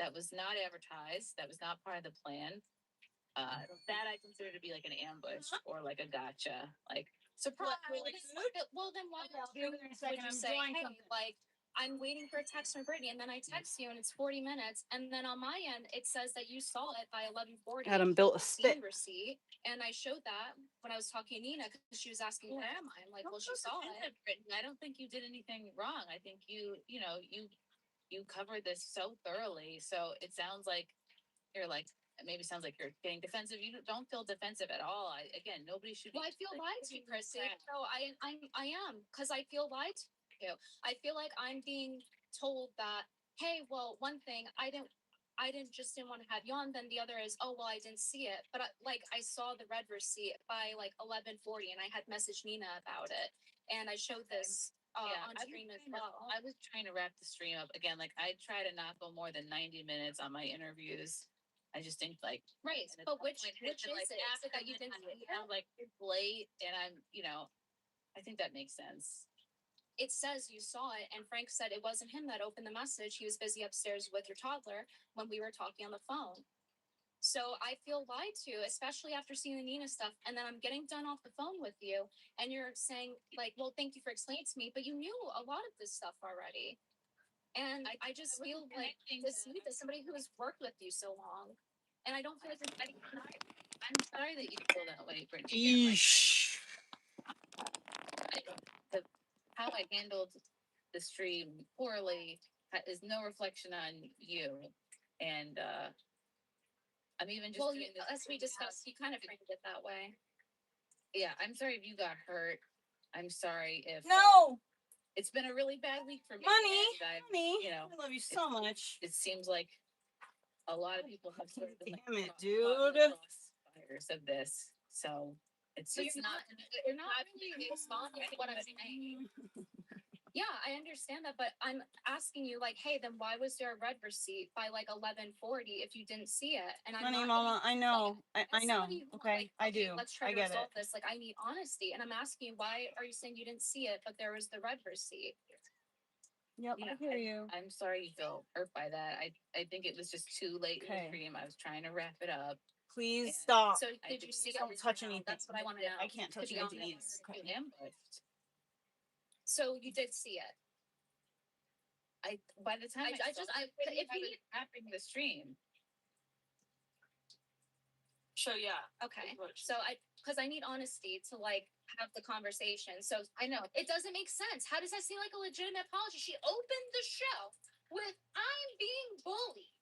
That was not advertised. That was not part of the plan. That I consider to be like an ambush or like a gotcha. Like surprise. Well, then why would you say, hey, like I'm waiting for a text from Brittany, and then I text you, and it's 40 minutes, and then on my end it says that you saw it by 11:40. Adam built a spit receipt, and I showed that when I was talking to Nina because she was asking, "Where am I?" I'm like, "Well, she saw it." Brittany, I don't think you did anything wrong. I think you covered this so thoroughly. So it sounds like you're like maybe sounds like you're getting defensive. You don't feel defensive at all. Again, nobody should. Well, I feel lied to, Chrissy. So I am because I feel lied to. I feel like I'm being told that, hey, well, one thing I didn't want to have you on. Then the other is, oh well, I didn't see it, but I saw the red receipt by like 11:40, and I had messaged Nina about it, and I showed this on stream as well. I was trying to wrap the stream up again. Like I try to not go more than 90 minutes on my interviews. I just think like right, but which is like, it? After that you didn't like it's late, and I'm I think that makes sense. It says you saw it, and Frank said it wasn't him that opened the message. He was busy upstairs with your toddler when we were talking on the phone. So I feel lied to, especially after seeing the Nina stuff. And then I'm getting done off the phone with you, and you're saying, like, well, thank you for explaining to me, but you knew a lot of this stuff already. And I just feel like deceived as somebody who has worked with you so long. And I don't feel like I'm sorry that you feel that way, Brittany. How I handled the stream poorly is no reflection on you. And I'm even just as we discussed, you kind of framed it that way. Yeah, I'm sorry if you got hurt. I'm sorry if it's been a really bad week for me. Money, I love you so much. It seems like a lot of people have sort of been damn it, dude. Crossfires of this, so it's you're not really responding to what I'm saying. Yeah, I understand that, but I'm asking you, like, hey, then why was there a red receipt by like 11:40 if you didn't see it? And I'm Money, not Mama, I know, I know. Okay, I do. Let's try to resolve this. Like, I need honesty, and I'm asking you, why are you saying you didn't see it, but there was the red receipt? Yep, I hear you. I'm sorry you feel hurt by that. I think it was just too late in the stream. I was trying to wrap it up. Please stop. So did you see? Don't touch anything. That's what I want to know. I can't touch anything. Ambushed. So you did see it. By the time if we wrapping the stream. So yeah. Okay. So because I need honesty to like have the conversation. So I know it doesn't make sense. How does that seem like a legitimate apology? She opened the show with "I'm being bullied."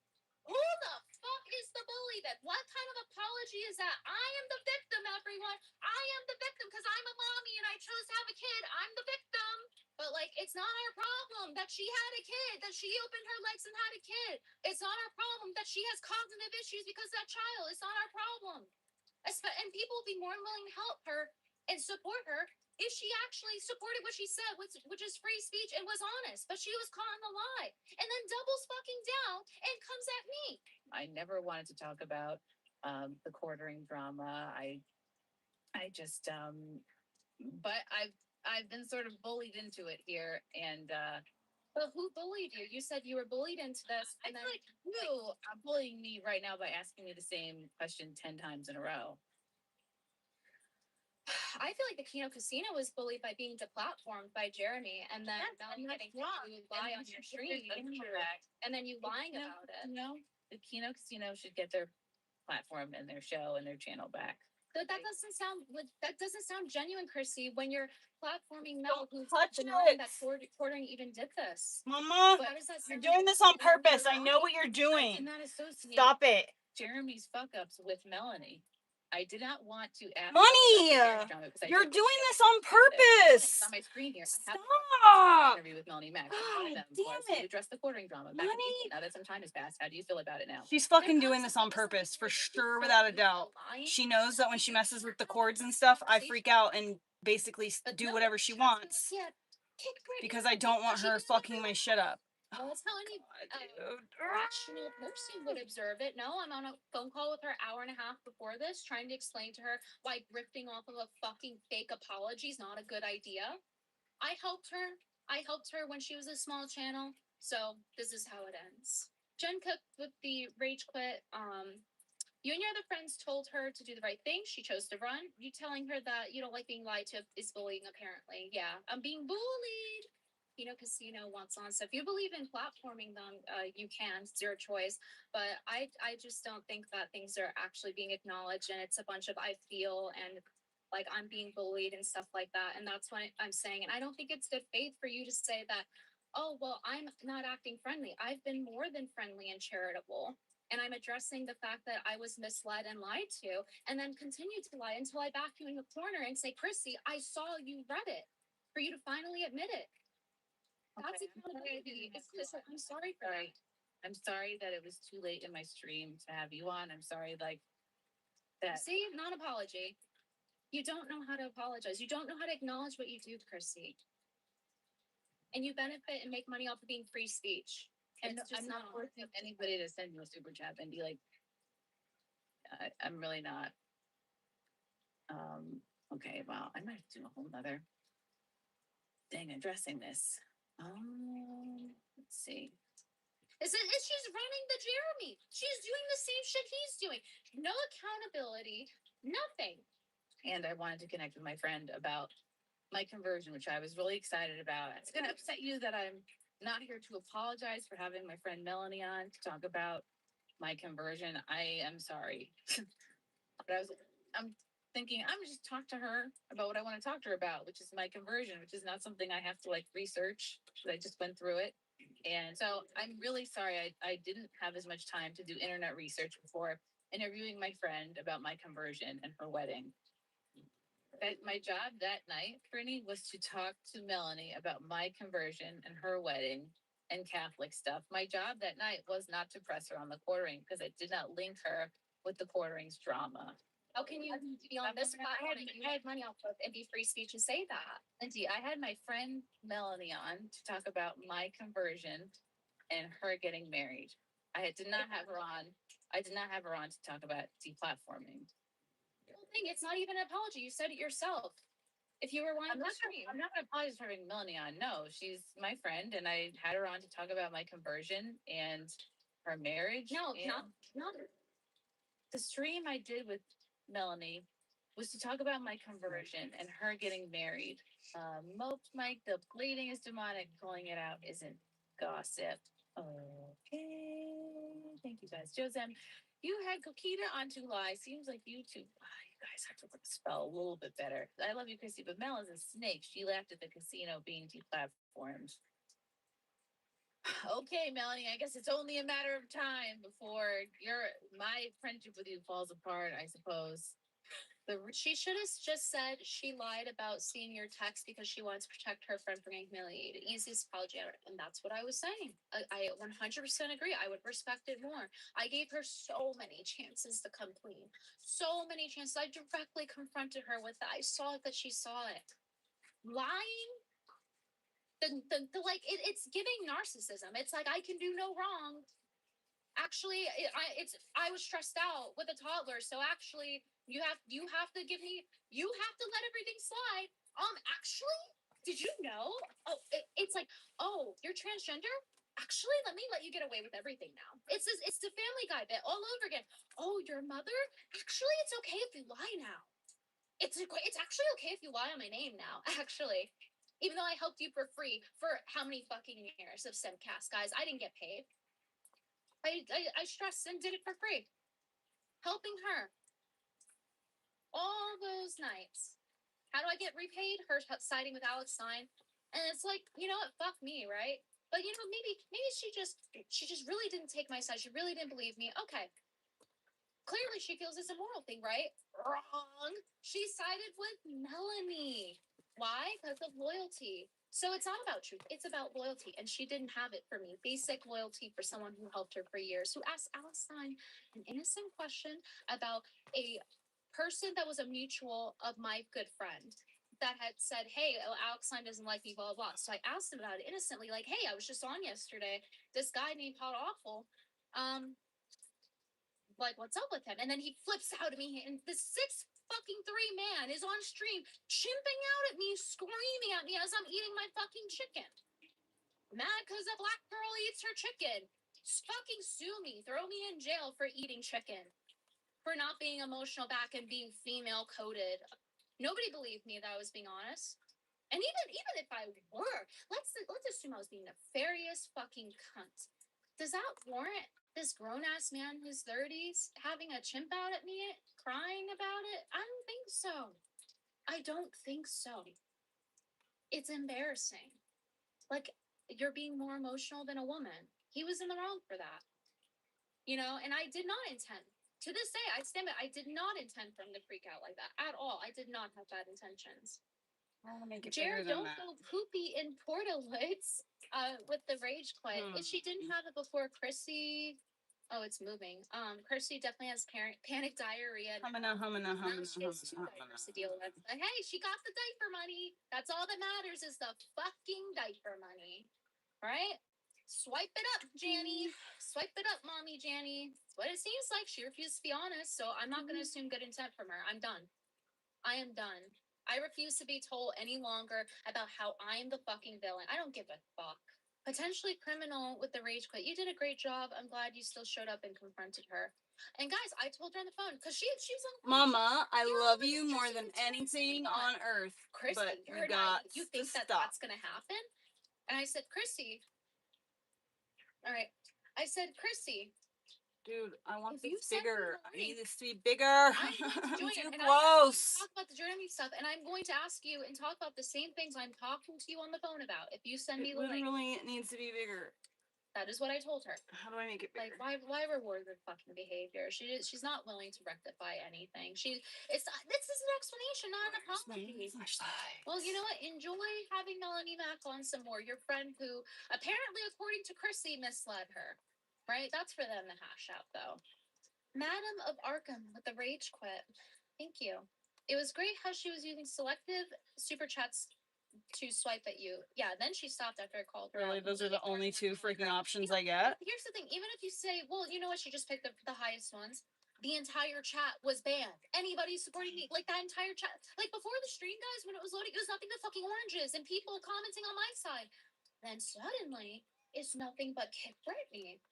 Who the fuck is the bully then? What kind of apology is that? I am the victim, everyone. I am the victim because I'm a mommy and I chose to have a kid. I'm the victim. But like, it's not our problem that she had a kid, that she opened her legs and had a kid. It's not our problem that she has cognitive issues because of that child. It's not our problem. And people will be more than willing to help her and support her if she actually supported what she said, which is free speech, and was honest. But she was caught in the lie and then doubles fucking down and comes at me. I never wanted to talk about the quartering drama. I just but I've been sort of bullied into it here, and but who bullied you? You said you were bullied into this, and then like you are bullying me right now by asking me the same question 10 times in a row. I feel like the Kino Casino was bullied by being deplatformed by Jeremy, and then getting to lie on your stream, and then you lying about it. No, the Kino Casino should get their platform and their show and their channel back. That doesn't sound genuine, Chrissy. When you're platforming Mel, who's denying that quartering even did this. Mama, you're doing this on purpose. I know what you're doing. Stop it. Jeremy's fuck ups with Melanie. I did not want to ask Money. You're doing this on purpose. It's on my screen here. Stop. Interview with Melanie Mack. Damn it. Address the quartering drama. Money. Now that some time has passed, how do you feel about it now? She's fucking doing this on purpose, for sure, without a doubt. She knows that when she messes with the cords and stuff, I freak out and basically do whatever she wants. Because I don't want her fucking my shit up. Well, that's how any rational person would observe it. No, I'm on a phone call with her hour and a half before this, trying to explain to her why grifting off of a fucking fake apology is not a good idea. I helped her when she was a small channel. So this is how it ends. Jen Cook with the rage quit. You and your other friends told her to do the right thing. She chose to run. You telling her that you don't like being lied to is bullying, apparently. Yeah, I'm being bullied. Casino wants on. So if you believe in platforming them, you can. It's your choice. But I just don't think that things are actually being acknowledged, and it's a bunch of I feel and like I'm being bullied and stuff like that. And that's what I'm saying. And I don't think it's good faith for you to say that, oh, well, I'm not acting friendly. I've been more than friendly and charitable. And I'm addressing the fact that I was misled and lied to, and then continue to lie until I back you in the corner and say, Chrissy, I saw you read it, for you to finally admit it. That's accountability. I'm sorry for that. I'm sorry that it was too late in my stream to have you on. I'm sorry, like that. See, non-apology. You don't know how to apologize. You don't know how to acknowledge what you do, Chrissy. And you benefit and make money off of being free speech. And I'm not forcing anybody to send you a super chat and be like, I'm really not. Okay, well, I might do a whole nother thing addressing this. Let's see. She's running the Jeremy. She's doing the same shit he's doing. No accountability, nothing. And I wanted to connect with my friend about my conversion, which I was really excited about. It's going to upset you that I'm not here to apologize for having my friend Melanie on to talk about my conversion. I am sorry. But I'm thinking I'm just talk to her about what I want to talk to her about, which is my conversion, which is not something I have to like research. I just went through it. And so I'm really sorry I didn't have as much time to do internet research before interviewing my friend about my conversion and her wedding. My job that night, Brittany, was to talk to Melanie about my conversion and her wedding and Catholic stuff. My job that night was not to press her on the quartering because I did not link her with the quartering's drama. How can you be on this platform and you had money off of and be free speech and say that? Lindsay, I had my friend Melanie on to talk about my conversion and her getting married. I did not have her on. I did not have her on to talk about deplatforming. Thing. It's not even an apology. You said it yourself. If you were wanting I'm not going to apologize for having Melanie on. No, she's my friend, and I had her on to talk about my conversion and her marriage. No, not the stream I did with Melanie was to talk about my conversion and her getting married. Moped Mike, the bleeding is demonic. Calling it out isn't gossip. Okay, thank you guys. Josem, you had Coquita on to lie. Seems like you two. You guys have to spell a little bit better. I love you, Chrissy, but Mel is a snake. She laughed at the casino being deplatformed. Okay, Melanie, I guess it's only a matter of time before my friendship with you falls apart, I suppose. She should have just said she lied about seeing your text because she wants to protect her friend from getting humiliated. Easiest apology ever. And that's what I was saying. I 100% agree. I would respect it more. I gave her so many chances to come clean. So many chances. I directly confronted her with that. I saw that she saw it. Lying, it's giving narcissism. It's like I can do no wrong. Actually, I was stressed out with a toddler, so actually you have to let everything slide. Actually, did you know? Oh, it's like, oh, you're transgender? Actually, let you get away with everything now. It's the Family Guy bit all over again. Oh, your mother? Actually, it's okay if you lie now. It's actually okay if you lie on my name now, actually. Even though I helped you for free for how many fucking years of Simcast, guys? I didn't get paid. I stressed and did it for free. Helping her. All those nights. How do I get repaid? Her siding with Alex Stein. And it's like, you know what? Fuck me, right? But maybe she just really didn't take my side. She really didn't believe me. Okay. Clearly she feels it's a moral thing, right? Wrong. She sided with Melanie. Why? Because of loyalty. So it's not about truth. It's about loyalty. And she didn't have it for me. Basic loyalty for someone who helped her for years, who asked Alex Stein an innocent question about a person that was a mutual of my good friend that had said, hey, Alex Stein doesn't like me, blah, blah, blah. So I asked him about it innocently, like, hey, I was just on yesterday. This guy named Hot Awful, like, what's up with him? And then he flips out at me, and this 6'3" man is on stream chimping out at me, screaming at me as I'm eating my fucking chicken. Mad because a black girl eats her chicken. fucking sue me. Throw me in jail for eating chicken. For not being emotional back and being female coded. Nobody believed me that I was being honest. And even if I were, let's assume I was being nefarious fucking cunt. Does that warrant this grown ass man in his 30s having a chimp out at me, crying about it? I don't think so. I don't think so. It's embarrassing. Like, you're being more emotional than a woman. He was in the wrong for that. You know, and I did not intend. To this day, I stand by. I did not intend for him to freak out like that at all. I did not have bad intentions. Jared, don't go poopy in portaloids with the rage quit. If she didn't have it before, Chrissy. Oh, it's moving. Chrissy definitely has panic diarrhea. Humana. She has 2 diapers to deal with. But hey, she got the diaper money. That's all that matters is the fucking diaper money, right? Swipe it up, Janny. Swipe it up, mommy Janny. That's what it seems like. She refused to be honest, so I'm not going to assume good intent from her. I'm done. I am done. I refuse to be told any longer about how I'm the fucking villain. I don't give a fuck. Potentially criminal with the rage quit. You did a great job. I'm glad you still showed up and confronted her. And guys, I told her on the phone because she was on. Mama, I love you more than anything on earth. Chrissy, but you're got you think that that's gonna happen? And I said, Chrissy. All right. I said, Chrissy. Dude, I want If you this send me bigger. the I need link, this to be bigger. I'm going to join too it, and close. talk about the Jeremy stuff, and I'm going to ask you and talk about the same things I'm talking to you on the phone about. If you send me the link, literally needs to be bigger. that is what I told her. How do I make it bigger? Like, why reward the fucking behavior? She's not willing to rectify anything. This is an explanation, not an apology. Well, you know what? Enjoy having Melanie back on some more. Your friend who apparently, according to Chrissy, misled her. Right? That's for them to hash out, though. Madam of Arkham with the rage quit. Thank you. It was great how she was using selective super chats to swipe at you. Yeah, then she stopped after I called her. Really, out. those are the only 2 freaking options I get? Here's the thing. Even if you say, well, you know what, she just picked the highest ones. The entire chat was banned. Anybody supporting me, like that entire chat, like before the stream, guys, when it was loading, it was nothing but fucking oranges and people commenting on my side. Then suddenly, it's nothing but Kid Brittany.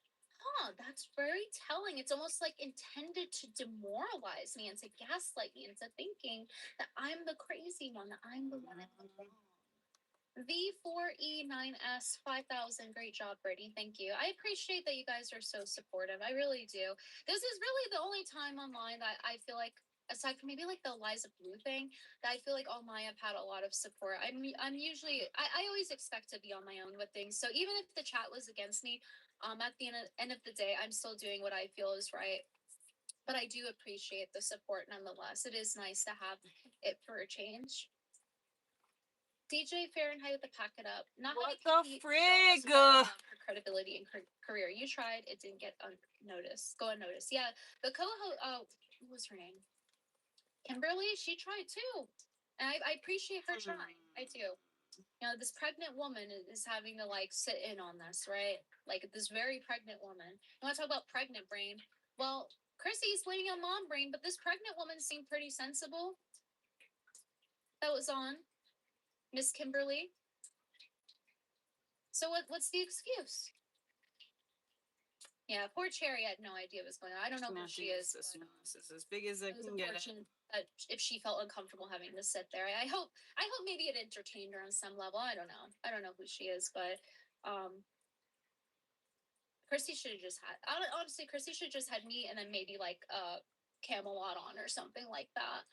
Huh, that's very telling. It's almost like intended to demoralize me and to gaslight me into thinking that I'm the crazy one, that I'm the one in the wrong. V4E9S 5000. Great job, Brittany. Thank you. I appreciate that you guys are so supportive. I really do. This is really the only time online that I feel like, aside from maybe like the Eliza Blue thing, that I feel like online I've had a lot of support. I'm usually I always expect to be on my own with things. So even if the chat was against me, at the end of the day, I'm still doing what I feel is right. But I do appreciate the support nonetheless. It is nice to have it for a change. DJ Fahrenheit with the pack it up. Not what the frig? Her credibility and career. You tried, it didn't get unnoticed. Go unnoticed. Yeah, the co-host. What was her name? Kimberly. She tried too, and I appreciate her trying. I do. You know, this pregnant woman is having to like sit in on this, right? Like this very pregnant woman. You want to talk about pregnant brain? Well, Chrissy's blaming on mom brain, but this pregnant woman seemed pretty sensible. That was on Miss Kimberly. So what's the excuse? Yeah, poor Cherry had no idea what was going on. I don't know who she is. This is as big as I can get it. If she felt uncomfortable having to sit there, I hope maybe it entertained her on some level. I don't know who she is, but Chrissy should have just had, honestly, Chrissy should have just had me and then maybe like Camelot on or something like that.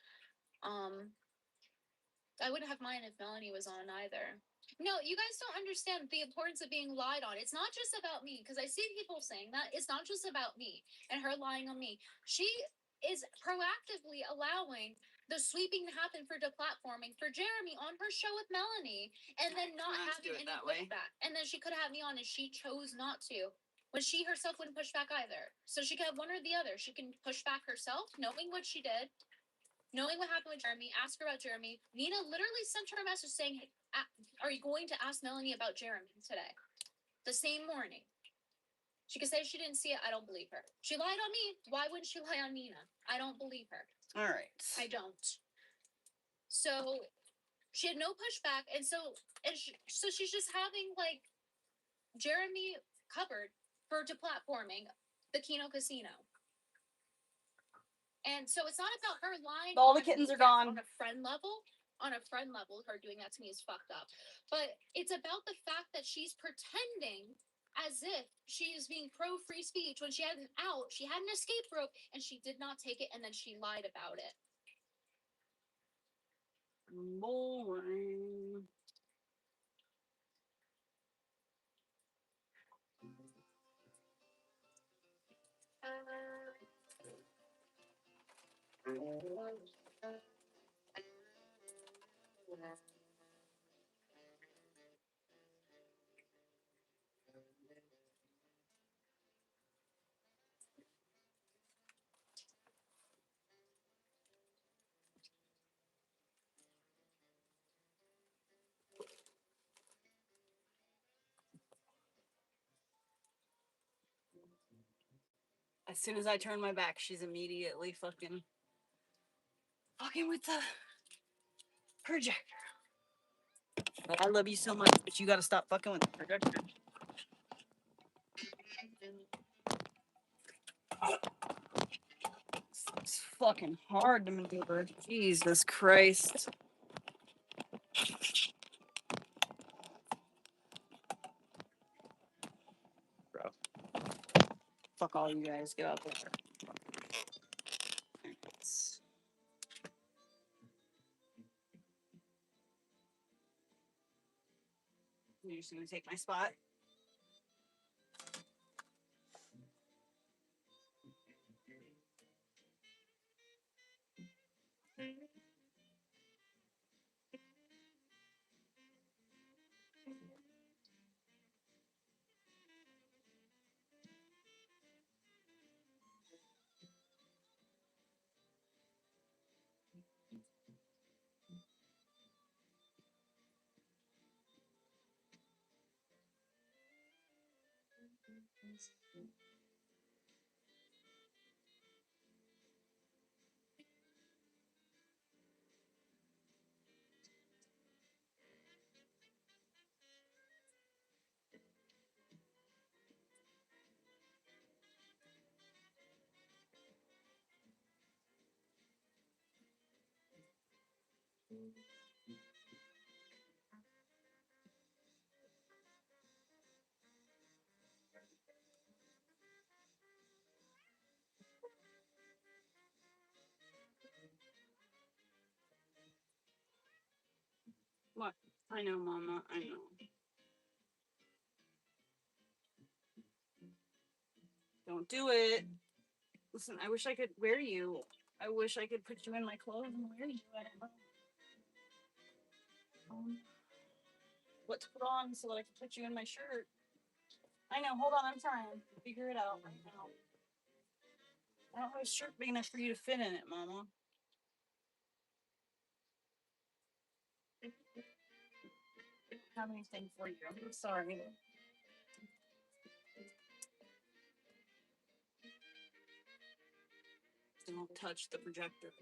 I wouldn't have mine if Melanie was on either. No, you guys don't understand the importance of being lied on. It's not just about me, because I see people saying that. It's not just about me and her lying on me. She is proactively allowing the sweeping to happen for deplatforming for Jeremy on her show with Melanie, and then not having any pushback. And then she could have had me on, and she chose not to. When she herself wouldn't push back either. So she could have one or the other. She can push back herself, knowing what she did, knowing what happened with Jeremy, ask her about Jeremy. Nina literally sent her a message saying, hey, are you going to ask Melanie about Jeremy today? The same morning. She could say she didn't see it. I don't believe her. She lied on me. Why wouldn't she lie on Nina? I don't believe her. All right. I don't. So she had no pushback. And so she's just having like Jeremy covered for deplatforming the Keno Casino. And so it's not about her lying. All the kittens are gone. On a friend level, her doing that to me is fucked up. But it's about the fact that she's pretending as if she is being pro free speech when she had an out, she had an escape rope, and she did not take it, and then she lied about it. Boring. As soon as I turn my back, she's immediately fucking with the projector. I love you so much, but you gotta stop fucking with the projector. It's fucking hard to maneuver. Jesus Christ. Bro. Fuck all you guys. Get out there. You're just gonna take my spot. What? I know, Mama. I know. Don't do it. Listen, I wish I could wear you. I wish I could put you in my clothes and wear you. I don't know what to put on so that I can put you in my shirt. I know. Hold on. I'm trying to figure it out right now. I don't have a shirt big enough for you to fit in it, Mama. I don't have anything for you. I'm sorry. Don't touch the projector.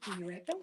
Are you right, Bill?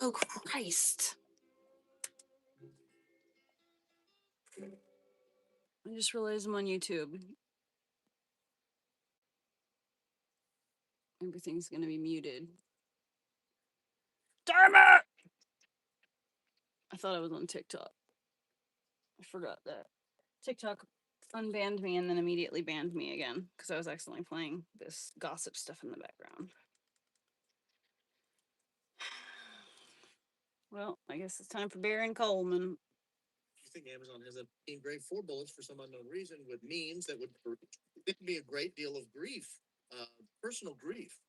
Oh, Christ. I just realized I'm on YouTube. Everything's gonna be muted. Damn it! I thought I was on TikTok. I forgot that. TikTok unbanned me and then immediately banned me again because I was accidentally playing this gossip stuff in the background. Well, I guess it's time for Baron Coleman. You think Amazon has engraved 4 bullets for some unknown reason with memes that would be a great deal of grief, personal grief.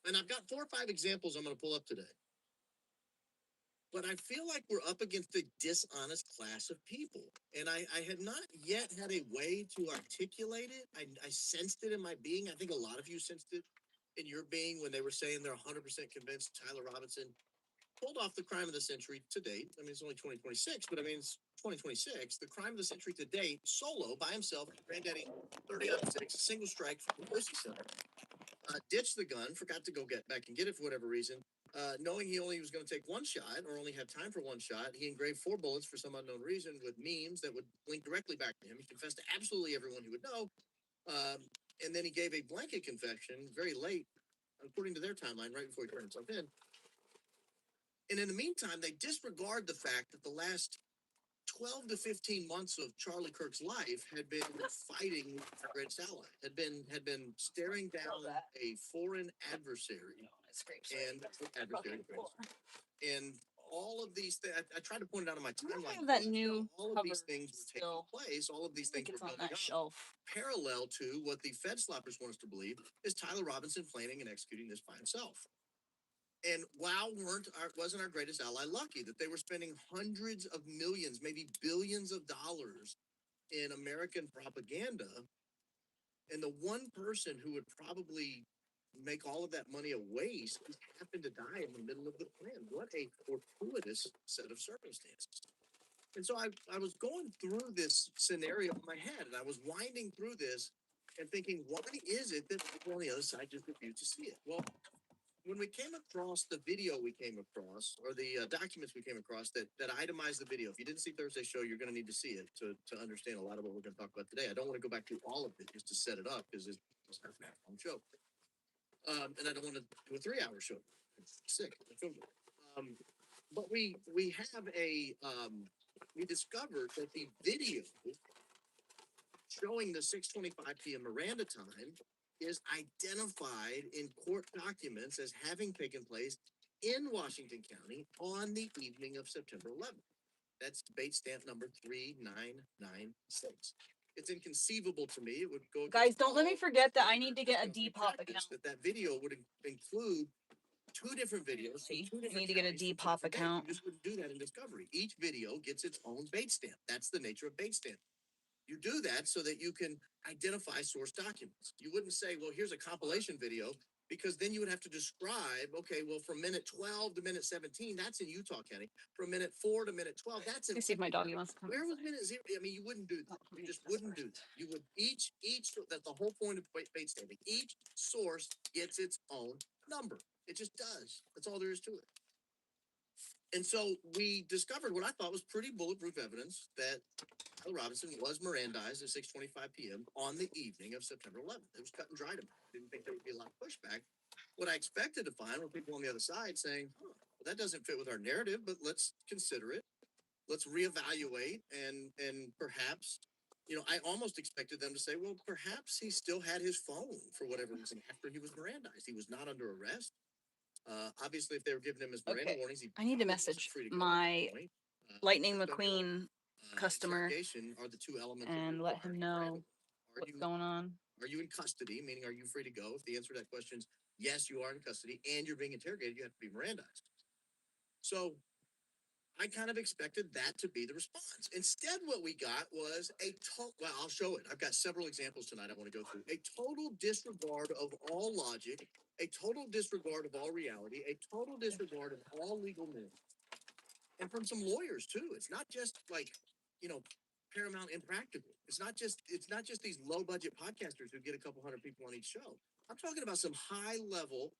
And I've got 4 or 5 examples I'm going to pull up today. But I feel like we're up against a dishonest class of people. And I had not yet had a way to articulate it. I sensed it in my being. I think a lot of you sensed it in your being when they were saying they're 100% convinced Tyler Robinson pulled off the crime of the century to date. I mean, it's only 2026, but I mean, it's 2026. The crime of the century to date, solo, by himself, granddaddy, 30 up 6, single strike from the Pussy Center. Ditched the gun, forgot to go back and get it for whatever reason. Knowing he only was going to take 1 shot or only had time for 1 shot, he engraved 4 bullets for some unknown reason with memes that would link directly back to him. He confessed to absolutely everyone he would know. And then he gave a blanket confession very late, according to their timeline, right before he turned himself in. And in the meantime, they disregard the fact that the last 12 to 15 months of Charlie Kirk's life had been fighting our greatest ally, had been staring down a foreign adversary and all of these things. I tried to point it out on my timeline. That new all of these things were taking still. place. All of these things were It's on building that up. shelf. Parallel to what the Fed sloppers want us to believe is Tyler Robinson planning and executing this by himself. And wow, wasn't our greatest ally lucky that they were spending hundreds of millions, maybe billions of dollars in American propaganda, and the one person who would probably make all of that money a waste happened to die in the middle of the plan. What a fortuitous set of circumstances. And so I was going through this scenario in my head, and I was winding through this and thinking, why is it that people on the other side just refuse to see it? Well, when we came across the video we came across, or the documents we came across that itemized the video, if you didn't see Thursday's show, you're going to need to see it to understand a lot of what we're going to talk about today. I don't want to go back through all of it just to set it up because it's a half-hour show. And I don't want to do a 3-hour show. It's sick. But we have we discovered that the video showing the 6:25 p.m. Miranda time is identified in court documents as having taken place in Washington County on the evening of September 11th. That's debate stamp number 3996. It's inconceivable to me. It would go. Guys, don't let me forget that I need to get a Depop account. That video would include 2 different videos. So I need to get a Depop account. You just wouldn't do that in Discovery. Each video gets its own bait stamp. That's the nature of bait stamp. You do that so that you can identify source documents. You wouldn't say, well, here's a compilation video, because then you would have to describe, okay, well, from minute 12 to minute 17, that's in Utah County. From minute 4 to minute 12, that's in. Let me see if my doggy wants to come. Where was minute 0? I mean, you wouldn't do that. You just wouldn't do that. You would each, that's the whole point of bait stamping. Each source gets its own number. It just does. That's all there is to it. And so we discovered what I thought was pretty bulletproof evidence that Tyler Robinson was Mirandized at 6:25 p.m. on the evening of September 11th. It was cut and dried. I didn't think there would be a lot of pushback. What I expected to find were people on the other side saying, well, that doesn't fit with our narrative, but let's consider it. Let's reevaluate and perhaps, I almost expected them to say, well, perhaps he still had his phone for whatever reason after he was Mirandized. He was not under arrest. Obviously, if they were giving him his Miranda warnings, I need to message my Lightning McQueen customer are the 2 elements and let him know what's going on. Are you in custody? Meaning, are you free to go? If the answer to that question is yes, you are in custody and you're being interrogated, you have to be Mirandized. So I kind of expected that to be the response. Instead, what we got was well, I'll show it. I've got several examples tonight I want to go through. A total disregard of all logic, a total disregard of all reality, a total disregard of all legal norms. And from some lawyers too. It's not just like, Paramount Impractical. It's not just these low budget podcasters who get a couple hundred people on each show. I'm talking about some high level,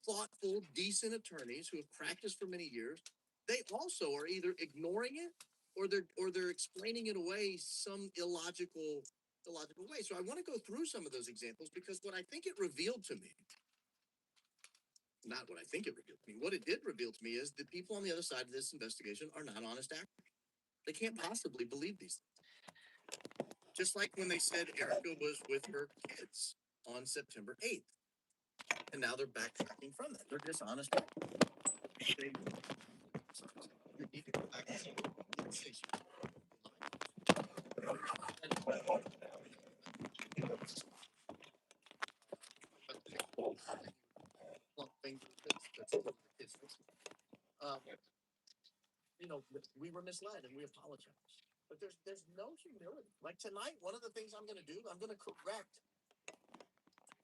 thoughtful, decent attorneys who have practiced for many years. They also are either ignoring it or they're explaining it away some illogical way. So I want to go through some of those examples because what I think it revealed to me, not what I think it revealed to me, what it did reveal to me is the people on the other side of this investigation are not honest actors. They can't possibly believe these things. Just like when they said Erica was with her kids on September 8th. And now they're backtracking from that. They're dishonest. They need to go back to the conversation. We were misled and we apologize. But there's no humility. Like tonight, one of the things I'm going to do, I'm going to correct.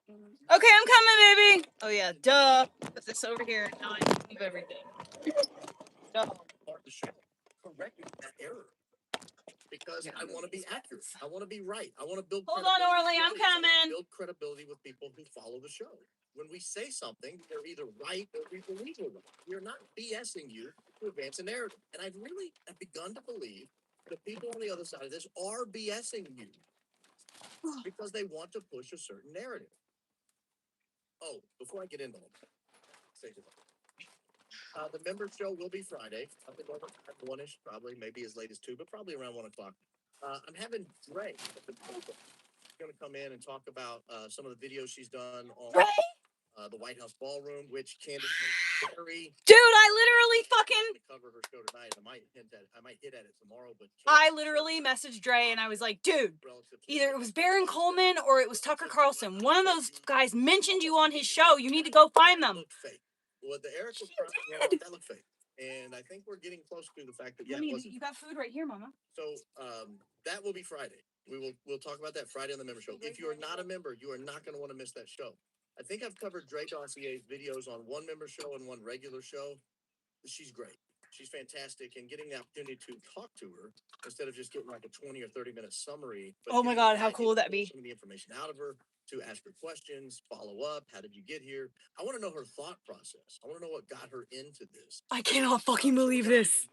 Okay, I'm coming, baby. Oh yeah, duh. Put this over here. Now I leave everything. Duh. Correcting that error. Because I want to be accurate. I want to be right. I want to build. Hold on, Orly, I'm coming. Build credibility with people who follow the show. When we say something, they're either right or we believe we're right. We're not BSing you to advance a narrative. And I've begun to believe that people on the other side of this are BSing you because they want to push a certain narrative. Oh, before I get into all that, say goodbye. The member show will be Friday. I think over time, 1-ish, probably, maybe as late as 2, but probably around 1 o'clock. I'm having Dre going to come in and talk about some of the videos she's done on the White House ballroom, which Candace very. Dude, I literally fucking. Cover her show tonight. I might hit at it tomorrow, but I literally messaged Dre and I was like, dude, either it was Baron Coleman or it was Tucker Carlson. One of those guys mentioned you on his show. You need to go find them. Fake. Well, the Eric was that looked fake, and I think we're getting close to the fact that you got food right here, Mama. So that will be Friday. We'll talk about that Friday on the member show. If you are not a member, you are not going to want to miss that show. I think I've covered Dre Dossier's videos on one member show and one regular show. She's great. She's fantastic, and getting the opportunity to talk to her instead of just getting like a 20 or 30-minute summary. Oh my God, how cool would that be? Some of the information out of her, to ask her questions, follow up. How did you get here? I want to know her thought process. I want to know what got her into this. I cannot fucking believe this.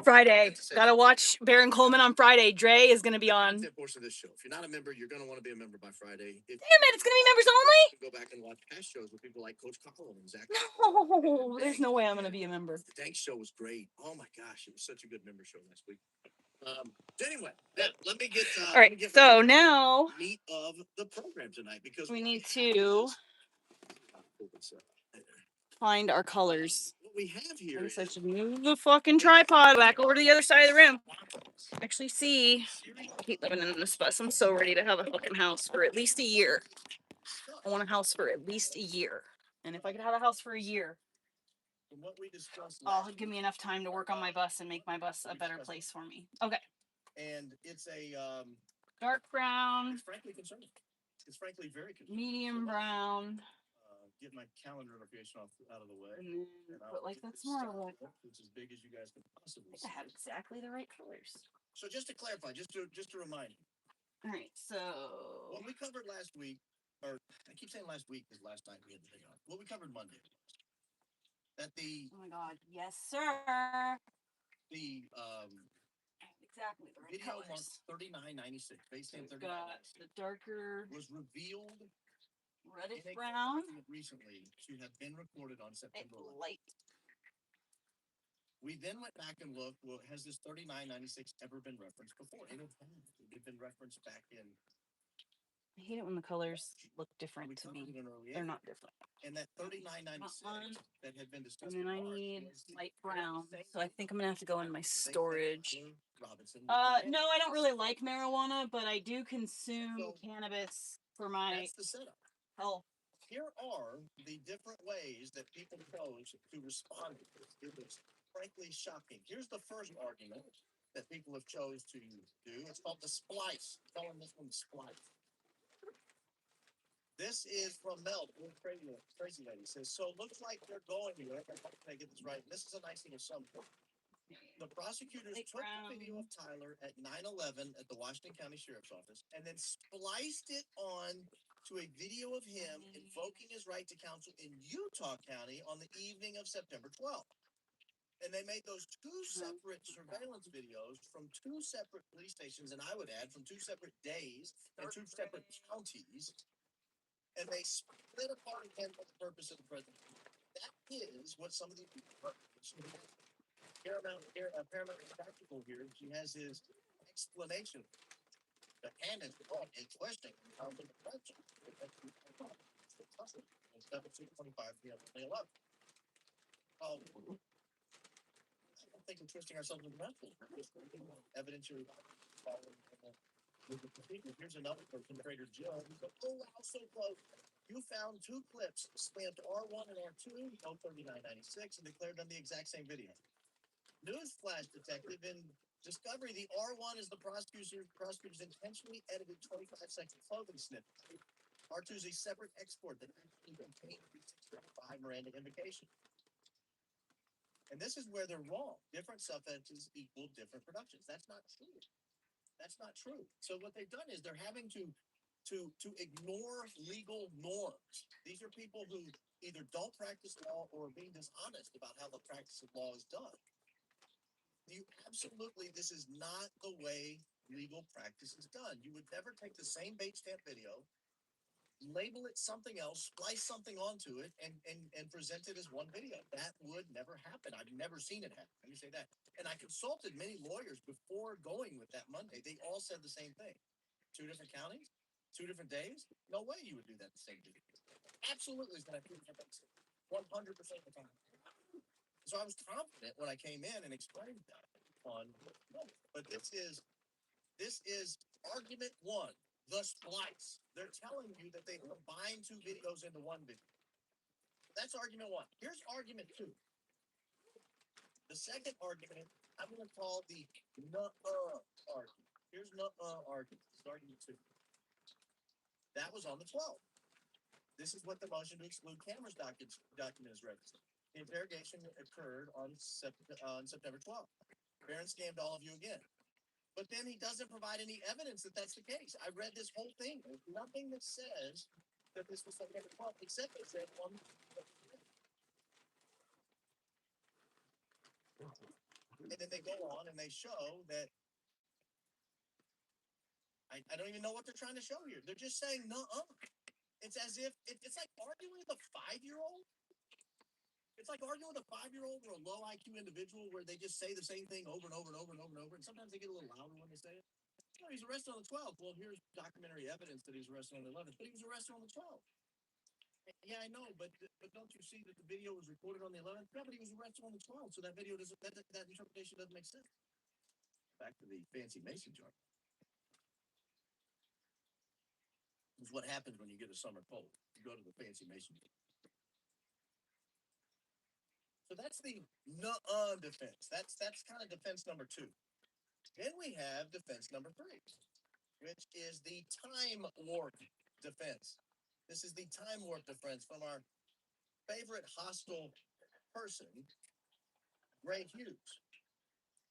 Friday. Gotta watch Baron Coleman on Friday. Dre is gonna be on. That's the portion of this show. If you're not a member, you're gonna want to be a member by Friday. Damn it, it's gonna be members only? Go back and watch past shows with people like Coach Collin and Zach. No, there's no way I'm gonna be a member. The Dank show was great. Oh my gosh, it was such a good member show last week. Anyway, let me get. All right, so now meat of the program tonight because we need to find our colors. What we have here. I guess I should move the fucking tripod back over to the other side of the room. Actually, see, I hate living in this bus. I'm so ready to have a fucking house for at least a year. I want a house for at least a year, and if I could have a house for a year, give me enough time to work on my bus and make my bus a better place for me. Okay. And it's a dark brown. It's frankly concerning. It's frankly very concerning. Medium brown. Get my calendar notification out of the way. But like that's more like it's as big as you guys can possibly see. I have exactly the right colors. So just to clarify, just to remind you. All right. So what we covered last week, or I keep saying last week because last night we had the thing on. What we covered Monday. That the oh my God, yes, sir. The exactly the right video colors. month 39.96, based on 39.96. The darker was revealed reddish brown recently to have been recorded on September 11th. Light. We then went back and looked. Well, has this 39.96 ever been referenced before? It has been referenced back in. I hate it when the colors look different to me. They're not different. And that 39.96 that had been discussed. And then I need light brown. So I think I'm gonna have to go in my storage. No, I don't really like marijuana, but I do consume cannabis for my That's the setup. health. Here are the different ways that people chose to respond to this. It was frankly shocking. Here's the first argument that people have chose to do. It's called the splice. Calling this one splice. This is from Mel, crazy lady. Says, so looks like they're going here. I get this right. This is a nice thing of something. The prosecutors took the video of Tyler at 9/11 at the Washington County Sheriff's Office and then spliced it on to a video of him invoking his right to counsel in Utah County on the evening of September 12th. And they made those two separate surveillance videos from two separate police stations, and I would add from two separate days and two separate counties. And they split apart again for the purpose of the president. That is what some of these people are. Paramount Tactical here. She has his explanation. The hand is a question. How the president? 7:25 p.m. 11. I don't think we're twisting ourselves in the mouthful. Evidentiary. Here's another person, Trader Joe. Oh, wow, so close. You found two clips stamped R1 and R2, both 39.96, and declared them the exact same video. Newsflash, detective, in discovery, the R1 is the prosecutor's intentionally edited 25-second clothing snippet. R2 is a separate export that actually contains 365 Miranda invocation. And this is where they're wrong. Different substances equal different productions. That's not true. That's not true. So what they've done is they're having to ignore legal norms. These are people who either don't practice law or are being dishonest about how the practice of law is done. This is not the way legal practice is done. You would never take the same bait stamp video, label it something else, splice something onto it, and present it as one video. That would never happen. I've never seen it happen. Let me say that. And I consulted many lawyers before going with that Monday. They all said the same thing. 2 different counties, 2 different days. No way you would do that the same day. Absolutely is going to happen 100% of the time. So I was confident when I came in and explained that on, but this is argument 1, the splice. They're telling you that they combine 2 videos into one video. That's argument 1. Here's argument 2. The second argument, I'm going to call the argument. Here's argument. This is argument 2. That was on the 12th. This is what the motion to exclude cameras document is referencing. The interrogation occurred on September 12th. Barron scammed all of you again. But then he doesn't provide any evidence that that's the case. I read this whole thing. There's nothing that says that this was September 12th, except it said on. And then they go on and they show that. I don't even know what they're trying to show here. They're just saying, no, it's as if it's like arguing with a 5-year-old. It's like arguing with a 5-year-old or a low IQ individual where they just say the same thing over and over and over and over and over. And sometimes they get a little louder when they say it. Oh, he's arrested on the 12th. Well, here's documentary evidence that he's arrested on the 11th, but he was arrested on the 12th. Yeah, I know, but don't you see that the video was recorded on the 11th? Yeah, but he was arrested on the 12th, so that video doesn't, that interpretation doesn't make sense. Back to the fancy Mason jar. This is what happens when you get a summer cold. You go to the fancy Mason jar. So that's the defense. That's kind of defense number 2. Then we have defense number 3, which is the time warp defense. This is the time warp defense from our favorite hostile person, Gray Hughes.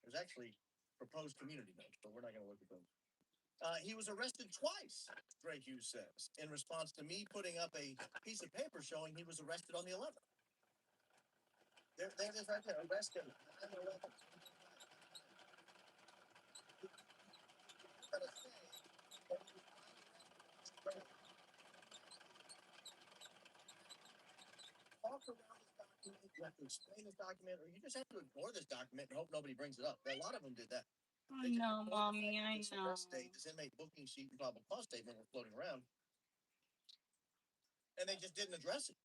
There's actually proposed community notes, but we're not going to look at those. He was arrested twice, Gray Hughes says, in response to me putting up a piece of paper showing he was arrested on the 11th. There it is right there, arrested on the 11th. Talk around this document, you have to explain this document, or you just have to ignore this document and hope nobody brings it up. A lot of them did that. I know, Mommy, I know. This inmate booking sheet and probable cause statement were floating around, and they just didn't address it.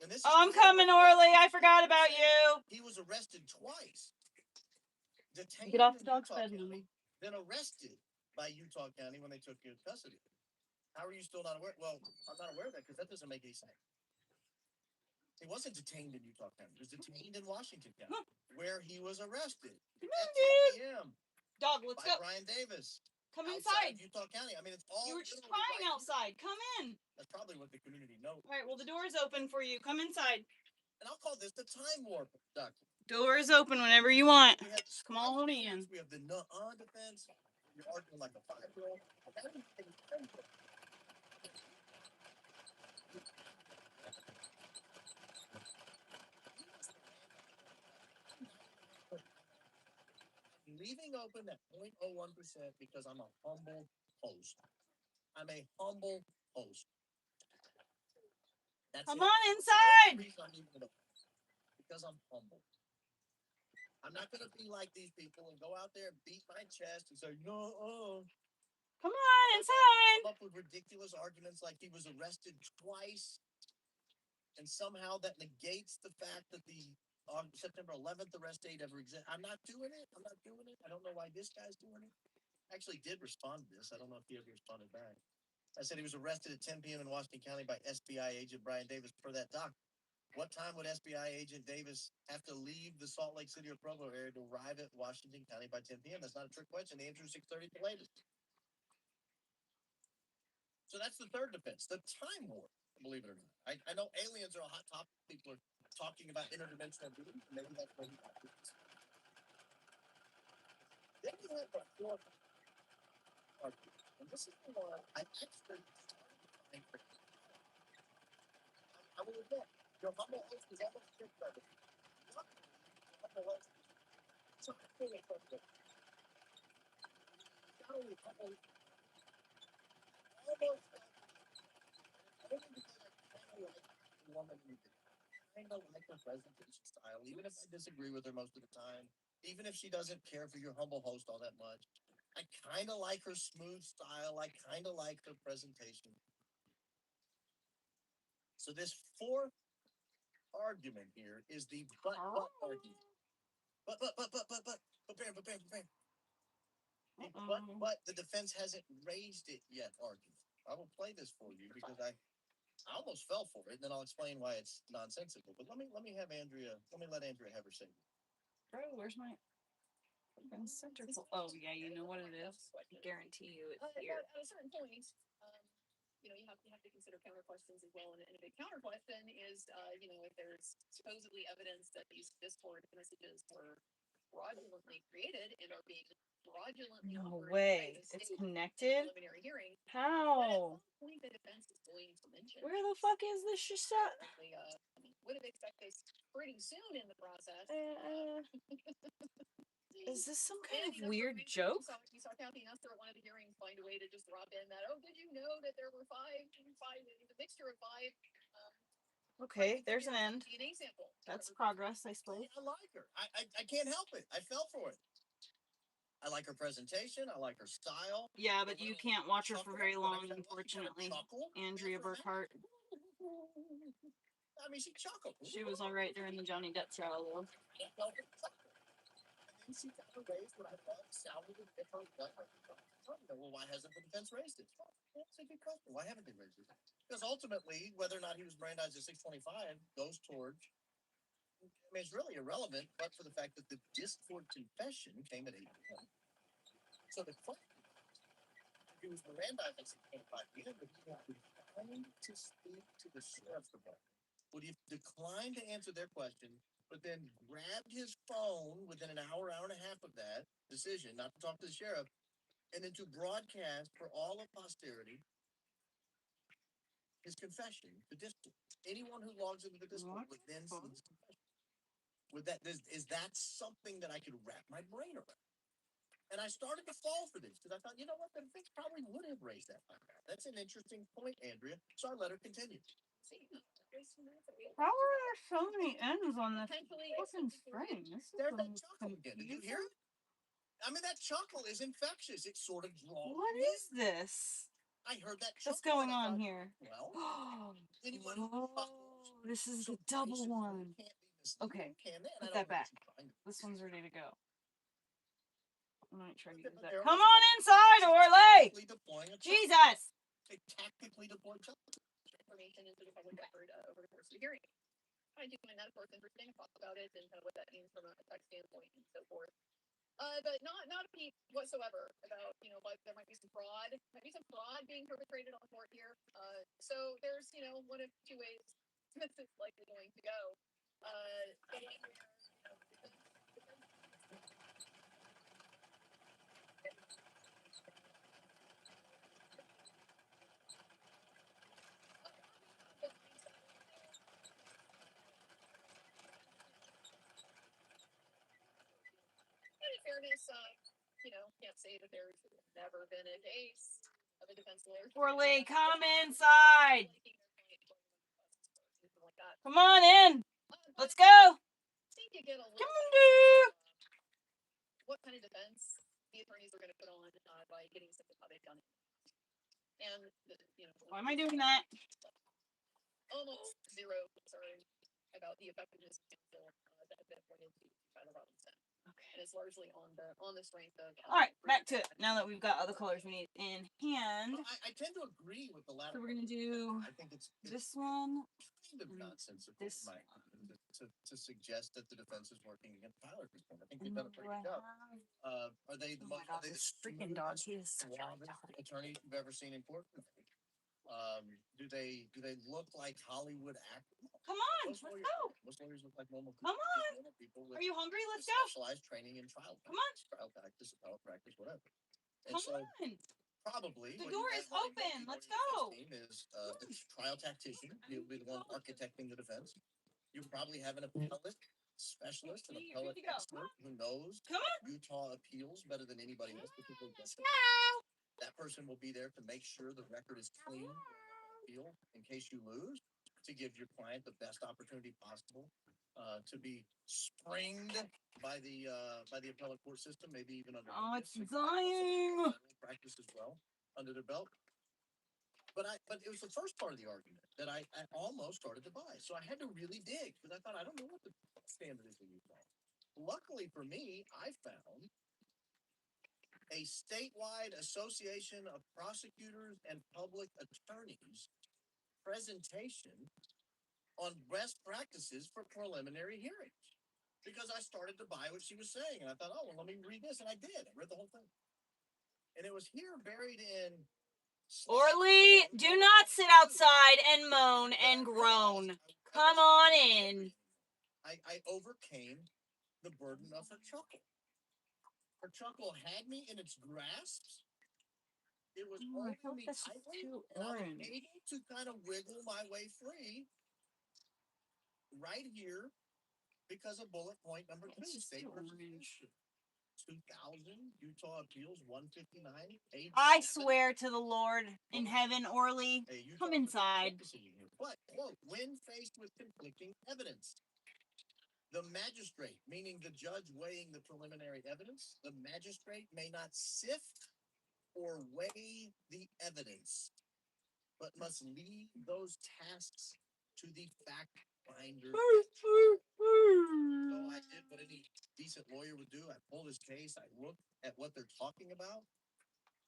And this I'm coming, Orly. I forgot about you. He was arrested twice. Detained Get off the in dog's Utah bed, County, Mommy. then arrested by Utah County when they took you into custody. How are you still not aware? Well, I'm not aware of that because that doesn't make any sense. He wasn't detained in Utah County. He was detained in Washington County, where he was arrested at 10 p.m. Dog, let's by go. Brian Davis. Come outside inside. Utah County. I mean, it's all. You were just literally crying right outside. Come in. That's probably what the community knows. All right, well, the door is open for you. Come inside. And I'll call this the time warp doctrine. Door is open whenever you want. We have Come on in. We have the defense. You're arguing like a 5-year-old. Leaving open that 0.01% because I'm a humble host. I'm a humble host. That's Come it. on inside. Because I'm humble. I'm not going to be like these people and go out there and beat my chest and say, no. Come on inside. Come up with ridiculous arguments like he was arrested twice. And somehow that negates the fact that the September 11th arrest date ever exists. I'm not doing it. I don't know why this guy's doing it. I actually did respond to this. I don't know if he ever responded back. I said he was arrested at 10 p.m. in Washington County by SBI agent Brian Davis per that doc. What time would SBI agent Davis have to leave the Salt Lake City or Provo area to arrive at Washington County by 10 p.m.? That's not a trick question. The answer is 6:30 at the latest. So that's the third defense, the time warp, believe it or not. I know aliens are a hot topic. People are talking about interdimensional beings. Maybe that's what he got. Then we have the fourth argument. And this is the one I actually I will admit, your humble host is almost tricked by this. Humble host. So I feel like not only humble, almost I kind of like her presentation style, even if I disagree with her most of the time, even if she doesn't care for your humble host all that much. I kind of like her smooth style. I kind of like her presentation. So this fourth argument here is the but argument. But bam. But the defense hasn't raised it yet argument. I will play this for you because I almost fell for it, and then I'll explain why it's nonsensical. But let me let Andrea have her say. Bro, where's my center? Oh yeah, you know what it is. I guarantee you it's here. At a certain point, you have to consider counter questions as well. And a big counter question is, if there's supposedly evidence that these Discord messages were fraudulently created and are being fraudulently No offered way. by the It's state connected? preliminary hearing. How? At some point, the defense is going to mention. Where the fuck is this shit at? Frankly, would have expected this pretty soon in the process. Is this some kind And, of weird joke? You saw Kathy Nestor at one of the hearings find a way to just drop in that, did you know that there were five, the mixture of five. Okay, there's an end. DNA sample. That's progress, I suppose. I like her. I can't help it. I fell for it. I like her presentation. I like her style. Yeah, but you can't watch her for very long, unfortunately. Andrea Burkhart. I mean, she chuckled. She was all right during the Johnny Depp trial, though. And then she kind of raised what I thought sounded a different way. Well, why hasn't the defense raised it? That's a good question. Why haven't they raised it? Because ultimately, whether or not he was Brandized at 625 goes towards. I mean, it's really irrelevant, but for the fact that the Discord confession came at 8 p.m. So the question, if he was Mirandized at 625 p.m., would he have declined to speak to the sheriff's department? Would he have declined to answer their question, but then grabbed his phone within an hour and a half of that decision, not to talk to the sheriff, and then to broadcast for all of posterity his confession to Discord? Anyone who logs into the Discord would then see his confession. Is that something that I could wrap my brain around? And I started to fall for this because I thought, you know what, the defense probably would have raised that. That's an interesting point, Andrea. So I let her continue. How are there so many ends on this fucking string? This is There's that chuckle again. Did you hear it? I mean, that chuckle is infectious. It sort of draws. What is this? I heard that. What's going on here? Well, this is the double one. Okay, put that back. This one's ready to go. I might try to use that. Come on inside, Orley! Jesus! They tactically deployed Information into the public record over the course of the hearing. I do find that, of course, interesting. Talk about it and kind of what that means from a tech standpoint and so forth. But not a peep whatsoever about, what there might be some fraud. Being perpetrated on court here. So there's, one of two ways this is likely going to go. In fairness, can't say that there's never been a case of a defense lawyer. Orley, come inside! Come on in! Let's go! Come on, dude! What kind of defense the attorneys are going to put on by getting something how they've done it. And, why am I doing that? Almost zero concern about the effectiveness of counsel that have been pointed to by the Robinson. Okay. And it's largely on the strength of. All right, back to it. Now that we've got all the colors we need in hand. Well, I tend to agree with the latter. So we're gonna do. I think it's this one. Kind of nonsensical. This to suggest that the defense is working against Tyler at this point. I think they've done a pretty good job. Are they the most? Are they the freaking dog? He is such a attorneys you've ever seen in court? Do they look like Hollywood actors? Come on, let's go. Most lawyers look like normal Come people. on. Normal people with Are you hungry? Let's go. Specialized training in trial. Come on. Trial practice, appellate practice, whatever. And Come so, on. probably the door is open. Let's go. Is a trial tactician. He'll be the one architecting the defense. You probably have an appellate specialist, an appellate expert who knows Utah appeals better than anybody else. That person will be there to make sure the record is clean. appeal in case you lose, to give your client the best opportunity possible to be springed by the appellate court system, maybe even under it's dying. practice as well under their belt. But it was the first part of the argument that I almost started to buy. So I had to really dig because I thought, I don't know what the standard is in Utah. Luckily for me, I found a statewide association of prosecutors and public attorneys presentation on best practices for preliminary hearings. Because I started to buy what she was saying. And I thought, oh, well, let me read this. And I did. I read the whole thing. And it was here buried in... Orly, do not sit outside and moan and groan. Come on in. I overcame the burden of her chuckle. Her chuckle had me in its grasp. It was holding me tightly, and I was able to kind of wiggle my way free right here because of bullet point number 2, state versus 2000 Utah Appeals 159. I swear to the Lord in heaven, Orly, come inside. But, quote, when faced with conflicting evidence, the magistrate, meaning the judge weighing the preliminary evidence, the magistrate may not sift or weigh the evidence, but must leave those tasks to the fact finder. So I did what any decent lawyer would do. I pulled his case. I looked at what they're talking about,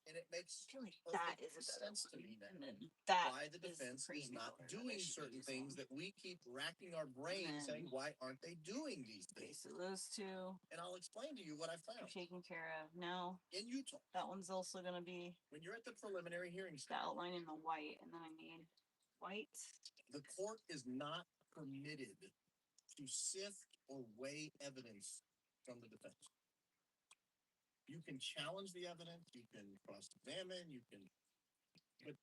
and it makes sense to me now why the defense is not doing certain things that we keep racking our brains saying, why aren't they doing these things? So those two. And I'll explain to you what I found. Taken care of. No. In Utah. That one's also going to be. When you're at the preliminary hearing stage. The outline in the white, and then I need white. The court is not permitted to sift or weigh evidence from the defense. You can challenge the evidence, you can cross-examine, you can,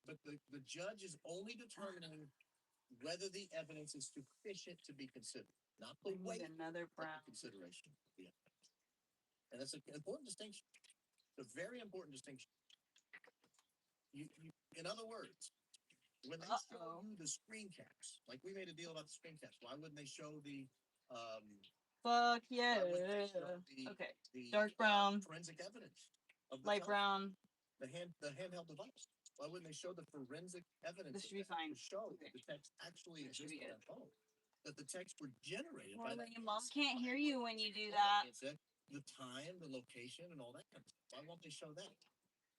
but the judge is only determining whether the evidence is sufficient to be considered, not the weight another brown consideration. Yeah. And that's an important distinction. It's a very important distinction. In other words, when they show you the screen caps, like we made a deal about the screen caps, why wouldn't they show the fuck yeah. Okay. Dark brown. Forensic evidence. Of light brown. The handheld device. Why wouldn't they show the forensic evidence? This should be fine. To show that the text actually exists on that phone. That the texts were generated well, by your mom can't hear you when you do that. The time, the location, and all that kind of stuff. Why won't they show that?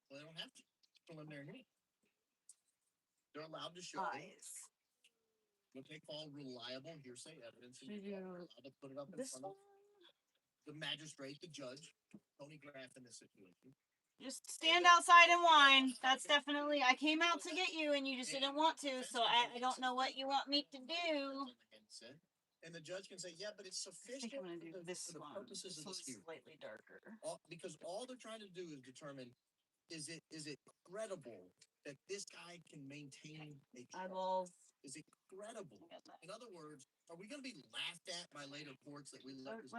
Well, they don't have to. Preliminary hearing. They're allowed to show what they call reliable hearsay evidence. And they're allowed to put it up in front of the magistrate, the judge, Tony Graff in this situation. Just stand outside and whine. That's definitely, I came out to get you and you just didn't want to, so I don't know what you want me to do. And the judge can say, yeah, but it's sufficient. I think I'm going to do this for the one. purposes of this hearing. Slightly darker. Because all they're trying to do is determine, is it credible that this guy can maintain a eyeballs? Is it credible? In other words, are we going to be laughed at by later courts that we let this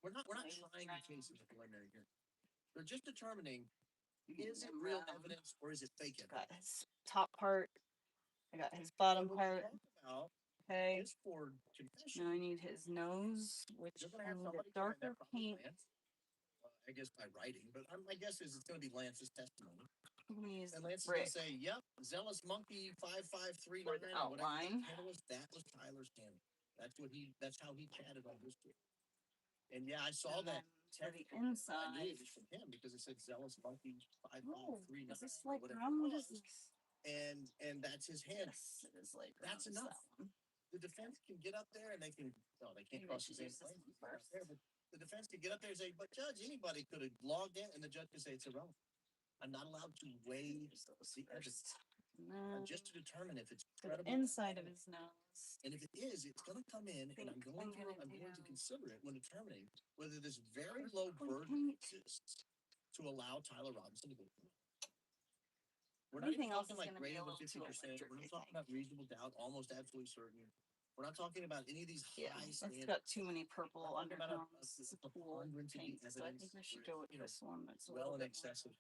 We're not trying to case in the preliminary hearing. They're just determining, is it real evidence or is it fake evidence? Got his top part. I got his bottom part. Okay. Now I need his nose, which I need a darker paint. I guess by writing, but my guess is it's going to be Lance's testimony. And Lance is going to say, yep, Zealous Monkey 5539 outline. That was Tyler's hand. That's how he chatted on his Twitter. And yeah, I saw that to the inside. I knew it was from him because it said Zealous Monkey 5539. Is this light brown? What is this? And that's his hand. Yes, it is light brown. That's enough. The defense can get up there and they can't cross the same plane. But the defense can get up there and say, but judge, anybody could have logged in, and the judge can say it's irrelevant. I'm not allowed to weigh the evidence. Just to determine if it's credible. The inside of his nose. And if it is, it's going to come in, and I'm going to consider it when determining whether this very low burden exists to allow Tyler Robinson to go through. We're not even talking like greater than 50%. We're not talking about reasonable doubt, almost absolutely certain. We're not talking about any of these high standards. It's got too many purple undertones. It's a cool paint, so I think we should go with this one. That's well in excess of.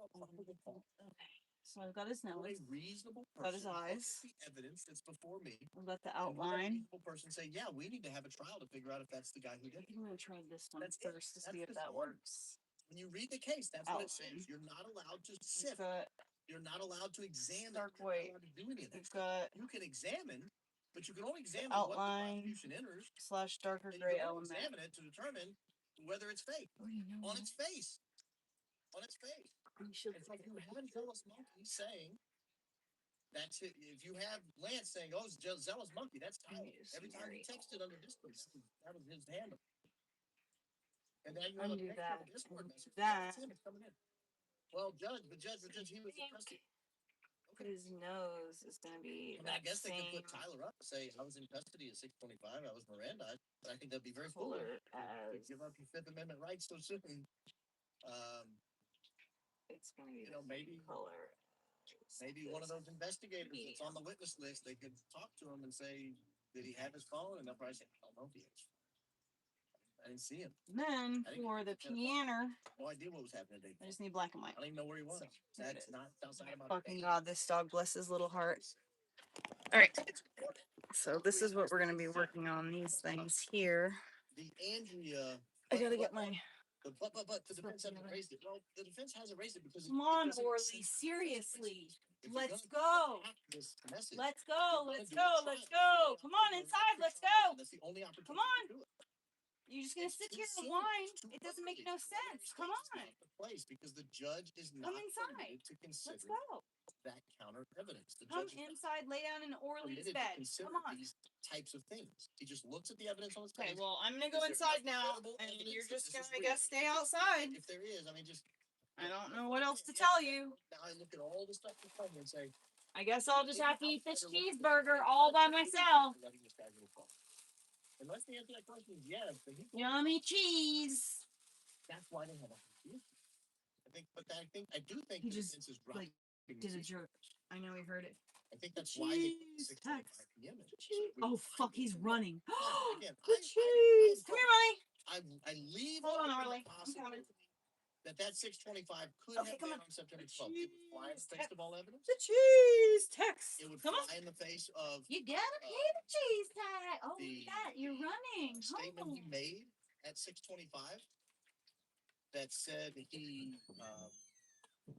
Okay. So I've got his For nose. a reasonable Got his person, look at eyes. the evidence that's before me. I've got the And would a outline. reasonable person say, yeah, we need to have a trial to figure out if that's the guy who did it. I'm gonna try this one That's it. first to That's see if the that form. works. When you read the case, that's what it Outline. says. You're not allowed to We've sift. got You're not allowed to examine. dark You're not white. allowed to do any of that. We've got You can examine, but you can only examine what the outline prosecution enters, / darker and you gray can only element. examine it to determine whether it's fake. Oh, you know On what? its face. On its face. We should It's like you have Zealous Monkey saying that's it. If you have Lance saying, "Oh, it's just Zealous Monkey," that's Tyler. Every time he texted under Discord, that was his handle. And then you have a undo picture that. of a Discord Undo message. that. It's him. It's coming in. Well, judge, he was in custody. His nose is gonna be. I mean, I guess they could same put Tyler up and say, "I was in custody at 6:25. I was Miranda." But I think that'd be very color foolish to as give up your Fifth Amendment rights so soon. it's gonna be You know, maybe color. maybe one of those investigators that's on the witness list, they could talk to him and say, "Did he have his phone?" And they'll probably say, "I don't know if he is. I didn't see him. And then I didn't for the piano, No idea what was happening today. I just need black and white. I don't even know where he was. That's not outside of my Fucking God, this dog bless his little heart. All right. So this is what we're gonna be working on. These things here. The Andrea. I gotta get my. But the defense hasn't raised it. Well, the defense hasn't raised it because Come on, Orly. Seriously. Let's go. Let's go. Let's go. Let's go. Come on inside. Let's go. That's the only opportunity. Come on. To do it. You're just gonna sit here and whine. It doesn't make no sense. Come on. The place because the judge is not Come inside. permitted to consider Let's go. that counter evidence. The Come judge is inside. Lay down in Orly's permitted to bed. consider Come on. these types of things. He just looks at the evidence on his Okay. page. Well, I'm gonna go Is there inside enough now, credible and evidence you're that just this gonna, is I guess, real? stay outside. If there is, I mean, just I don't know what else to tell you. now I look at all the stuff before me and say, I guess I'll just have to eat this cheeseburger all by myself. letting this guy go far. Unless the answer to that question is yes, then he Yummy cheese. that's why they have a I do think He the just, defense is like, right. did a jerk. I know we heard it. I think that's why they Cheese 6:25 text. p.m. Oh fuck, he's running. Again, The cheese. Come here, Ronnie. I leave Hold on, open the Arlie. I'm possibility coming. that 6:25 could Okay, have come been on. on September The 12th. It would fly in the cheese face of all evidence. The cheese text. It would Come fly on. in the face of You gotta pay the cheese tag. Oh, the look at that. You're running. statement he Oh. made at 6:25 that said he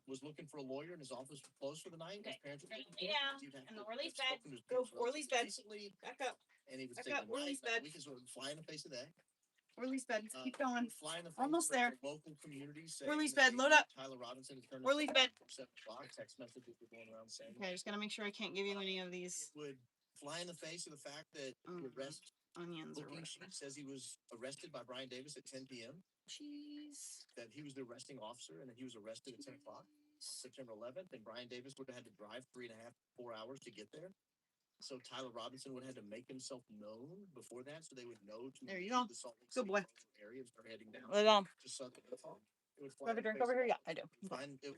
was looking for a lawyer and his office was closed for the night. Okay. His parents were Lay down in the Orly's bed. Go Orly's bed. Recently, Back up. and he was Back taking up, Orly's a night. bed. We can sort of fly in the face of that. Orly's bed. Keep going. Fly in the face Almost of there. the local community. Orly's bed. Load up. Tyler Robinson is turning Orly's bed. 7 o'clock. Text messages were going around saying. Okay, I just gotta make sure I can't give you any of these Would fly in the face of the fact that the arrest onions or booking whatever. sheet says he was arrested by Brian Davis at 10 p.m. Cheese. That he was the arresting officer and that he was arrested at 10 o'clock on September 11th. And Brian Davis would have had to drive 3.5, 4 hours to get there. So Tyler Robinson would have had to make himself known before that, so they would know to There you go. the Salt Lake Good boy. area and start heading down. Let on. Just so that it would Do I have a drink over here? Yeah, I do. Find it.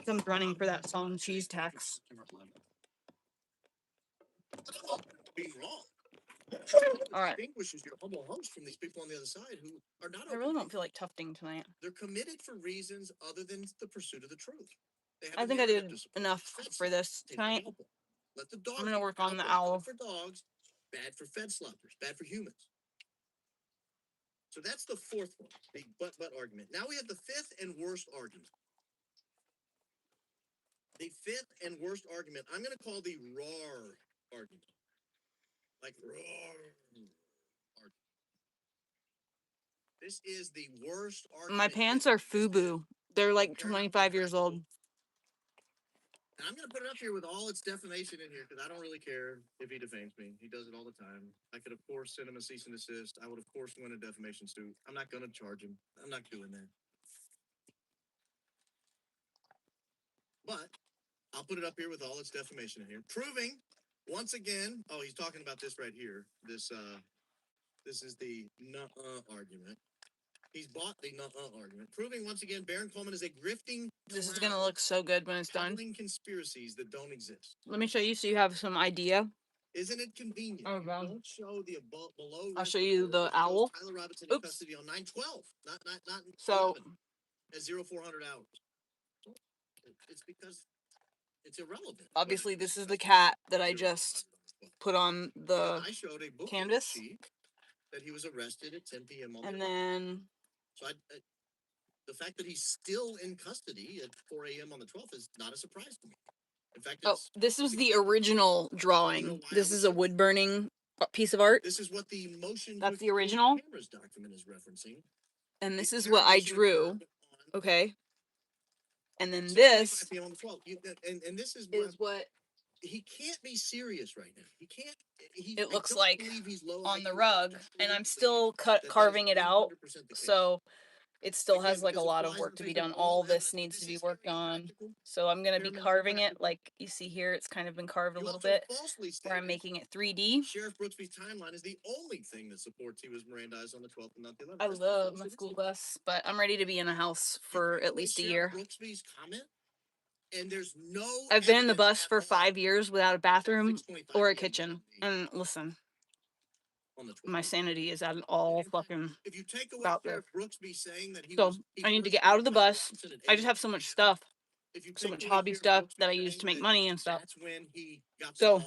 Someone's running for that song cheese tax. Being wrong. All right. Distinguishes your humble host from these people on the other side who are not. I really don't feel like tufting tonight. They're committed for reasons other than the pursuit of the truth. I think I did enough for this tonight. Let the dog I'm gonna work on the owl. For dogs, bad for fed sloppers, bad for humans. So that's the fourth one, the but argument. Now we have the fifth and worst argument. The fifth and worst argument, I'm going to call the roar argument. Like roar argument. This is the worst argument. My pants are FUBU. They're like 25 years old. And I'm going to put it up here with all its defamation in here because I don't really care if he defames me. He does it all the time. I could, of course, send him a cease and desist. I would, of course, win a defamation suit. I'm not going to charge him. I'm not doing that. But I'll put it up here with all its defamation in here. Proving, once again, oh, he's talking about this right here. This is the nuh-uh argument. He's bought the nuh-uh argument. Proving, once again, Baron Coleman is a grifting. This is going to look so good when it's done. Conspiracies that don't exist. Let me show you so you have some idea. Isn't it convenient? Oh, wow. Don't show the below. I'll show you the owl. Tyler Robinson in custody on 9/12, not so 11, at 0400 hours. It's because it's irrelevant. Obviously, this is the cat that I just put on the I showed a book canvas. sheet that he was arrested at 10 p.m. on And the then So the fact that he's still in custody at 4 a.m. on the 12th is not a surprise to me. In fact, this was the original drawing. This is a wood burning piece of art. This is what the motion. That's the original. Cameras document is referencing. And this is what I drew. Okay. And then this and this is what he can't be serious right now. He can't. it looks like on the rug, and I'm still carving it out. So it still has like a lot of work to be done. All this needs to be worked on. So I'm going to be carving it like you see here. It's kind of been carved a little bit where I'm making it 3D. Sheriff Brooksby's timeline is the only thing that supports he was Mirandized on the 12th and not the 11th. I love my school bus, but I'm ready to be in a house for at least a year. Brooksby's comment, and there's no I've been in the bus for 5 years without a bathroom or a kitchen. And listen, my sanity is at an all fucking about there. So I need to get out of the bus. I just have so much stuff, so much hobby stuff that I use to make money and stuff. So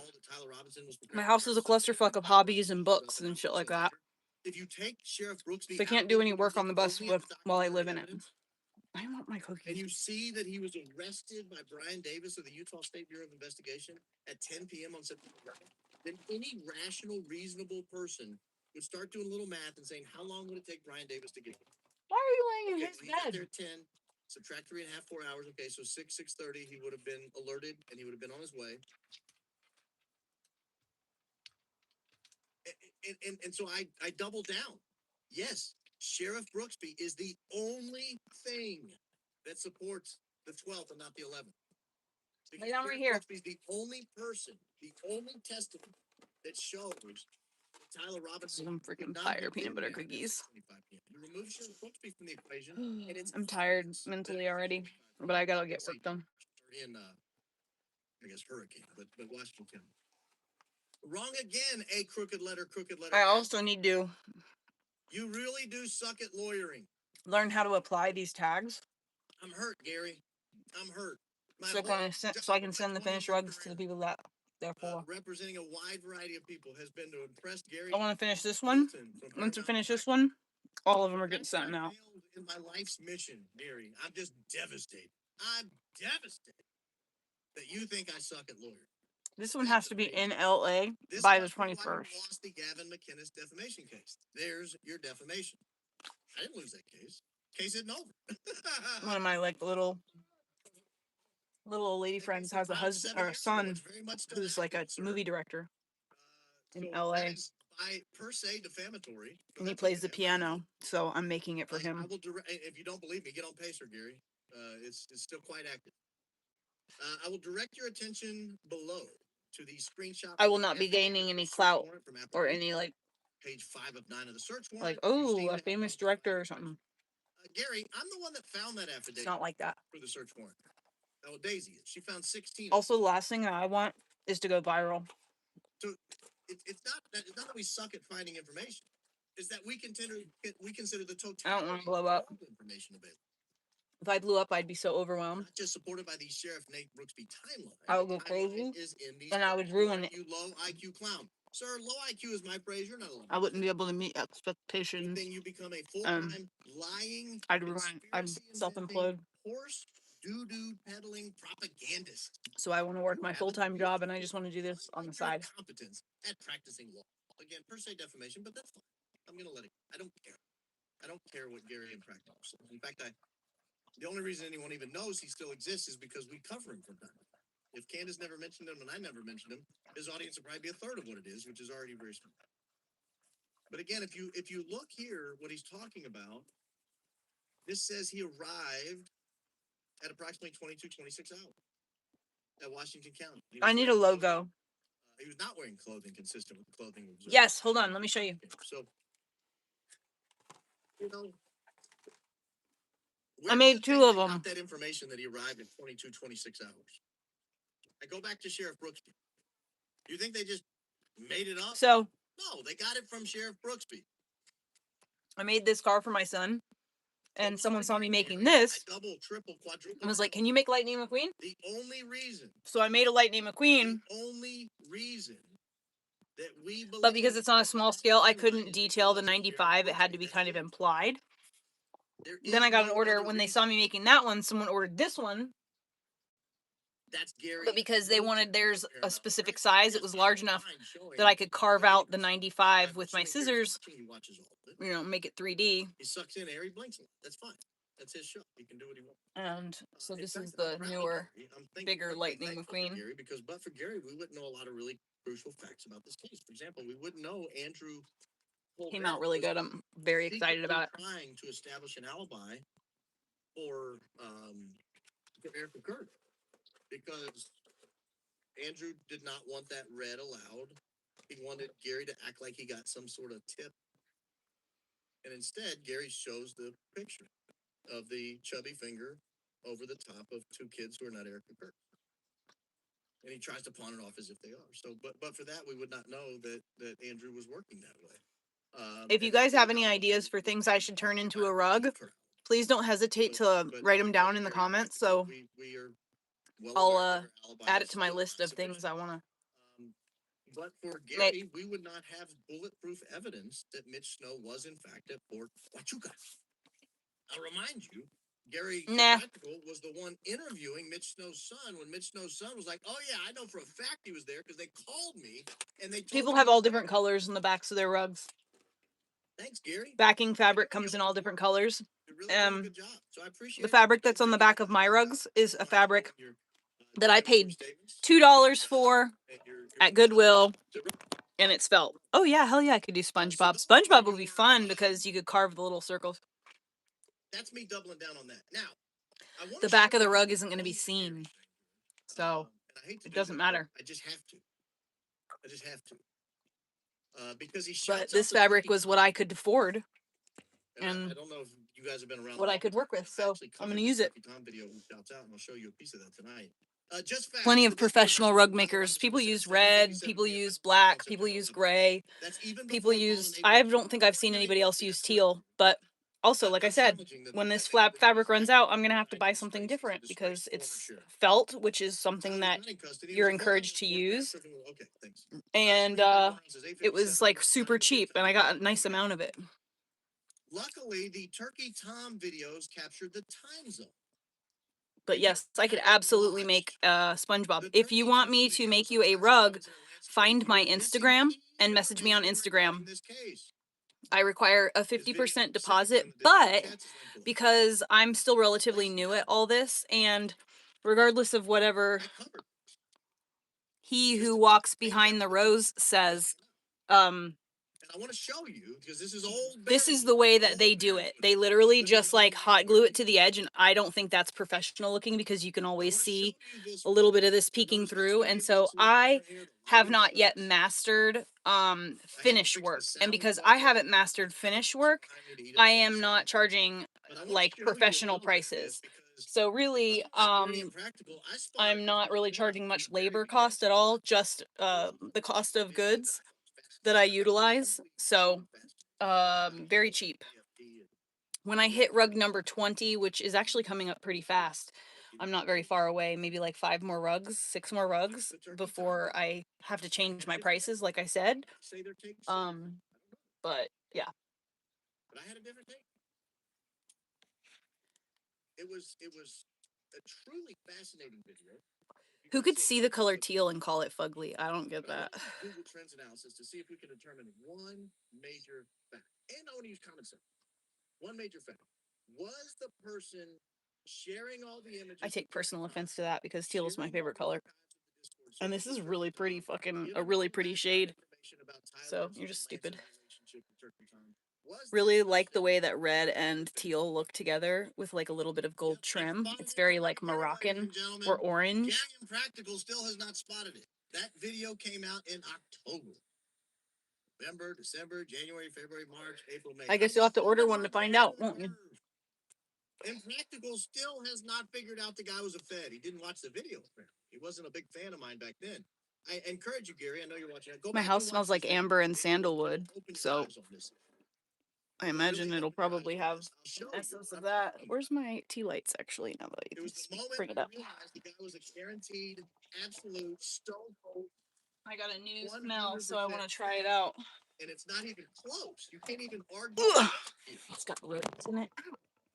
my house is a clusterfuck of hobbies and books and shit like that. So I can't do any work on the bus while I live in it. I want my cookies. And you see that he was arrested by Brian Davis of the Utah State Bureau of Investigation at 10 p.m. on September 2nd. Then any rational, reasonable person would start doing a little math and saying, how long would it take Brian Davis to get here? Why are you laying in his He got bed? there at 10, subtract 3.5, 4 hours. Okay, so 6:30, he would have been alerted and he would have been on his way. And so I double down. Yes, Sheriff Brooksby is the only thing that supports the 12th and not the 11th. Lay down right here. Brooksby's the only person, the only testimony that shows that Tyler Robinson. Some freaking fire peanut butter cookies. You remove Sheriff Brooksby from the equation, and it's I'm tired mentally already, but I gotta get work done. In I guess Hurricane, but Washington County. Wrong again, a crooked letter. I also need to You really do suck at lawyering. learn how to apply these tags. I'm hurt, Gary. I'm hurt. So I can send the finished rugs to the people that they're for. Representing a wide variety of people has been to impress Gary. I want to finish this one. Once I finish this one, all of them are getting sent out. In my life's mission, Gary, I'm just devastated. I'm devastated that you think I suck at lawyering. This one has to be in LA by the 21st. Lost the Gavin McInnes defamation case. There's your defamation. I didn't lose that case. Case isn't over. One of my like little old lady friends has a husband or a son who's like a movie director in LA. By per se defamatory. And he plays the piano, so I'm making it for him. I will if you don't believe me, get on Pacer, Gary. It's still quite active. I will direct your attention below to the screenshot. I will not be gaining any clout or any like page 5 of 9 of the search warrant. Like, oh, a famous director or something. Gary, I'm the one that found that affidavit. It's not like that. For the search warrant. Oh, Daisy, she found 16. Also, the last thing that I want is to go viral. So it's not that we suck at finding information. It's that we consider the totality. I don't want to blow up. Information available. If I blew up, I'd be so overwhelmed. Not just supported by the Sheriff Nate Brooksby timeline. I would go crazy, and I would ruin it. You low IQ clown. Sir, low IQ is my praise. You're not a low. I wouldn't be able to meet expectations. Then you become a full-time lying. I'd self-employed. Horse doo-doo peddling propagandist. So I want to work my full-time job, and I just want to do this on the side. Competence at practicing law. Again, per se defamation, but that's fine. I'm gonna let it. I don't care. I don't care what Gary in practice says. In fact, the only reason anyone even knows he still exists is because we cover him from time to time. If Candace never mentioned him and I never mentioned him, his audience would probably be a third of what it is, which is already very small. But again, if you look here, what he's talking about, this says he arrived at approximately 26 hours at Washington County. I need a logo. He was not wearing clothing consistent with the clothing. Yes, hold on. Let me show you. So, you know, I made 2 of them. That information that he arrived at 26 hours. I go back to Sheriff Brooksby. Do you think they just made it up? So, no, they got it from Sheriff Brooksby. I made this car for my son, and someone saw me making this I double, triple, quadruple. and was like, "Can you make Lightning McQueen?" The only reason. So I made a Lightning McQueen. The only reason that we believe. But because it's on a small scale, I couldn't detail the 95. It had to be kind of implied. Then I got an order when they saw me making that one. Someone ordered this one. That's Gary. But because they wanted theirs a specific size, it was large enough that I could carve out the 95 with my scissors, you know, make it 3D. He sucks in air, he blinks a lot. That's fine. That's his show. He can do what he wants. And so this is the newer, bigger Lightning McQueen. Gary, because but for Gary, we wouldn't know a lot of really crucial facts about this case. For example, we wouldn't know Andrew Came out really good. I'm very excited about it. Trying to establish an alibi for Eric McCurdy, because Andrew did not want that read aloud. He wanted Gary to act like he got some sort of tip. And instead, Gary shows the picture of the chubby finger over the top of two kids who are not Eric McCurdy. And he tries to pawn it off as if they are. So, but for that, we would not know that Andrew was working that way. If you guys have any ideas for things I should turn into a rug, please don't hesitate to write them down in the comments. So I'll add it to my list of things I want to. But for Gary, we would not have bulletproof evidence that Mitch Snow was in fact at Fort Huachuca. I'll remind you, Gary Practical was the one interviewing Mitch Snow's son when Mitch Snow's son was like, "Oh yeah, I know for a fact he was there because they called me and they." People have all different colors in the backs of their rugs. Thanks, Gary. Backing fabric comes in all different colors. Really good job. So I appreciate the fabric that's on the back of my rugs is a fabric that I paid $2 for at Goodwill, and it's felt. Oh yeah, hell yeah, I could do SpongeBob. SpongeBob would be fun because you could carve the little circles. That's me doubling down on that. Now, the back of the rug isn't going to be seen, so it doesn't matter. I just have to. Because he. But this fabric was what I could afford, and I don't know if you guys have been around. What I could work with, so I'm going to use it. Video shouts out, and I'll show you a piece of that tonight. Plenty of professional rug makers. People use red, people use black, people use gray, people use. I don't think I've seen anybody else use teal, but also, like I said, when this fabric runs out, I'm going to have to buy something different because it's felt, which is something that you're encouraged to use. And it was like super cheap, and I got a nice amount of it. Luckily, the Turkey Tom videos captured the time zone. But yes, I could absolutely make SpongeBob. If you want me to make you a rug, find my Instagram and message me on Instagram. I require a 50% deposit, but because I'm still relatively new at all this, and regardless of whatever he who walks behind the rose says, I want to show you because this is old. This is the way that they do it. They literally just like hot glue it to the edge, and I don't think that's professional looking because you can always see a little bit of this peeking through. And so I have not yet mastered finish work, and because I haven't mastered finish work, I am not charging like professional prices. So really, I'm not really charging much labor cost at all, just the cost of goods that I utilize. So very cheap. When I hit rug number 20, which is actually coming up pretty fast, I'm not very far away, maybe like 6 more rugs before I have to change my prices, like I said. But yeah. But I had a different take. It was a truly fascinating video. Who could see the color teal and call it fugly? I don't get that. Google Trends analysis to see if we can determine one major fact. And I want to use common sense. One major fact. Was the person sharing all the images? I take personal offense to that because teal is my favorite color. And this is really pretty a really pretty shade. So you're just stupid. Really like the way that red and teal look together with like a little bit of gold trim. It's very like Moroccan or orange. Gary Practical still has not spotted it. That video came out in October. November, December, January, February, March, April, May. I guess you'll have to order one to find out, won't you? And Practical still has not figured out the guy was a Fed. He didn't watch the video. He wasn't a big fan of mine back then. I encourage you, Gary. I know you're watching. My house smells like amber and sandalwood. So I imagine it'll probably have I'll show you. essence of that. Where's my tea lights actually? Now that It you was can the moment bring it I up. realized the guy was a guaranteed, absolute, stone cold, I got a new 100% smell, so I want to try it out. and it's not even close. You can't even argue. Ugh. It's got roots in it.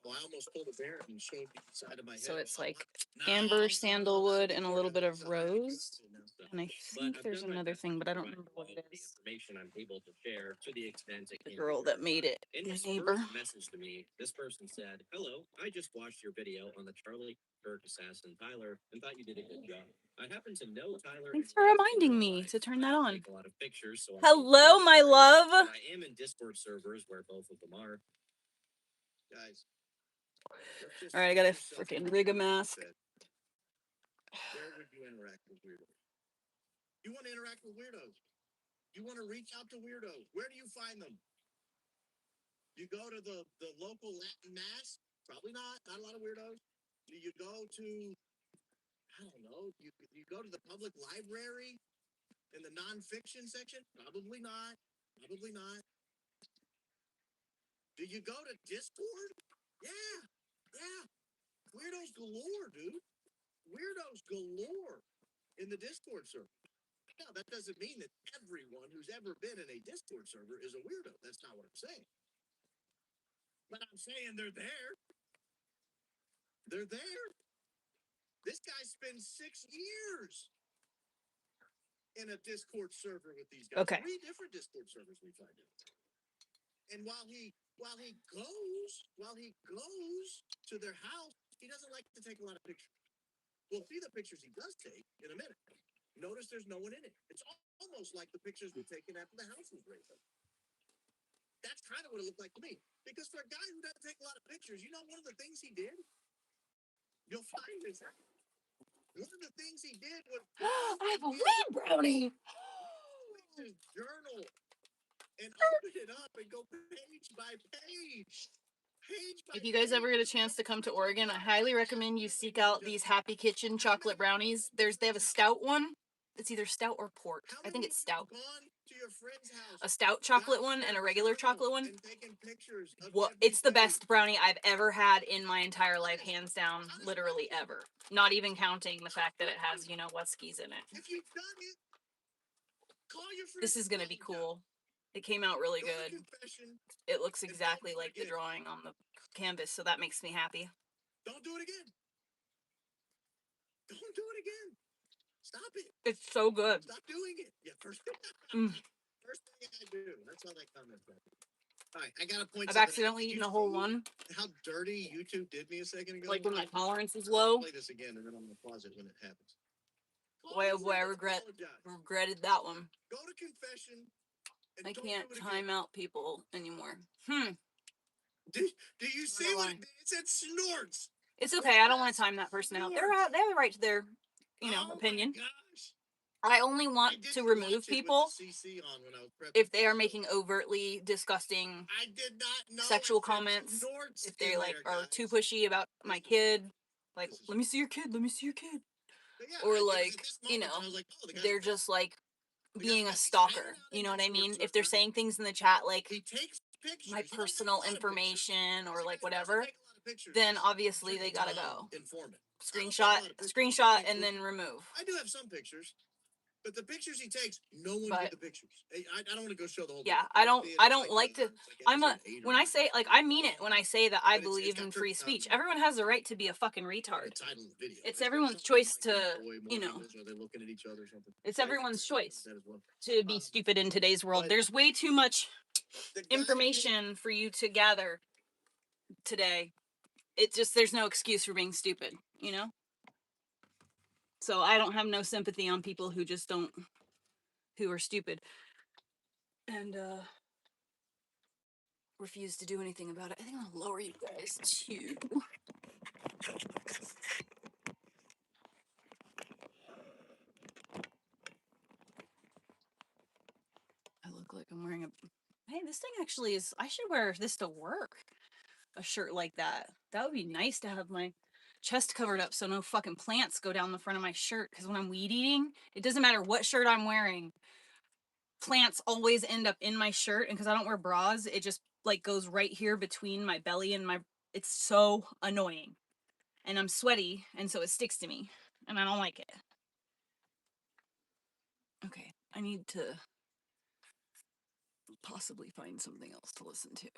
Well, I almost pulled a bear and showed you the side of my head. So it's Well, like no, amber, that's sandalwood, and a before little I bit of decided to go rose. to now. And I think I've there's done my another best thing, to but I don't provide remember what all it the is. information I'm able to share to the extent it The can girl be that made it, In my his neighbor. first message to me, this person said, "Hello, I just watched your video on the Charlie Kirk assassin Tyler and thought you did a good job. I happen to know Tyler. Thanks and for Lance in reminding real me life. to turn I that don't on. take a lot of pictures, so I Hello, can't my share it, love. but I am in Discord servers where both of them are. Guys. let's just All right, I gotta put yourself freaking in rig a the mask. mindset. Where would you interact with weirdos? You want to interact with weirdos. You want to reach out to weirdos. Where do you find them? You go to the local Latin mass? Probably not. Not a lot of weirdos. Do you go to, I don't know, you go to the public library in the nonfiction section? Probably not. Probably not. Do you go to Discord? Yeah. Yeah. Weirdos galore, dude. Weirdos galore in the Discord server. Now, that doesn't mean that everyone who's ever been in a Discord server is a weirdo. That's not what I'm saying. But I'm saying they're there. They're there. This guy spends 6 years in a Discord server with these guys. Okay. 3 different Discord servers we find out. And while he goes to their house, he doesn't like to take a lot of pictures. We'll see the pictures he does take in a minute. Notice there's no one in it. It's almost like the pictures were taken after the house was raised up. That's kind of what it looked like to me. Because for a guy who doesn't take a lot of pictures, you know one of the things he did? You'll find this. One of the things he did was I have a weed brownie. his journal and open it up and go page by page. If you guys ever get a chance to come to Oregon, I highly recommend you seek out these Happy Kitchen chocolate brownies. They have a stout one. It's either stout or port. I think it's stout. A stout chocolate one and a regular chocolate one. It's the best brownie I've ever had in my entire life, hands down, literally ever. Not even counting the fact that it has, you know, Wuskies in it. This is gonna be cool. It came out really good. It looks exactly like the drawing on the canvas, so that makes me happy. Don't do it again. Don't do it again. Stop it. It's so good. Stop doing it. Yeah, first thing I do. That's how that comment back. All right, I got to point. I've accidentally eaten a whole one. How dirty YouTube did me a second ago. Like when my tolerance is low. I'll play this again, and then I'm gonna pause it when it happens. Boy, oh boy, I regretted that one. Go to confession. And I can't time out people anymore. Do you see what it said? Snorts. It's okay. I don't want to time that person out. They have the right to their, opinion. I only want to remove people if they are making overtly disgusting sexual comments. If they are too pushy about my kid, like, let me see your kid, let me see your kid. Or like, they're just like being a stalker. You know what I mean? If they're saying things in the chat like my personal information or like whatever, then obviously they gotta go. Screenshot, and then remove. I do have some pictures, but the pictures he takes, no one did the pictures. I don't want to go show the whole. Yeah, I don't like to. When I say, like, I mean it when I say that I believe in free speech. Everyone has the right to be a fucking retard. It's everyone's choice to, it's everyone's choice to be stupid in today's world. There's way too much information for you to gather today. It's just, there's no excuse for being stupid, So I don't have no sympathy on people who just who are stupid and refuse to do anything about it. I think I'll lower you guys too. I look like I'm wearing hey, this thing actually is, I should wear this to work. A shirt like that. That would be nice to have my chest covered up so no fucking plants go down the front of my shirt, because when I'm weed eating, it doesn't matter what shirt I'm wearing. Plants always end up in my shirt, and because I don't wear bras, it just like goes right here between my belly and my, it's so annoying. And I'm sweaty, and so it sticks to me, and I don't like it. Okay, I need to possibly find something else to listen to.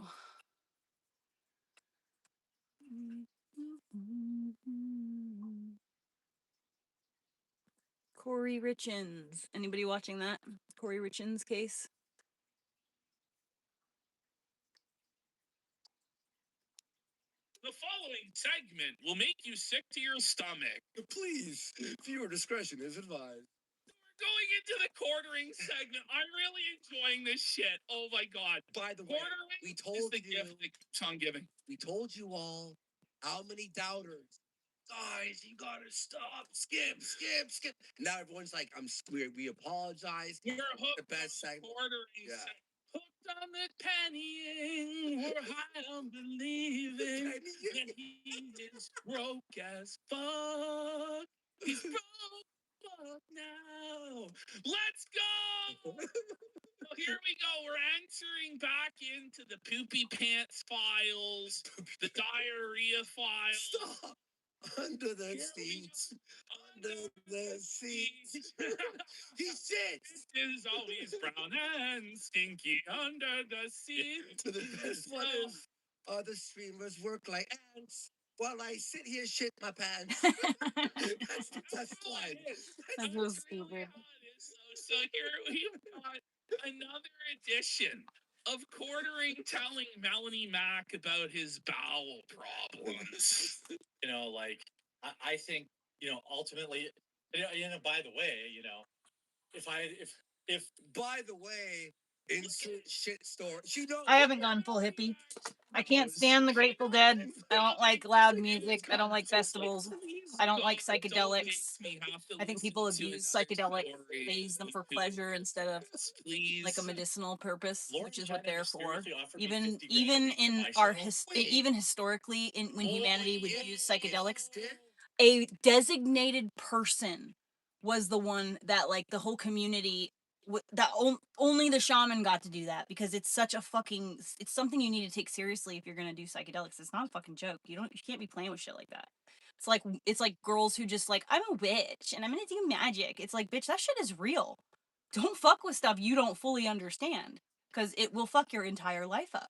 Corey Richins. Anybody watching that? Corey Richins case? The following segment will make you sick to your stomach. Please, viewer discretion is advised. We're going into the quartering segment. I'm really enjoying this shit. Oh my god. By the way, Quartering we is told the you, gift that keeps on giving. we told you all how many doubters. Guys, you gotta stop. Skip. Now everyone's like, we apologize. We're hooked The best on segment. quartering. Yeah. Hooked on the pennying. We're high on believing that he is broke as fuck. He's broke fuck now. Let's go. So here we go. We're entering back into the poopy pants files, the diarrhea files. Stop. Under the Here we seats. go. Under the seats. He shits. It is always brown and stinky under the seat. To the best one is other streamers work like ants while I sit here shit my pants. That's the best line. That's so stupid. So here we've got another edition of quartering telling Melanie Mac about his bowel problems. You know, like I think, you know, ultimately, you know, by the way, you know, if by the way, insert shit story. You know, I haven't gone full hippie. I can't stand the Grateful Dead. I don't like loud music. I don't like festivals. I don't like psychedelics. I think people abuse psychedelics. They use them for pleasure instead of like a medicinal purpose, which is what they're for. Even in our even historically, when humanity would use psychedelics, a designated person was the one that like the whole community that only the shaman got to do that, because it's such a fucking, it's something you need to take seriously if you're gonna do psychedelics. It's not a fucking joke. You can't be playing with shit like that. It's like girls who just like, I'm a witch and I'm gonna do magic. It's like, bitch, that shit is real. Don't fuck with stuff you don't fully understand, because it will fuck your entire life up.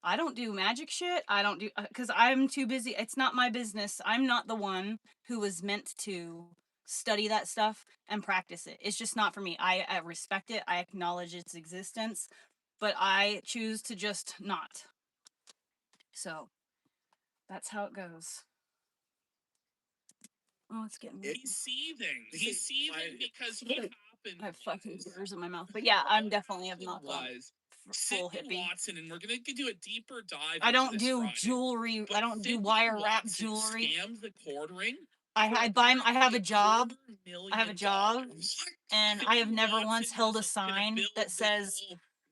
I don't do magic shit. I don't do, because I'm too busy. It's not my business. I'm not the one who was meant to study that stuff and practice it. It's just not for me. I respect it. I acknowledge its existence, but I choose to just not. So that's how it goes. Oh, it's getting weird. He's seething. He's seething because what happened? I have fucking tears in my mouth. But yeah, I'm definitely have not gone full Sydney hippie. Watson, and we're gonna do a deeper dive. I don't into this do Friday. jewelry. But I don't do Sydney wire wrap Watson jewelry. Scammed the quartering. I have a job. I have a job, and I have never once held a sign that says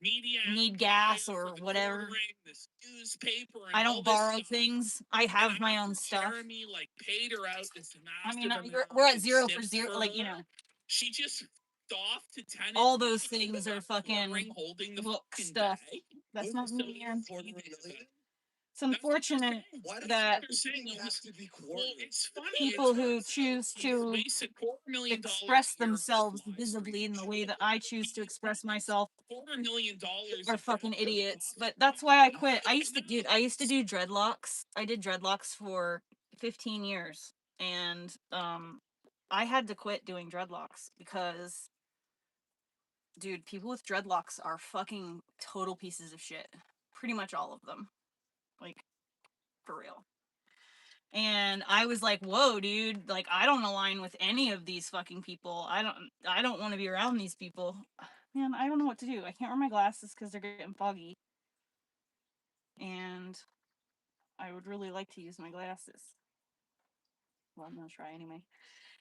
need gas or whatever. I don't borrow things. I have my own stuff. Jeremy like paid her out this I mean, massive we're at amount 0 and for tipped 0. her. Like, you know, She just doffed to tenant. all those things are fucking holding the look fucking stuff. bag. That's not So me, man. It's That's what unfortunate they're saying. that They're saying it was- to be well, quartered. it's funny. people It who turns out choose he's to wasted $250,000 express a year on themselves supplies. visibly in the way that I choose to express myself $250,000 are fucking idiots. But that's why I quit. I used to do dreadlocks. I did dreadlocks for 15 years, and I had to quit doing dreadlocks because, dude, people with dreadlocks are fucking total pieces of shit. Pretty much all of them. Like, for real. And I was like, whoa, dude, like, I don't align with any of these fucking people. I don't want to be around these people. Man, I don't know what to do. I can't wear my glasses because they're getting foggy. And I would really like to use my glasses. Well, I'm gonna try anyway.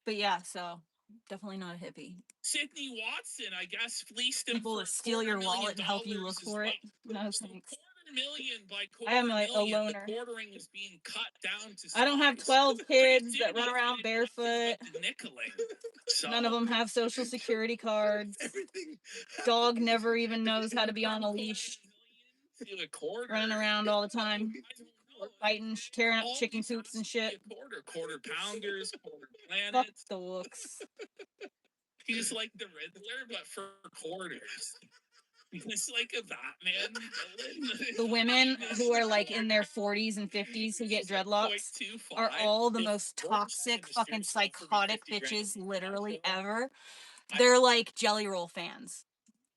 But yeah, so definitely not a hippie. Sydney Watson, I guess, fleeced him People for that steal your wallet and help you look for it. No So thanks. $250,000 by I am a $250,000, loner. the quartering is being cut down to I don't have size. 12 kids that run Sydney around did barefoot. nothing but the nickeling. So, None of them have social security cards. Everything. Dog never even knows how to be on a leash. See a quarter. running around all the time, I don't know. fighting, tearing up All chicken these coops and has to be shit. a quarter pounders, quarter Fuck planets. the looks. He's like the Riddler, but for quarters. He's like a Batman villain. The women who are like in their 40s and 50s who get He's like dreadlocks 0.25. are all the If most Warren toxic, Buffett fucking mysteriously offered me psychotic 50 grand bitches for my literally show, ever. I- They're like Jelly Roll fans.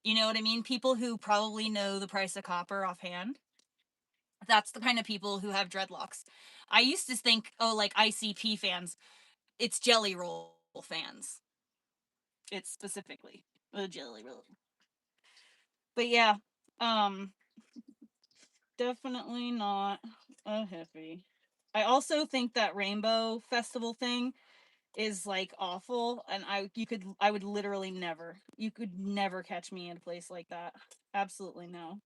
You know what I mean? People who probably know the price of copper offhand. That's the kind of people who have dreadlocks. I used to think, oh, like ICP fans. It's Jelly Roll fans. It's specifically a Jelly Roll. But yeah, definitely not a hippie. I also think that Rainbow Festival thing is like awful, and I would literally never, you could never catch me in a place like that. Absolutely no.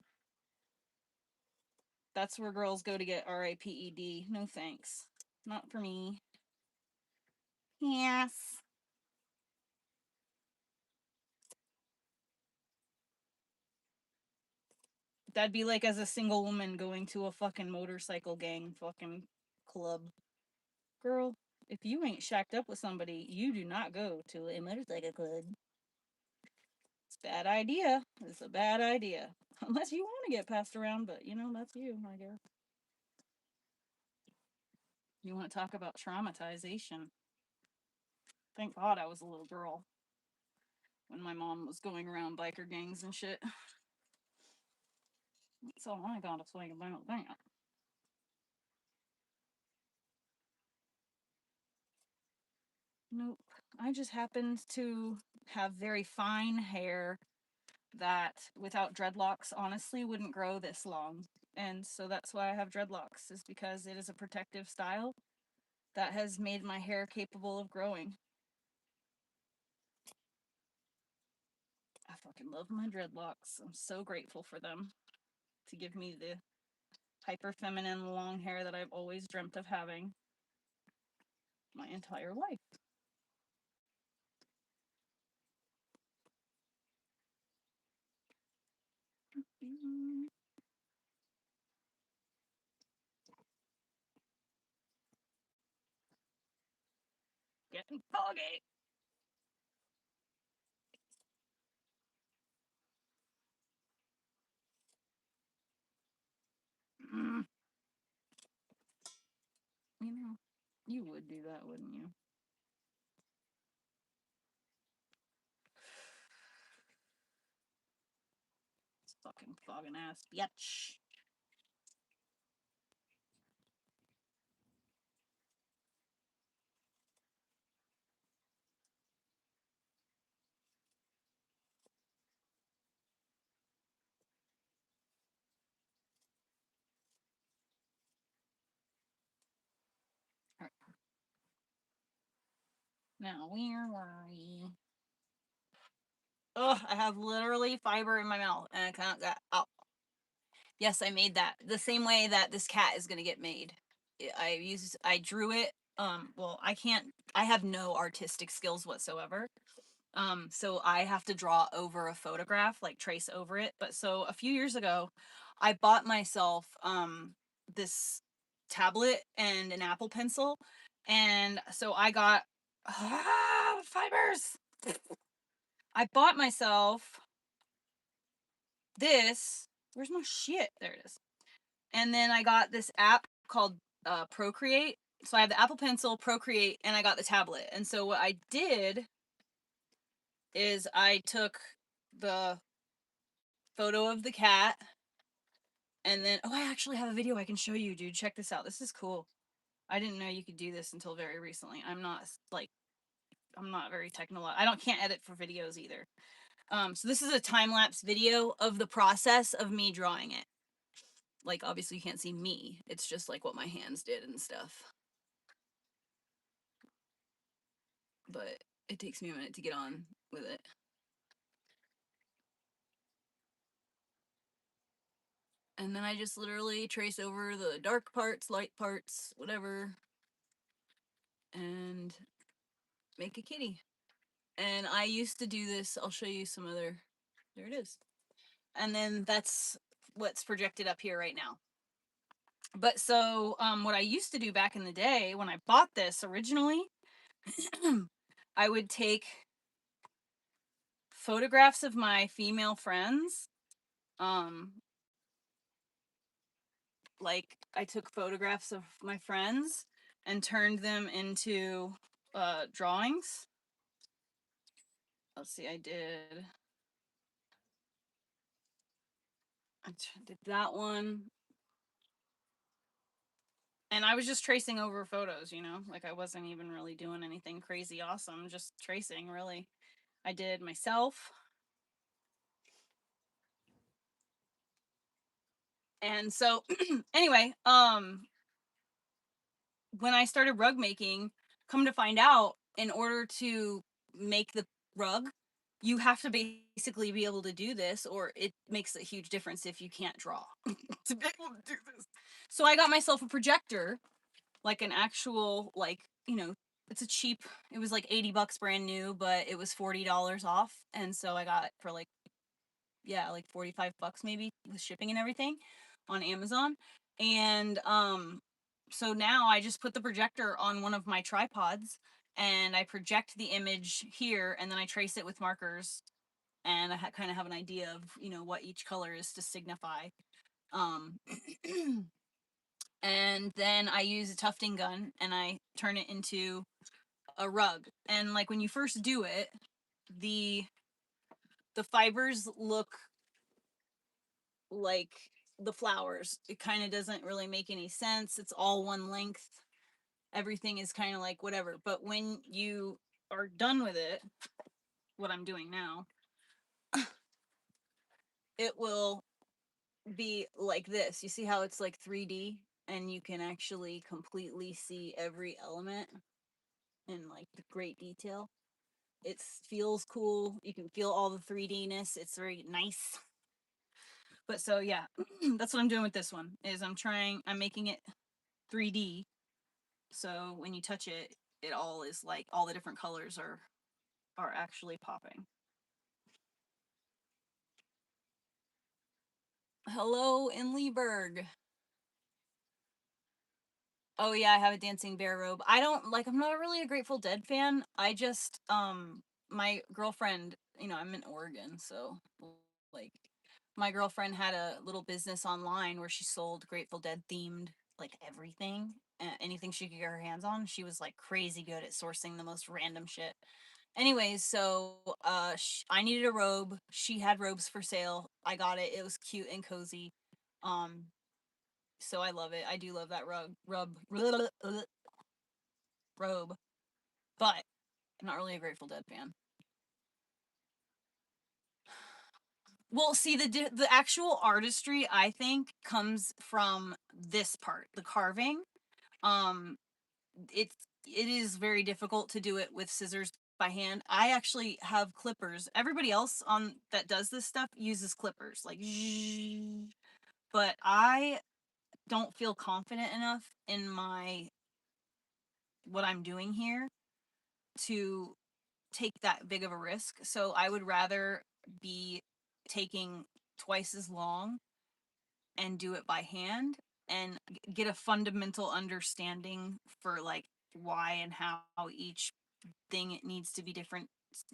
That's where girls go to get RIPED. No thanks. Not for me. Yes. That'd be like as a single woman going to a fucking motorcycle gang fucking club. Girl, if you ain't shacked up with somebody, you do not go to a motorcycle club. It's a bad idea. It's a bad idea. Unless you want to get passed around, but you know, that's you, I guess. You want to talk about traumatization. Thank God I was a little girl when my mom was going around biker gangs and shit. That's all I gotta say about that. Nope. I just happened to have very fine hair that without dreadlocks honestly wouldn't grow this long. And so that's why I have dreadlocks, is because it is a protective style that has made my hair capable of growing. I fucking love my dreadlocks. I'm so grateful for them to give me the hyper feminine long hair that I've always dreamt of having my entire life. Getting foggy. Mm. You know, you would do that, wouldn't you? Fucking fogging ass bitch. All right. Now, where were we? Ugh, I have literally fiber in my mouth and I can't get out. Yes, I made that the same way that this cat is gonna get made. I drew it. Well, I have no artistic skills whatsoever. So I have to draw over a photograph, like trace over it. But so a few years ago, I bought myself this tablet and an Apple Pencil, and so I got fibers. I bought myself this. Where's my shit? There it is. And then I got this app called Procreate. So I have the Apple Pencil, Procreate, and I got the tablet. And so what I did is I took the photo of the cat, and then I actually have a video I can show you, dude. Check this out. This is cool. I didn't know you could do this until very recently. I'm not very technological. Can't edit for videos either. So this is a time-lapse video of the process of me drawing it. Like, obviously you can't see me. It's just like what my hands did and stuff. But it takes me a minute to get on with it. And then I just literally trace over the dark parts, light parts, whatever, and make a kitty. And I used to do this. I'll show you some other. There it is. And then that's what's projected up here right now. But so what I used to do back in the day when I bought this originally, I would take photographs of my female friends. Like I took photographs of my friends and turned them into drawings. Let's see, I did that one. And I was just tracing over photos, you know, like I wasn't even really doing anything crazy awesome, just tracing really. I did myself. And so anyway, when I started rug making, come to find out, in order to make the rug, you have to basically be able to do this, or it makes a huge difference if you can't draw to be able to do this. So I got myself a projector, like an actual, like, you know, it's a cheap, it was like $80 brand new, but it was $40 off. And so I got it for like, yeah, like $45 maybe with shipping and everything on Amazon. And so now I just put the projector on one of my tripods and I project the image here, and then I trace it with markers, and I kind of have an idea of, you know, what each color is to signify. And then I use a tufting gun and I turn it into a rug. And like when you first do it, the fibers look like the flowers. It kind of doesn't really make any sense. It's all one length. Everything is kind of like whatever. But when you are done with it, what I'm doing now, it will be like this. You see how it's like 3D, and you can actually completely see every element in like the great detail. It feels cool. You can feel all the 3D-ness. It's very nice. But so yeah, that's what I'm doing with this one. Is I'm making it 3D. So when you touch it, it all is like all the different colors are actually popping. Hello in Leeburg. Oh yeah, I have a dancing bear robe. I'm not really a Grateful Dead fan. I just my girlfriend, you know, I'm in Oregon, so like my girlfriend had a little business online where she sold Grateful Dead themed like everything, anything she could get her hands on. She was like crazy good at sourcing the most random shit. Anyways, so I needed a robe. She had robes for sale. I got it. It was cute and cozy. Um so I love it. I do love that robe, but I'm not really a Grateful Dead fan. Well, see, the actual artistry, I think, comes from this part, the carving. Um, it is very difficult to do it with scissors by hand. I actually have clippers. Everybody else on that does this stuff uses clippers, like, but I don't feel confident enough in what I'm doing here to take that big of a risk. So I would rather be taking twice as long and do it by hand and get a fundamental understanding for like why and how each thing it needs to be different,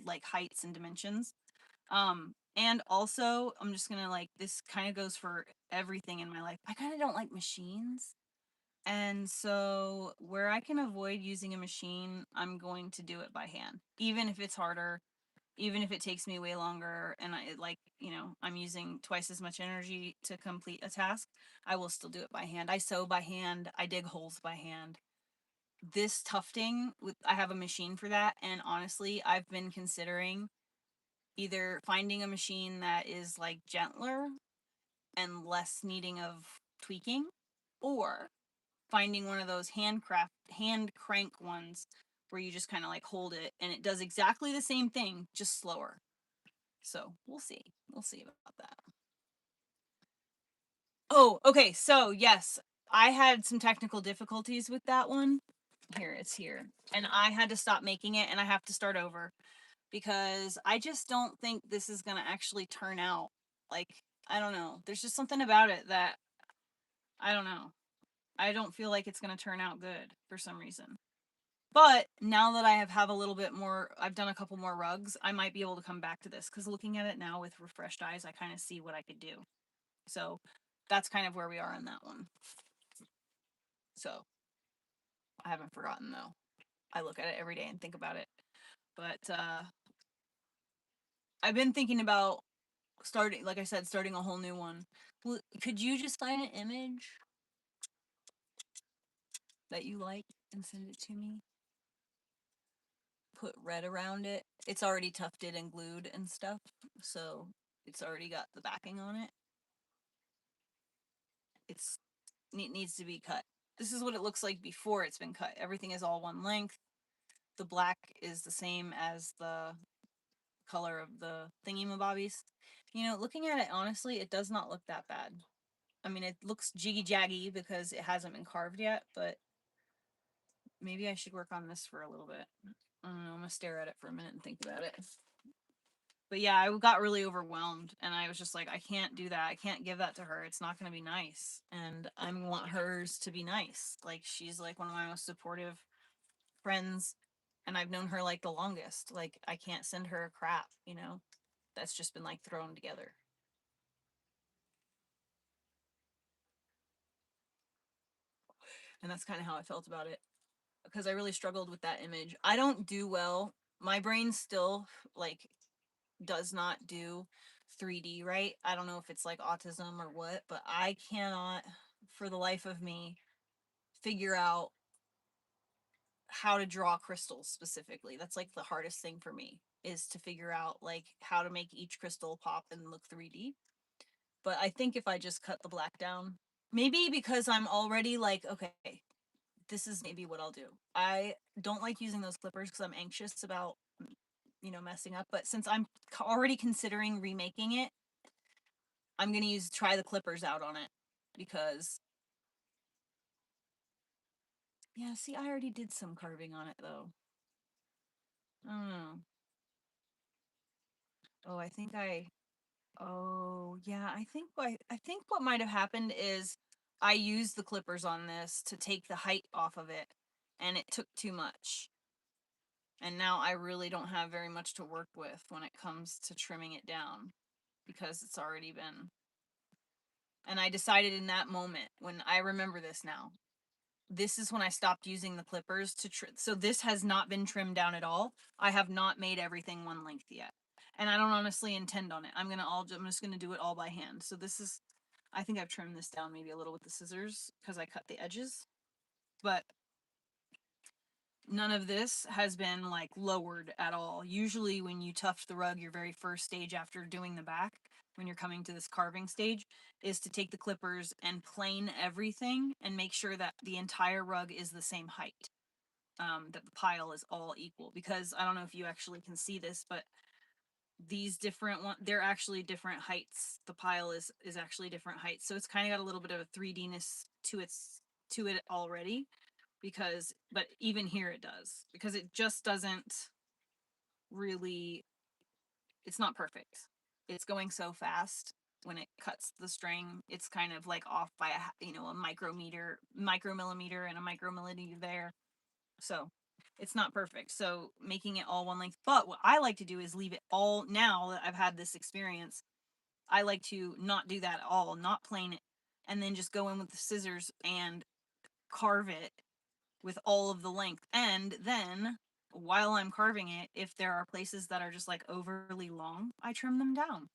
like heights and dimensions. And also I'm just gonna, like, this kind of goes for everything in my life. I kind of don't like machines. And so where I can avoid using a machine, I'm going to do it by hand, even if it's harder, even if it takes me way longer, and I'm using twice as much energy to complete a task. I will still do it by hand. I sew by hand. I dig holes by hand. This tufting, I have a machine for that, and honestly, I've been considering either finding a machine that is like gentler and less needing of tweaking, or finding one of those hand crank ones where you just kind of like hold it and it does exactly the same thing, just slower. So we'll see. We'll see about that. Oh, okay. So yes, I had some technical difficulties with that one. Here, it's here. And I had to stop making it and I have to start over because I just don't think this is going to actually turn out. Like, I don't know. There's just something about it that I don't know. I don't feel like it's going to turn out good for some reason. But now that I have a little bit more, I've done a couple more rugs, I might be able to come back to this, because looking at it now with refreshed eyes, I kind of see what I could do. So that's kind of where we are on that one. So I haven't forgotten though. I look at it every day and think about it. But I've been thinking about starting, like I said, starting a whole new one. Could you just find an image that you like and send it to me? Put red around it. It's already tufted and glued and stuff, so it's already got the backing on it. It needs to be cut. This is what it looks like before it's been cut. Everything is all one length. The black is the same as the color of the thingy-mabobbies. You know, looking at it honestly, it does not look that bad. I mean, it looks jiggy-jaggy because it hasn't been carved yet, but maybe I should work on this for a little bit. I don't know, I'm gonna stare at it for a minute and think about it. But yeah, I got really overwhelmed and I was just like, I can't do that. I can't give that to her. It's not going to be nice. And I want hers to be nice. Like, she's like one of my most supportive friends and I've known her like the longest. Like, I can't send her crap, you know? That's just been like thrown together. And that's kind of how I felt about it, because I really struggled with that image. I don't do well. My brain still like does not do 3D right. I don't know if it's like autism or what, but I cannot for the life of me figure out how to draw crystals specifically. That's like the hardest thing for me, is to figure out like how to make each crystal pop and look 3D. But I think if I just cut the black down, maybe because I'm already like, okay, this is maybe what I'll do. I don't like using those clippers because I'm anxious about, you know, messing up. But since I'm already considering remaking it, I'm going to try the clippers out on it, because yeah, see, I already did some carving on it though. I don't know. Oh, yeah, I think what might have happened is I used the clippers on this to take the height off of it and it took too much. And now I really don't have very much to work with when it comes to trimming it down, because it's already been. And I decided in that moment, when I remember this now, this is when I stopped using the clippers to trim. So this has not been trimmed down at all. I have not made everything one length yet. And I don't honestly intend on it. I'm just gonna do it all by hand. So this is, I think I've trimmed this down maybe a little with the scissors because I cut the edges. But none of this has been like lowered at all. Usually when you tuft the rug, your very first stage after doing the back, when you're coming to this carving stage, is to take the clippers and plane everything and make sure that the entire rug is the same height. That the pile is all equal, because I don't know if you actually can see this, but these different one, they're actually different heights. The pile is actually different heights. So it's kind of got a little bit of a 3D-ness to it already, because, but even here it does, because it just doesn't really, it's not perfect. It's going so fast when it cuts the string. It's kind of like off by a micromillimeter and a micromillimeter there. So it's not perfect. So making it all one length. But what I like to do is leave it all, now that I've had this experience, I like to not do that at all, not plane it, and then just go in with the scissors and carve it with all of the length. And then while I'm carving it, if there are places that are just like overly long, I trim them down.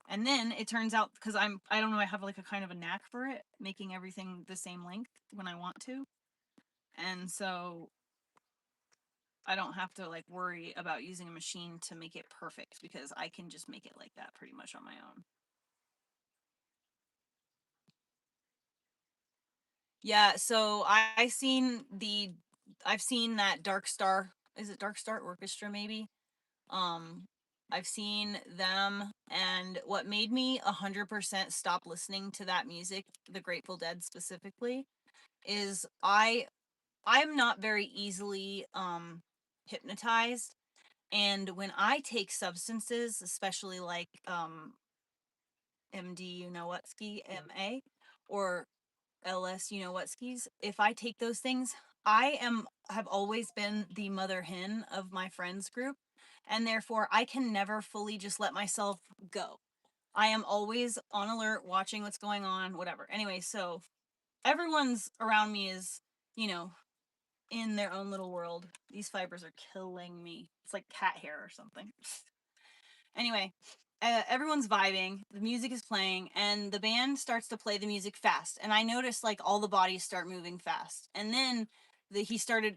And then it turns out, because I don't know, I have like a kind of a knack for it, making everything the same length when I want to. And so I don't have to like worry about using a machine to make it perfect, because I can just make it like that pretty much on my own. Yeah, so I've seen that Dark Star, is it Dark Star Orchestra maybe? Um, I've seen them, and what made me 100% stop listening to that music, the Grateful Dead specifically, is I'm not very easily hypnotized, and when I take substances, especially like MD, you know what ski, MA, or LS, you know what skis. If I take those things, have always been the mother hen of my friends group, and therefore I can never fully just let myself go. I am always on alert, watching what's going on, whatever. Anyway, so everyone's around me is, you know, in their own little world. These fibers are killing me. It's like cat hair or something. Anyway, everyone's vibing, the music is playing, and the band starts to play the music fast. And I noticed like all the bodies start moving fast. And then they started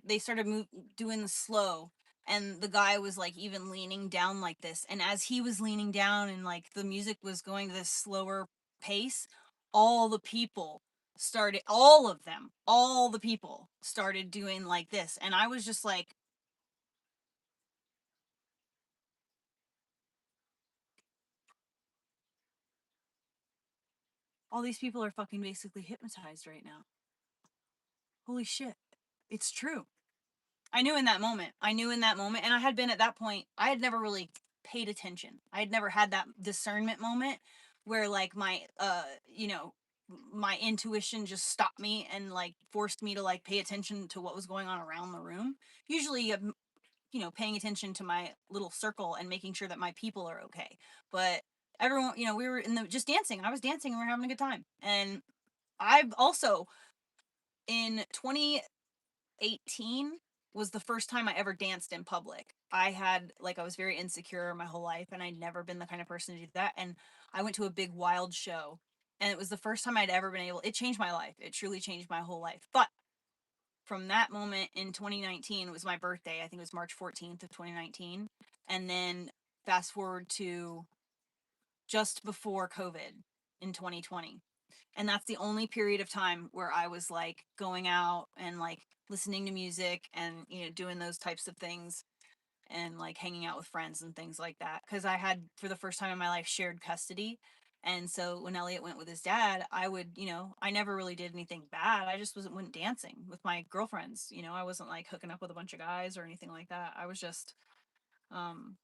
doing the slow. And the guy was like even leaning down like this. And as he was leaning down and like the music was going to this slower pace, all the people started, all the people started doing like this. And I was just like, all these people are fucking basically hypnotized right now. Holy shit. It's true. I knew in that moment. And I had been at that point, I had never really paid attention. I had never had that discernment moment where like my intuition just stopped me and like forced me to like pay attention to what was going on around the room. Usually, paying attention to my little circle and making sure that my people are okay. But everyone, we were just dancing. I was dancing and we were having a good time. And I've also in 2018 was the first time I ever danced in public. I was very insecure my whole life and I'd never been the kind of person to do that. And I went to a big wild show and it was the first time I'd ever been able, it changed my life. It truly changed my whole life. But from that moment in 2019, it was my birthday. I think it was March 14th of 2019. And then fast forward to just before COVID in 2020. And that's the only period of time where I was like going out and like listening to music and doing those types of things and like hanging out with friends and things like that, because I had for the first time in my life shared custody. And so when Elliot went with his dad, I would, I never really did anything bad. I just went dancing with my girlfriends. I wasn't like hooking up with a bunch of guys or anything like that. I was just um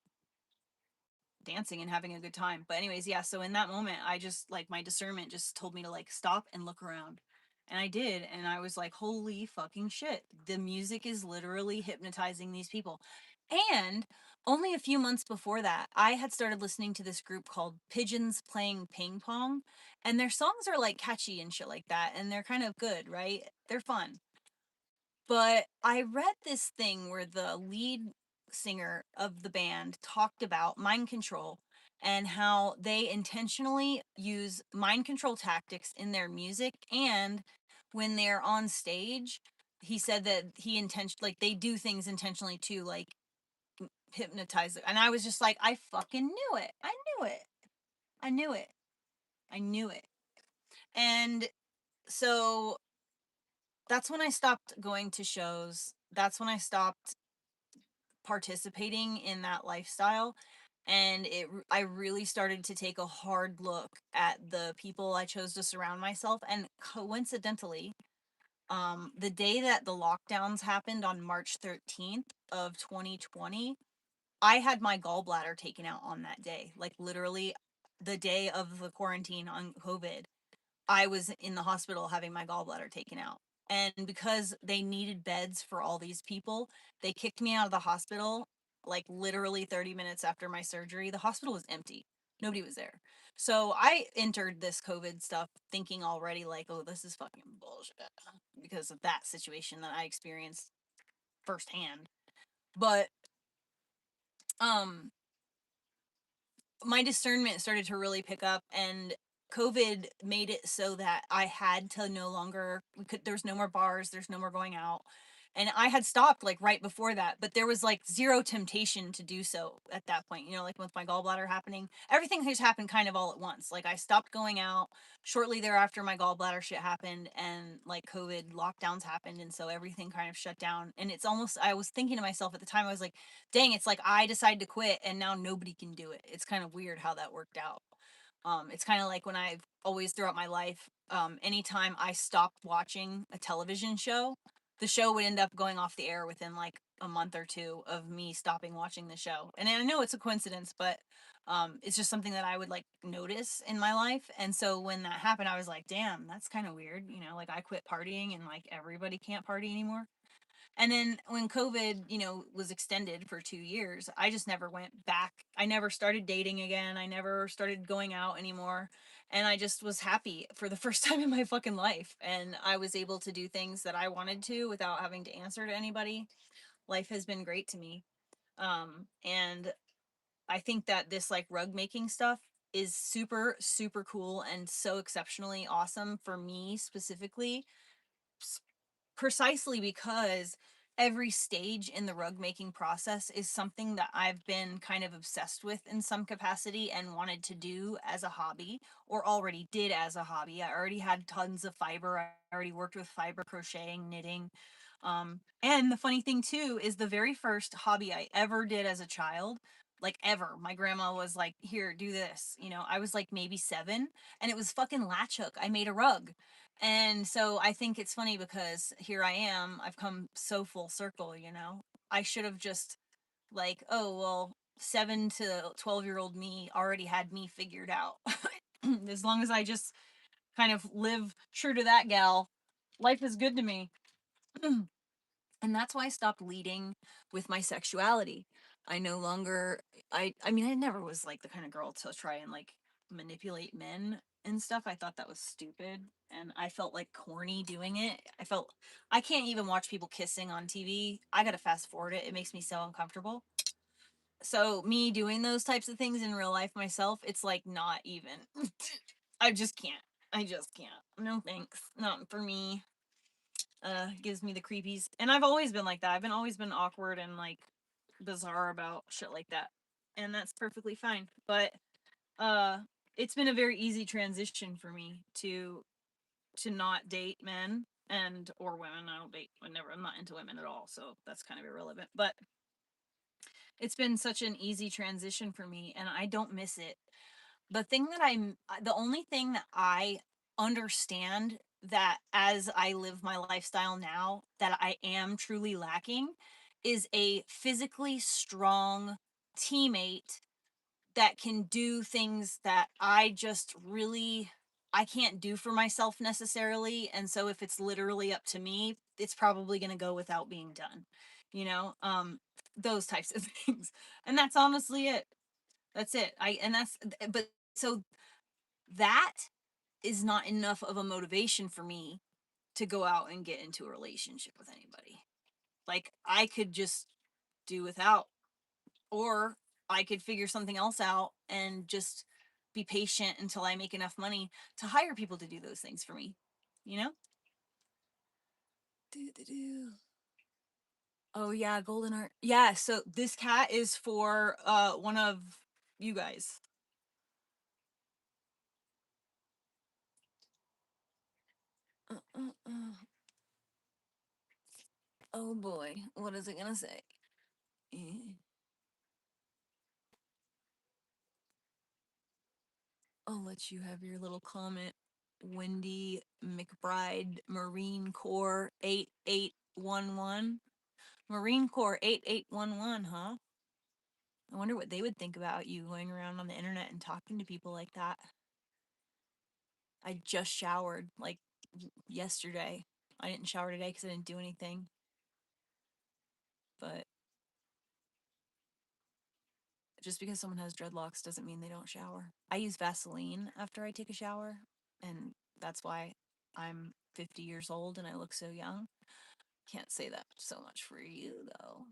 dancing and having a good time. But anyways, yeah, so in that moment, I just like my discernment just told me to like stop and look around. And I did, and I was like, holy fucking shit. The music is literally hypnotizing these people. And only a few months before that, I had started listening to this group called Pigeons Playing Ping Pong, and their songs are like catchy and shit like that, and they're kind of good, right? They're fun. But I read this thing where the lead singer of the band talked about mind control and how they intentionally use mind control tactics in their music, and when they're on stage, he said that like they do things intentionally to like hypnotize it. And I was just like, I fucking knew it. I knew it. I knew it. I knew it. And so that's when I stopped going to shows. That's when I stopped participating in that lifestyle, and I really started to take a hard look at the people I chose to surround myself. And coincidentally, the day that the lockdowns happened on March 13th of 2020, I had my gallbladder taken out on that day. Like literally the day of the quarantine on COVID, I was in the hospital having my gallbladder taken out. And because they needed beds for all these people, they kicked me out of the hospital like literally 30 minutes after my surgery. The hospital was empty. Nobody was there. So I entered this COVID stuff thinking already like, oh, this is fucking bullshit because of that situation that I experienced firsthand. But um my discernment started to really pick up, and COVID made it so that I had to no longer, there's no more bars, there's no more going out. And I had stopped like right before that, but there was like zero temptation to do so at that point. Like with my gallbladder happening, everything has happened kind of all at once. Like I stopped going out shortly thereafter, my gallbladder shit happened, and like COVID lockdowns happened. And so everything kind of shut down. And it's almost, I was thinking to myself at the time, I was like, dang, it's like I decided to quit and now nobody can do it. It's kind of weird how that worked out. It's kind of like when I've always throughout my life, anytime I stopped watching a television show, the show would end up going off the air within like a month or two of me stopping watching the show. And I know it's a coincidence, but it's just something that I would like notice in my life. And so when that happened, I was like, damn, that's kind of weird. You know, like I quit partying and like everybody can't party anymore. And then when COVID, you know, was extended for 2 years, I just never went back. I never started dating again. I never started going out anymore. And I just was happy for the first time in my fucking life. And I was able to do things that I wanted to without having to answer to anybody. Life has been great to me. And I think that this like rug making stuff is super, super cool and so exceptionally awesome for me specifically, precisely because every stage in the rug making process is something that I've been kind of obsessed with in some capacity and wanted to do as a hobby, or already did as a hobby. I already had tons of fiber. I already worked with fiber, crocheting, knitting. And the funny thing too is the very first hobby I ever did as a child, like ever, my grandma was like, here, do this. You know, I was like maybe 7 and it was fucking latch hook. I made a rug. And so I think it's funny because here I am, I've come so full circle, you know. I should have just like, oh, well, 7 to 12-year-old me already had me figured out. As long as I just kind of live true to that gal, life is good to me. And that's why I stopped leading with my sexuality. I no longer I mean I never was like the kind of girl to try and like manipulate men and stuff. I thought that was stupid and I felt like corny doing it. I can't even watch people kissing on TV. I got to fast forward it. It makes me so uncomfortable. So me doing those types of things in real life myself, it's like not even. I just can't. I just can't. No thanks. Not for me. Gives me the creepies. And I've always been like that. I've been always been awkward and like bizarre about shit like that. And that's perfectly fine. But uh it's been a very easy transition for me to not date men and or women. I don't date whenever I'm not into women at all, so that's kind of irrelevant. But it's been such an easy transition for me and I don't miss it. The only thing that I understand that as I live my lifestyle now that I am truly lacking is a physically strong teammate that can do things that I can't do for myself necessarily. And so if it's literally up to me, it's probably going to go without being done, you know, those types of things. And that's honestly it. That's it. But so that is not enough of a motivation for me to go out and get into a relationship with anybody. Like I could just do without, or I could figure something else out and just be patient until I make enough money to hire people to do those things for me. You know? Oh yeah, golden art. Yeah, so this cat is for one of you guys. Oh boy, what is it gonna say? I'll let you have your little comment. Wendy McBride, Marine Corps 8811. Marine Corps 8811, huh? I wonder what they would think about you going around on the internet and talking to people like that. I just showered like yesterday. I didn't shower today because I didn't do anything. But just because someone has dreadlocks doesn't mean they don't shower. I use Vaseline after I take a shower, and that's why I'm 50 years old and I look so young. Can't say that so much for you, though.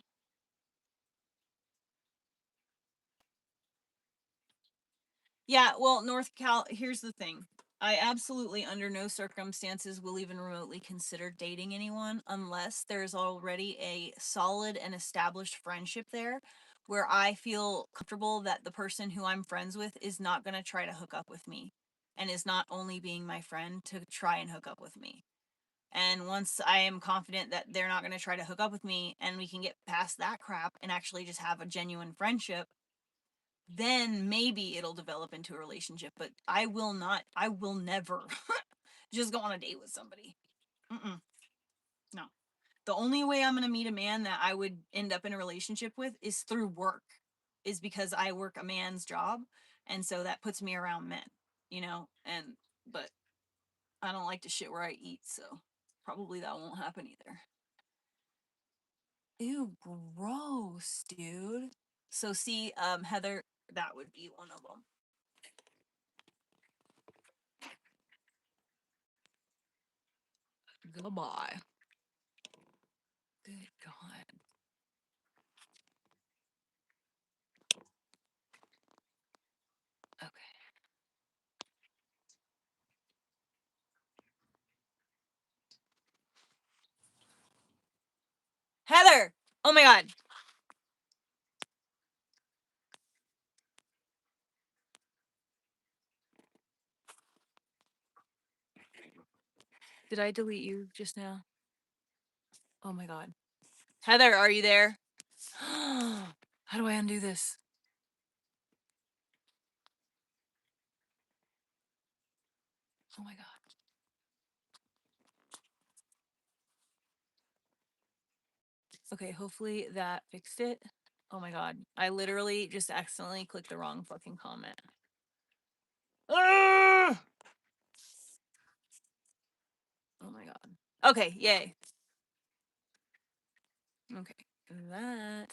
Yeah, well, North Cal, here's the thing. I absolutely, under no circumstances, will even remotely consider dating anyone unless there's already a solid and established friendship there where I feel comfortable that the person who I'm friends with is not going to try to hook up with me and is not only being my friend to try and hook up with me. And once I am confident that they're not going to try to hook up with me and we can get past that crap and actually just have a genuine friendship, then maybe it'll develop into a relationship. But I will never just go on a date with somebody. Mm-mm. No. The only way I'm gonna meet a man that I would end up in a relationship with is through work, is because I work a man's job, and so that puts me around men, you know. But I don't like to shit where I eat, so probably that won't happen either. Ew, gross, dude. So see, Heather, that would be one of them. Goodbye. Good God. Okay. Heather! Oh my God. Did I delete you just now? Oh my God. Heather, are you there? How do I undo this? Oh my God. Okay, hopefully that fixed it. Oh my God. I literally just accidentally clicked the wrong fucking comment. Ah! Oh my God. Okay, yay. Okay, that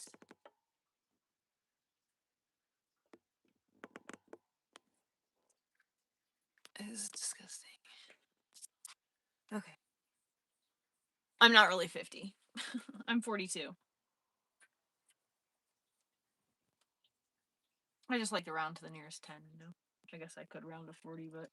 is disgusting. Okay. I'm not really 50. I'm 42. I just like to round to the nearest 10, you know? I guess I could round to 40, but...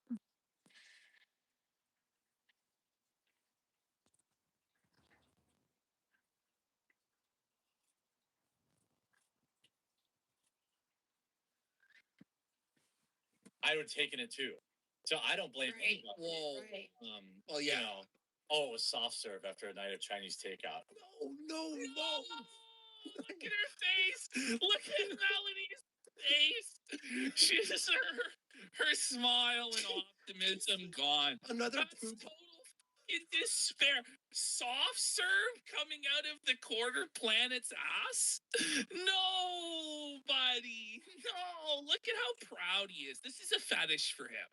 I would have taken it too. So I don't blame Right. anybody. Whoa. Right. Well, You yeah. know, oh, it was soft serve after a night of Chinese takeout. No. Look at her face. Look at Melanie's face. She's her smile and optimism gone. Another That's poop. total fucking despair. Soft serve coming out of the quarter planet's ass? No, buddy. No. Look at how proud he is. This is a fetish for him.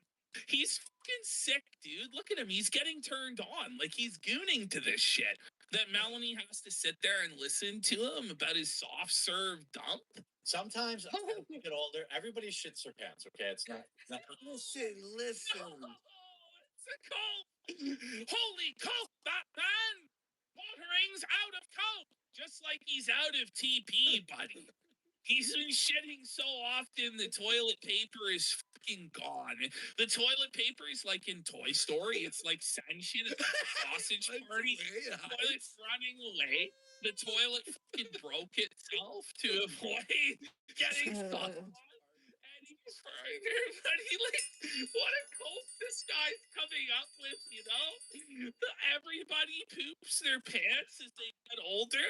He's fucking sick, dude. Look at him. He's getting turned on. Like he's gooning to this shit. That Melanie has to sit there and listen to him about his soft serve dump. Sometimes as we get older, everybody shits their pants. Okay, it's not. Listen. No, it's a cult. Holy cult, Batman! Watering's out of cult, just like he's out of TP, buddy. He's been shitting so often, the toilet paper is fucking gone. The toilet paper is like in Toy Story. It's like sentient. It's like a sausage party. The toilet's running away. The toilet fucking broke itself to avoid getting stuck on. And he's trying everybody like, what a cope this guy's coming up with, you know? Everybody poops their pants as they get older.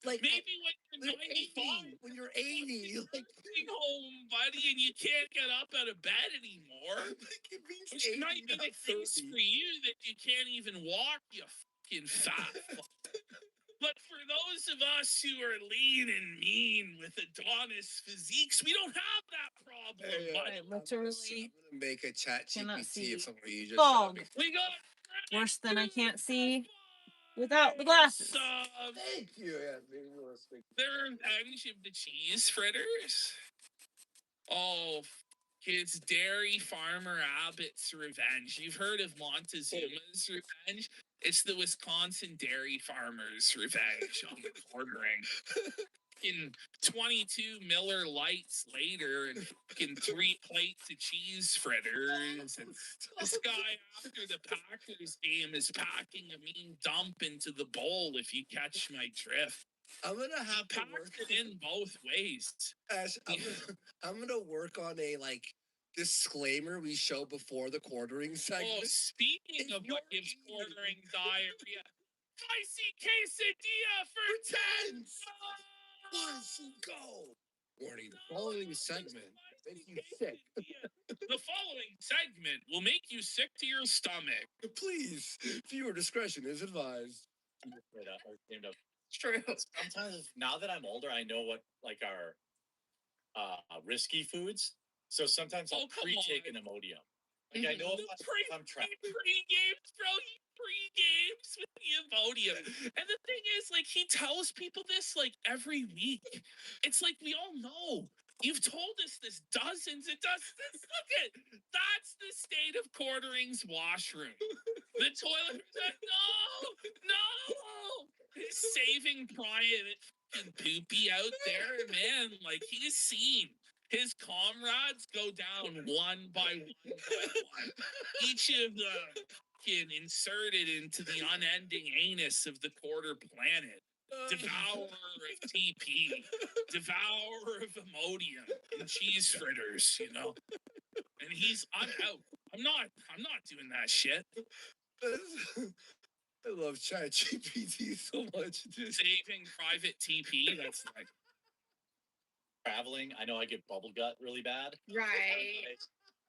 Like Maybe when you're 95, when you're 80, like nursing home, buddy, and you can't get up out of bed anymore. it means Which might be the case for you that you can't even walk, you fucking fat fuck. But for those of us who are lean and mean with Adonis physiques, we don't have that problem, buddy. I literally I'm gonna make a chat cannot GPT see of something you just fog. said. We got Worse than I can't see without the glasses. Thank you. Yeah, maybe we'll speak. They're revenge of the cheese fritters. Oh, it's Dairy Farmer Abbott's revenge. You've heard of Montezuma's revenge? It's the Wisconsin Dairy Farmer's revenge on the quartering. In 22 Miller Lights later and fucking 3 plates of cheese fritters. And this guy after the Packers game is packing a mean dump into the bowl, if you catch my drift. I'm gonna have to Packed work it in both ways. Ash, I'm gonna work on a like disclaimer we show before the quartering segment. Oh, speaking If of what you're gives eating- quartering diarrhea, spicy quesadilla for 10. Once go. Warning: the following segment makes you sick. The following segment will make you sick to your stomach. Please, viewer discretion is advised. It's true. Sometimes now that I'm older, I know what like our risky foods. So sometimes I'll pre-take an Imodium. Like I know if I'm trapped. Pre-games, bro. He pre-games with the Imodium. And the thing is, like, he tells people this like every week. It's like we all know. You've told us this dozens and dozens. Look at that's the state of Quartering's washroom. The toilet. No. He's saving private fucking poopy out there, man. Like he's seen his comrades go down one by one. Each of them fucking inserted into the unending anus of the quarter planet. Devourer of TP, devourer of Imodium and cheese fritters, you know. And I'm out. I'm not doing that shit. I love ChatGPT so much, dude. Saving private TP. That's like Traveling, I know I get bubble gut really bad. Right.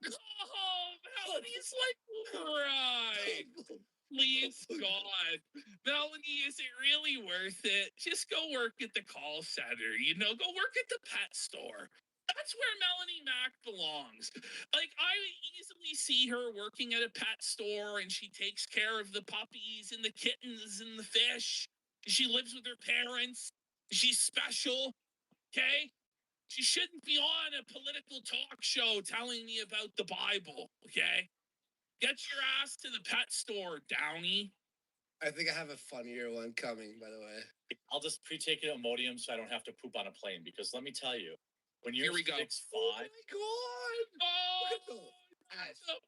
oh, Melody's like, right. Please, God. Melanie, is it really worth it? Just go work at the call center, you know, go work at the pet store. That's where Melanie Mac belongs. Like, I easily see her working at a pet store and she takes care of the puppies and the kittens and the fish. She lives with her parents. She's special, okay? She shouldn't be on a political talk show telling me about the Bible, okay? Get your ass to the pet store, Downey. I think I have a funnier one coming, by the way. I'll just pre-take an Imodium so I don't have to poop on a plane because let me tell you, when you're Here we go. 6'5", Oh my God! Oh,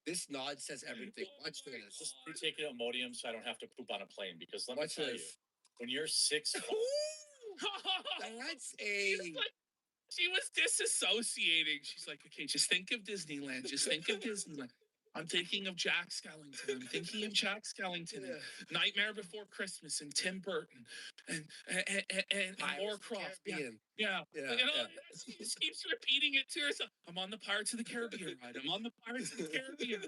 This nod says everything. Watch this. just pre-take an Imodium so I don't have to poop on a plane because let me Watch tell you, this. when you're 6'5", That's a. She was disassociating. She's like, okay, just think of Disneyland. Just think of Disneyland. I'm thinking of Jack Skellington. I'm thinking of Jack Skellington. And Nightmare Before Christmas and Tim Burton and Laura Croft. Yeah. You know, she just keeps repeating it to herself. I'm on the Pirates of the Caribbean ride. I'm on the Pirates of the Caribbean.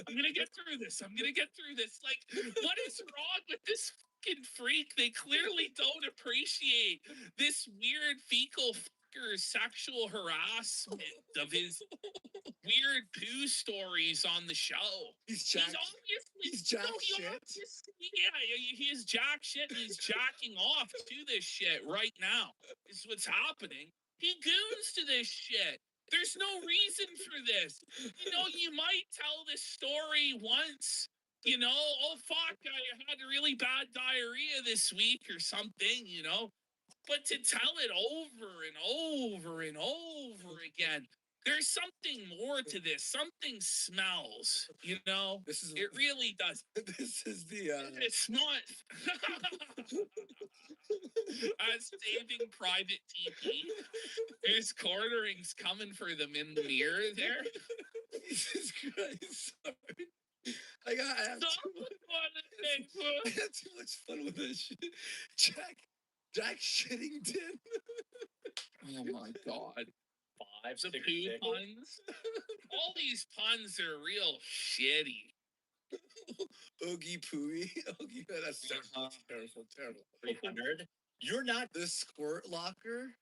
I'm gonna get through this. I'm gonna get through this. Like, what is wrong with this fucking freak? They clearly don't appreciate this weird fecal sexual harassment of his weird poo stories on the show. He's jack shit. He is jack shit and he's jacking off to this shit right now. Is what's happening. He goons to this shit. There's no reason for this. You know, you might tell this story once. You know, oh fuck, I had a really bad diarrhea this week or something, you know. But to tell it over and over and over again, there's something more to this. Something smells, you know? It really does. This is the. It's not. Saving private TP. There's Quarterings coming for them in the mirror there. Jesus Christ. Sorry. I have too much fun with this shit. Jack Shittington. Oh my God. 5, The 6, poo 6. puns. All these puns are real shitty. Oogie Pooey. Oogie, that's terrible. 300. You're not the squirt locker.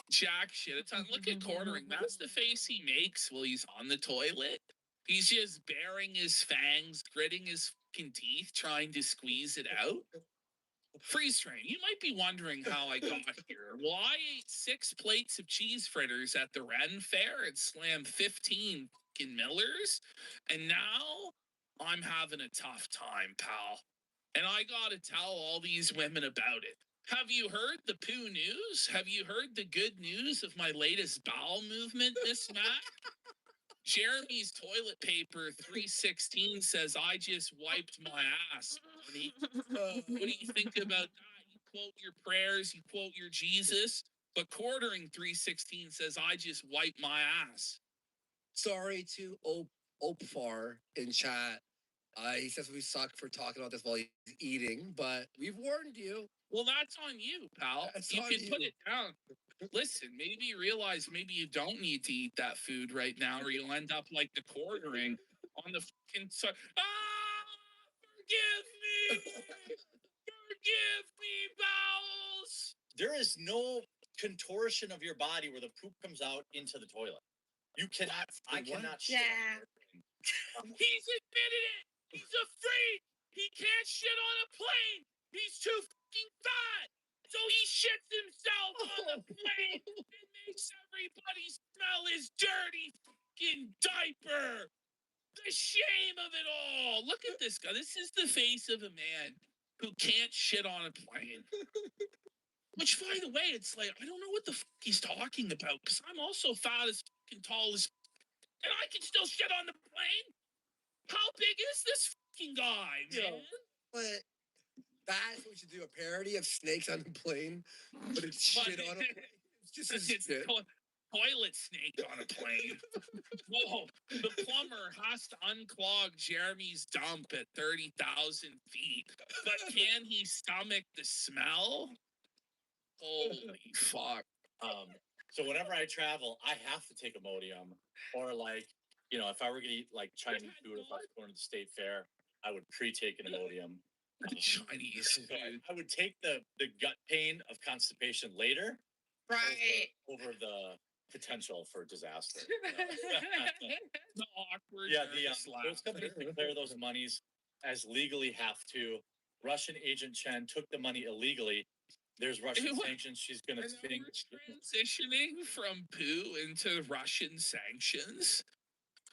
Jack shit. It's on. Look at Quartering. That's the face he makes while he's on the toilet. He's just baring his fangs, gritting his fucking teeth, trying to squeeze it out. Freeze train. You might be wondering how I got here. Well, I ate 6 plates of cheese fritters at the Ren Fair and slammed 15 fucking Millers. And now I'm having a tough time, pal. And I gotta tell all these women about it. Have you heard the poo news? Have you heard the good news of my latest bowel movement, Miss Mac? Jeremy's toilet paper 316 says I just wiped my ass. What do you think about that? You quote your prayers, you quote your Jesus, but Quartering 316 says I just wiped my ass. Sorry to Opfar in chat. He says we suck for talking about this while he's eating, but we've warned you. Well, that's on you, pal. You can put it down. Listen, maybe you realize maybe you don't need to eat that food right now, or you'll end up like the Quartering on the fucking. Forgive me, there is no contortion of your body where the poop comes out into the toilet. You cannot. I cannot. Shit. He's admitted it. He's a freak. He can't shit on a plane. He's too fucking fat. So he shits himself on the plane and makes everybody smell his dirty fucking diaper. The shame of it all. Look at this guy. This is the face of a man who can't shit on a plane. Which, by the way, it's like, I don't know what the fuck he's talking about, because I'm also fat as fucking tall as, and I can still shit on the plane. How big is this fucking guy, man? But that's what you do, a parody of Snakes on a Plane, but it's shit on a plane. It's just a shit. Toilet snake on a plane. Whoa, the plumber has to unclog Jeremy's dump at 30,000 feet. But can he stomach the smell? Holy fuck. So whenever I travel, I have to take Imodium, or like, you know, if I were gonna eat like Chinese food, if I was going to the state fair, I would pre-take an Imodium. Chinese So I would take the gut pain of constipation later, Right. over the potential for disaster. The awkward. Yeah, those companies declare those monies as legally have to. Russian agent Chen took the money illegally. There's Russian sanctions. She's gonna think. We're transitioning from poo into Russian sanctions.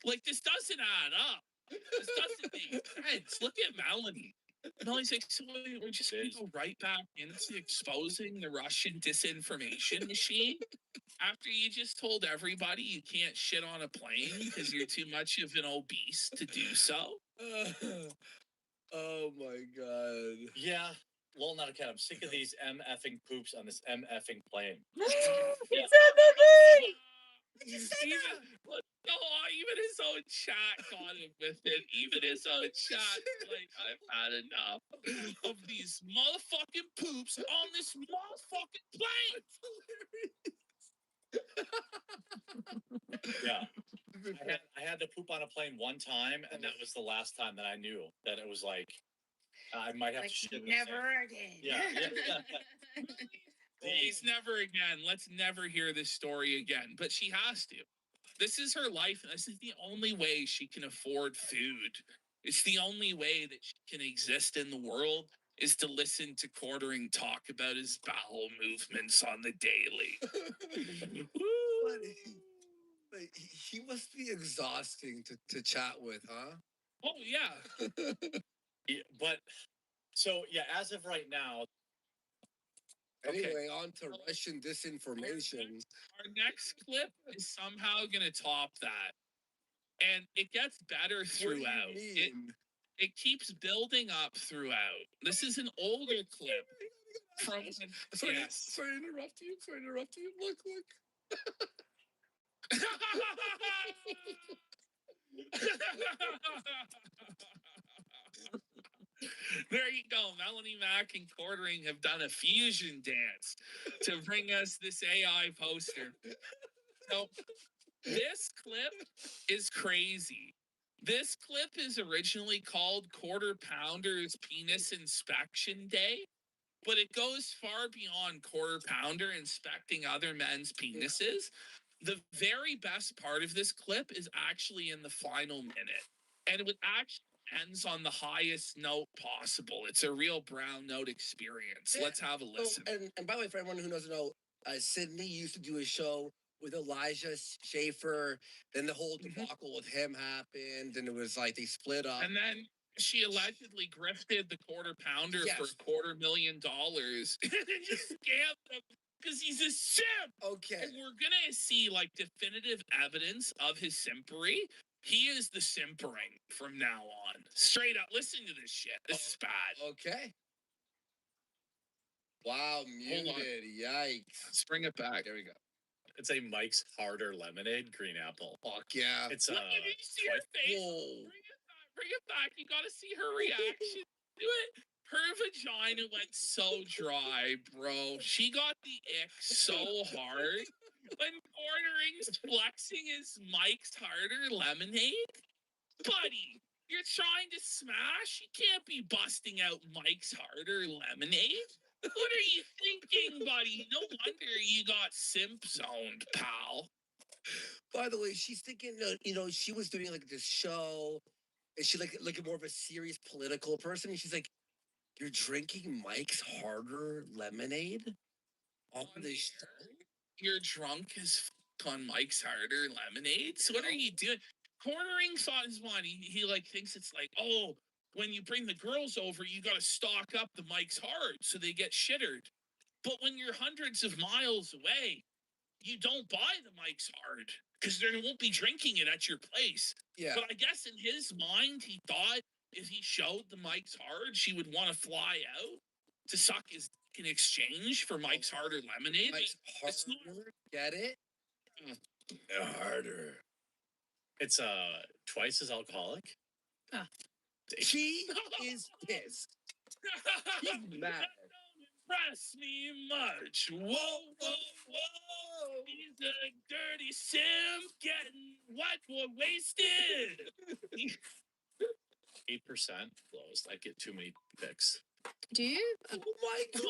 Like, this doesn't add up. This doesn't make sense. Look at Melanie. Melanie's like, so we're just going to go right back into exposing the Russian disinformation machine after you just told everybody you can't shit on a plane because you're too much of an obese to do so. Oh my god. Yeah. Well, not a cat. I'm sick of these MFing poops on this MFing plane. He said the thing. Even his own chat got him with it. Even his own chat, like, I've had enough of these motherfucking poops on this motherfucking plane. Yeah. I had to poop on a plane one time, and that was the last time that I knew that it was like I might have Like, to shit. never again. Yeah. Please, never again. Let's never hear this story again. But she has to. This is her life. This is the only way she can afford food. It's the only way that she can exist in the world is to listen to Quartering talk about his bowel movements on the daily. But he must be exhausting to chat with, huh? Oh, yeah. Yeah, but so yeah, as of right now. Anyway, on to Russian disinformation. Our next clip is somehow going to top that. And it gets better throughout. It keeps building up throughout. This is an older clip from. Sorry to interrupt you. Look. There you go. Melanie Mack and Quartering have done a fusion dance to bring us this AI poster. So this clip is crazy. This clip is originally called Quarter Pounder's Penis Inspection Day, but it goes far beyond Quarter Pounder inspecting other men's penises. The very best part of this clip is actually in the final minute, and it actually ends on the highest note possible. It's a real brown note experience. Let's have a listen. And by the way, for everyone who doesn't know, Sydney used to do a show with Elijah Schaefer. Then the whole debacle with him happened, and it was like they split up. And then she allegedly grifted the Quarter Pounder for $250,000 and then just scammed him because he's a simp. Okay. And we're gonna see like definitive evidence of his simpery. He is the simpering from now on. Straight up, listen to this shit. This is bad. Okay. Wow, muted. Yikes. Let's bring it back. There we go. It's a Mike's Harder Lemonade Green Apple. Fuck yeah. It's Look, did you see her face? Whoa. Bring it back. You gotta see her reaction to it. Her vagina went so dry, bro. She got the ick so hard. When Quartering's flexing his Mike's Harder Lemonade, buddy, you're trying to smash? You can't be busting out Mike's Harder Lemonade. What are you thinking, buddy? No wonder you got simp zoned, pal. By the way, she's thinking, she was doing like this show, and she like more of a serious political person. And she's like, "You're drinking Mike's Harder lemonade on the show? You're drunk as on Mike's Harder lemonades. What are you doing? Cornering thought is one. He like thinks it's like, oh, when you bring the girls over, you got to stock up the Mike's Hard so they get shittered. But when you're hundreds of miles away, you don't buy the Mike's Hard because they won't be drinking it at your place. Yeah. But I guess in his mind, he thought if he showed the Mike's Hard, she would want to fly out to suck his dick in exchange for Mike's Harder lemonade. Mike's Harder, get it? Harder. It's twice as alcoholic. She is pissed. She's mad. Impress me much. Whoa, whoa, whoa. He's a dirty simp getting wet or wasted. 8% blows. I get too many picks. Do you? Oh my god.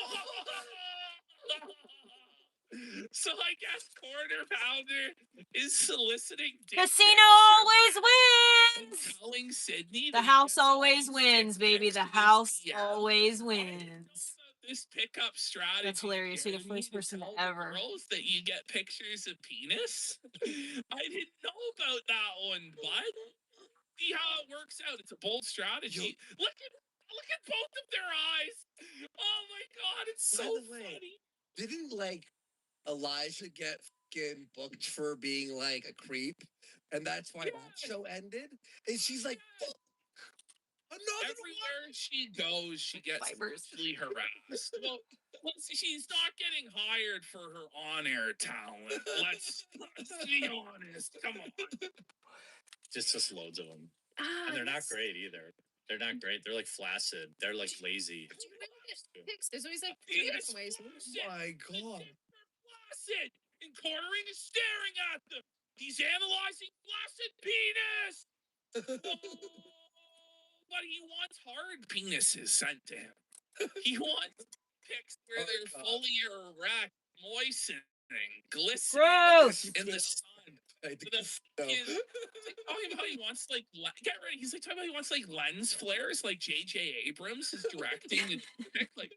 So I guess Quarter Pounder is soliciting Casino always wins. telling Sydney The house always wins, baby. The house always wins. This pickup strategy. That's hilarious. You're the first person ever. Girls that you get pictures of penis. I didn't know about that one, bud. See how it works out. It's a bold strategy. Look at both of their eyes. Oh my god, it's so funny. Didn't Elijah get fucking booked for being like a creep, and that's why that show ended? And she's like, fuck. Everywhere she goes, she gets sexually harassed. Well, she's not getting hired for her on-air talent. Let's be honest. Come on. Just loads of them. And they're not great either. They're not great. They're like flaccid. They're like lazy. There's always like three different ways. Oh my god. Flaccid! And Cornering is staring at them. He's analyzing flaccid penis. But he wants hard penises sent to him. He wants pics where they're fully erect, moistening, glistening in the sun. Talking about he wants like get ready. He's like talking about he wants like lens flares, like J.J. Abrams is directing and like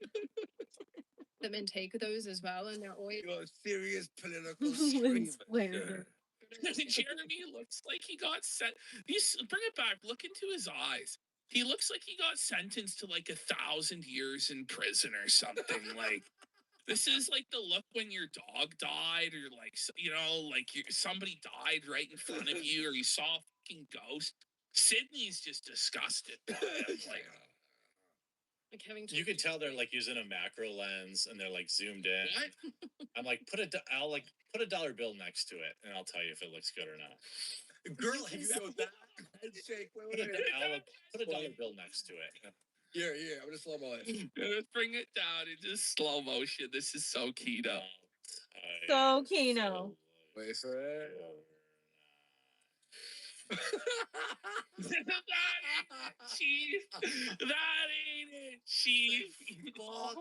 The men take those as well, and they're always serious political screamer. Jeremy looks like he got sent. Bring it back. Look into his eyes. He looks like he got sentenced to like 1,000 years in prison or something. Like this is like the look when your dog died, or like somebody died right in front of you, or you saw a fucking ghost. Sydney's just disgusted by it. Like having to. You can tell they're like using a macro lens and they're like zoomed in. What? I'm like, put a dollar bill next to it, and I'll tell you if it looks good or not. Girl, have you ever handshake? Put a dollar bill next to it. Yeah, I'm gonna slow mo it. Let's bring it down into slow motion. This is so keto. So Kino. Wait for it. That ain't it, Chief. That ain't it, Chief. Fuck.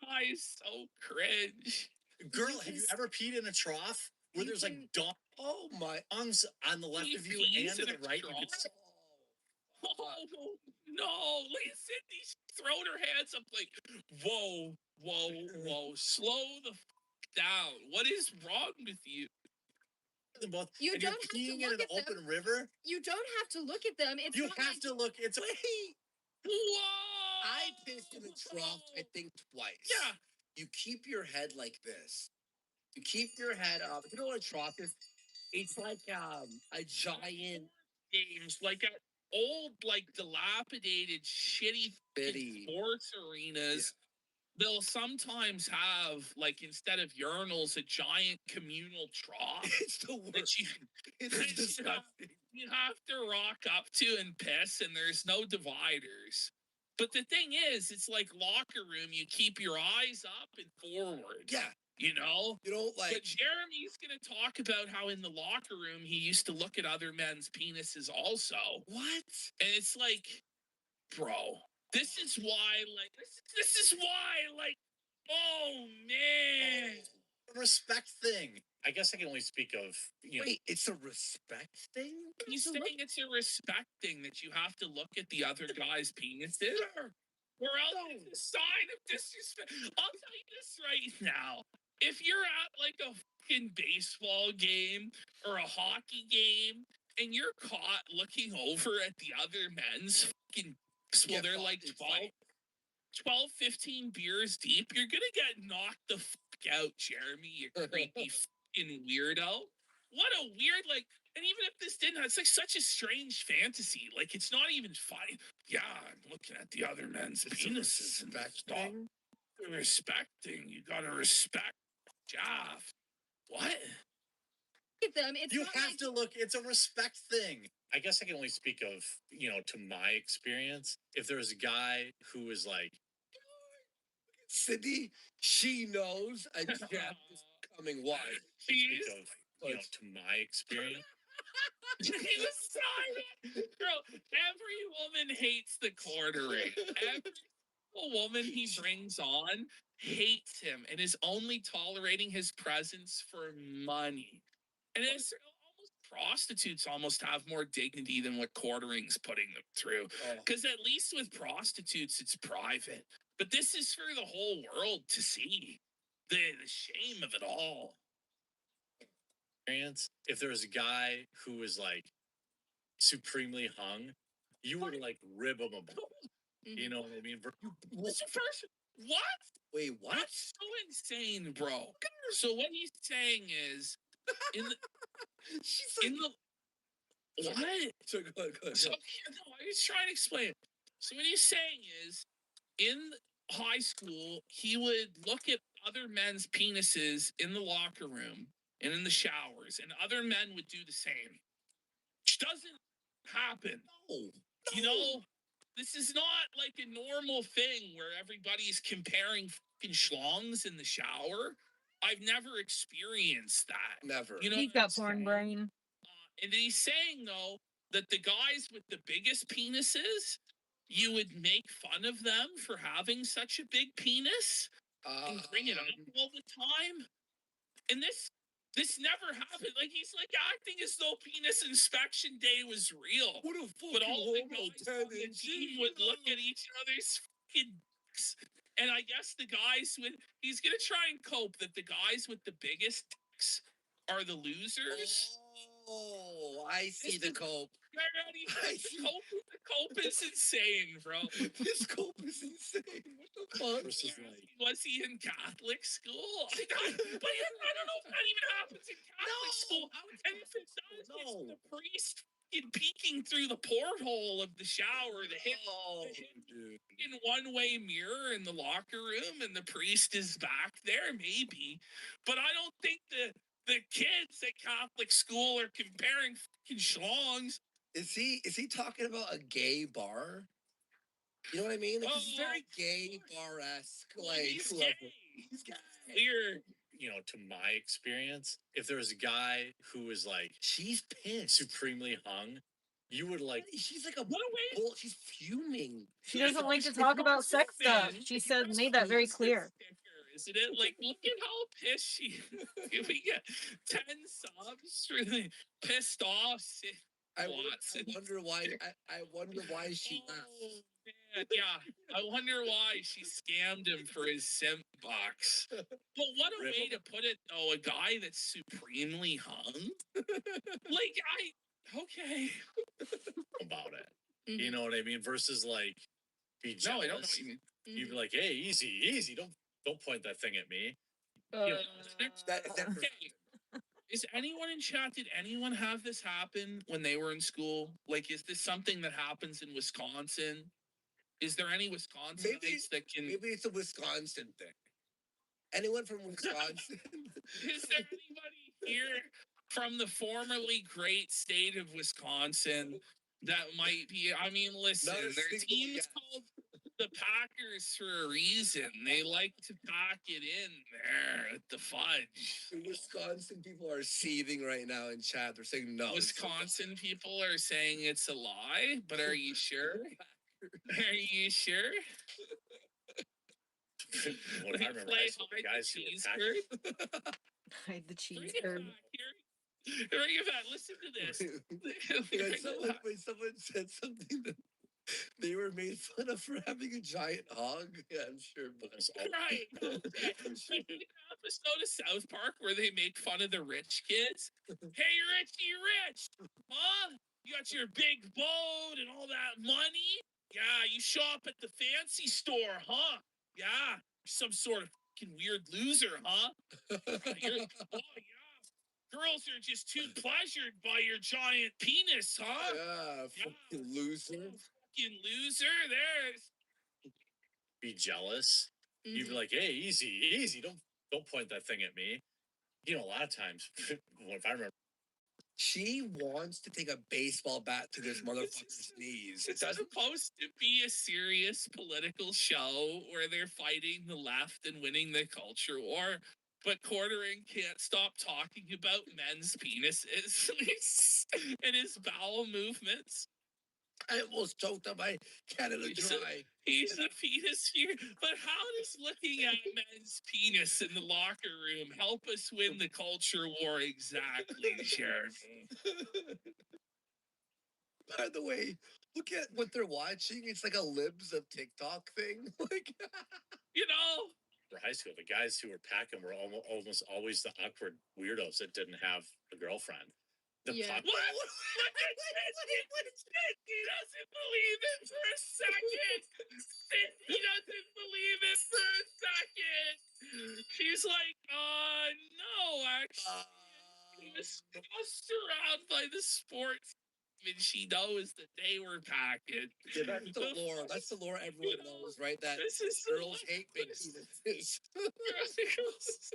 I is so cringe. Girl, have you ever peed in a trough where there's like oh my dongs on the left of you and to the right? Oh no! Sydney throwing her hands up like, whoa! Slow the down. What is wrong with you? You don't have to look at open river. You don't have to look at them. You have to look. It's Whoa! I pissed in the trough, I think, twice. Yeah. You keep your head like this. You keep your head up. You know what a trough is? It's like a giant games, like at old, like dilapidated, shitty sports arenas. Yeah. They'll sometimes have, like, instead of urinals, a giant communal trough. It's the worst. You have to rock up to and piss, and there's no dividers. But the thing is, it's like locker room. You keep your eyes up and forward. Yeah. You know? You don't like. But Jeremy's going to talk about how in the locker room he used to look at other men's penises also. What? And it's like, bro, This is why, like, this is why, like, oh man. Respect thing. I guess I can only speak of, Wait, it's a respect thing? He's saying it's a respect thing that you have to look at the other guy's penises, or else it's a sign of disrespect. I'll tell you this right now. If you're at like a fucking baseball game or a hockey game and you're caught looking over at the other men's fucking well, they're like 12, 15 beers deep, you're gonna get knocked the fuck out, Jeremy, you creepy fucking weirdo. What a weird, like, and even if this didn't, it's like such a strange fantasy. Like, it's not even funny. Yeah, I'm looking at the other men's penises and stop respecting. You gotta respect Jeff. What? You have to look. It's a respect thing. I guess I can only speak of, to my experience. If there's a guy who is like, Cindy, she knows a Jeff is coming. Why? speak of, to my experience. Girl, every woman hates the quartering. Every woman he brings on hates him and is only tolerating his presence for money. And it's almost prostitutes almost have more dignity than what quartering's putting them through. Because at least with prostitutes, it's private. But this is for the whole world to see. The shame of it all. If there's a guy who is like supremely hung, you would like rib him about. You know what I mean? What? Wait, what? That's so insane, bro. So what he's saying is, in the, She's like, in the what? So go ahead. So, no, I was trying to explain it. So what he's saying is, in high school, he would look at other men's penises in the locker room and in the showers, and other men would do the same. Which doesn't happen. No. You know, this is not like a normal thing where everybody's comparing fucking schlongs in the shower. I've never experienced that. Never. You know, He's got porn brain. And he's saying though that the guys with the biggest penises, you would make fun of them for having such a big penis and bring it up all the time. And this never happened. Like he's like acting as though penis inspection day was real. What a But fucking all the homo guys on the team would look at each other's fucking dicks. And I guess the guys with he's gonna try and cope that the guys with the biggest dicks are the losers. Oh, I see the cope. The cope is insane, bro. This cope is insane. What the fuck? Was he in Catholic school? I don't know if that even happens in Catholic school. And if it does, it's the priest peeking through the porthole of the shower, the hidden in one-way mirror in the locker room, and the priest is back there, maybe. But I don't think the kids at Catholic school are comparing fucking schlongs. Is he talking about a gay bar? You know what I mean? Like, it's very gay bar-esque. Like, he's gay. He's gay. Weird. To my experience, if there's a guy who is like, she's pissed, supremely hung, you would like. She's like she's fuming. She doesn't like to talk about sex stuff. She said, made that very clear. Isn't it? Like, look at how pissed she is. If we get 10 subs for the pissed off I wonder why. I wonder why she left. Yeah, I wonder why she scammed him for his simp box. But what a way to put it, though. A guy that's supremely hung. Okay. About it. You know what I mean? Versus like, be jealous. No, I don't know what you mean. You'd be like, hey, easy. Don't point that thing at me. Is anyone in chat, did anyone have this happen when they were in school? Like, is this something that happens in Wisconsin? Is there any Wisconsinites that can... Maybe it's a Wisconsin thing. Anyone from Wisconsin? Is there anybody here from the formerly great state of Wisconsin that might be... I mean, listen, their team's called the Packers for a reason. They like to pack it in there at the fudge. The Wisconsin people are seething right now in chat. They're saying no. Wisconsin people are saying it's a lie, but are you sure? Are you sure? What I remember high school, the guys who were packing. Hide the cheese Bring it curd. back here. Bring it back. Listen to this. Bring it back. Someone said something that they were made fun of for having a giant hog. Yeah, I'm sure. But Right. I'm sure. Like the episode of South Park where they make fun of the rich kids. Hey, Richie Rich, huh? You got your big boat and all that money? Yeah, you shop at the fancy store, huh? Yeah, some sort of fucking weird loser, huh? Oh, yeah. Girls are just too pleasured by your giant penis, huh? Yeah, fucking loser. Fucking loser. There's Be jealous. You'd be like, "Hey, easy, don't point that thing at me." You know, a lot of times, if I remember, She wants to take a baseball bat to this motherfucker's knees. It's supposed to be a serious political show where they're fighting the left and winning the culture war. But Quartering can't stop talking about men's penises and his bowel movements. I almost choked on my Canada Dry. He's a penis here. But how does looking at men's penis in the locker room help us win the culture war exactly, Jeremy? By the way, look at what they're watching. It's like a libs of TikTok thing. Like, You know, for high school, the guys who were packing were almost always the awkward weirdos that didn't have a girlfriend. The What? He doesn't believe it for a second. He doesn't believe it for a second. She's like, no, actually. She was tossed around by the sports. And she knows that they were packing. yeah, that's the lore. That's the lore everyone knows, right? That This is girls hate big penises. girls.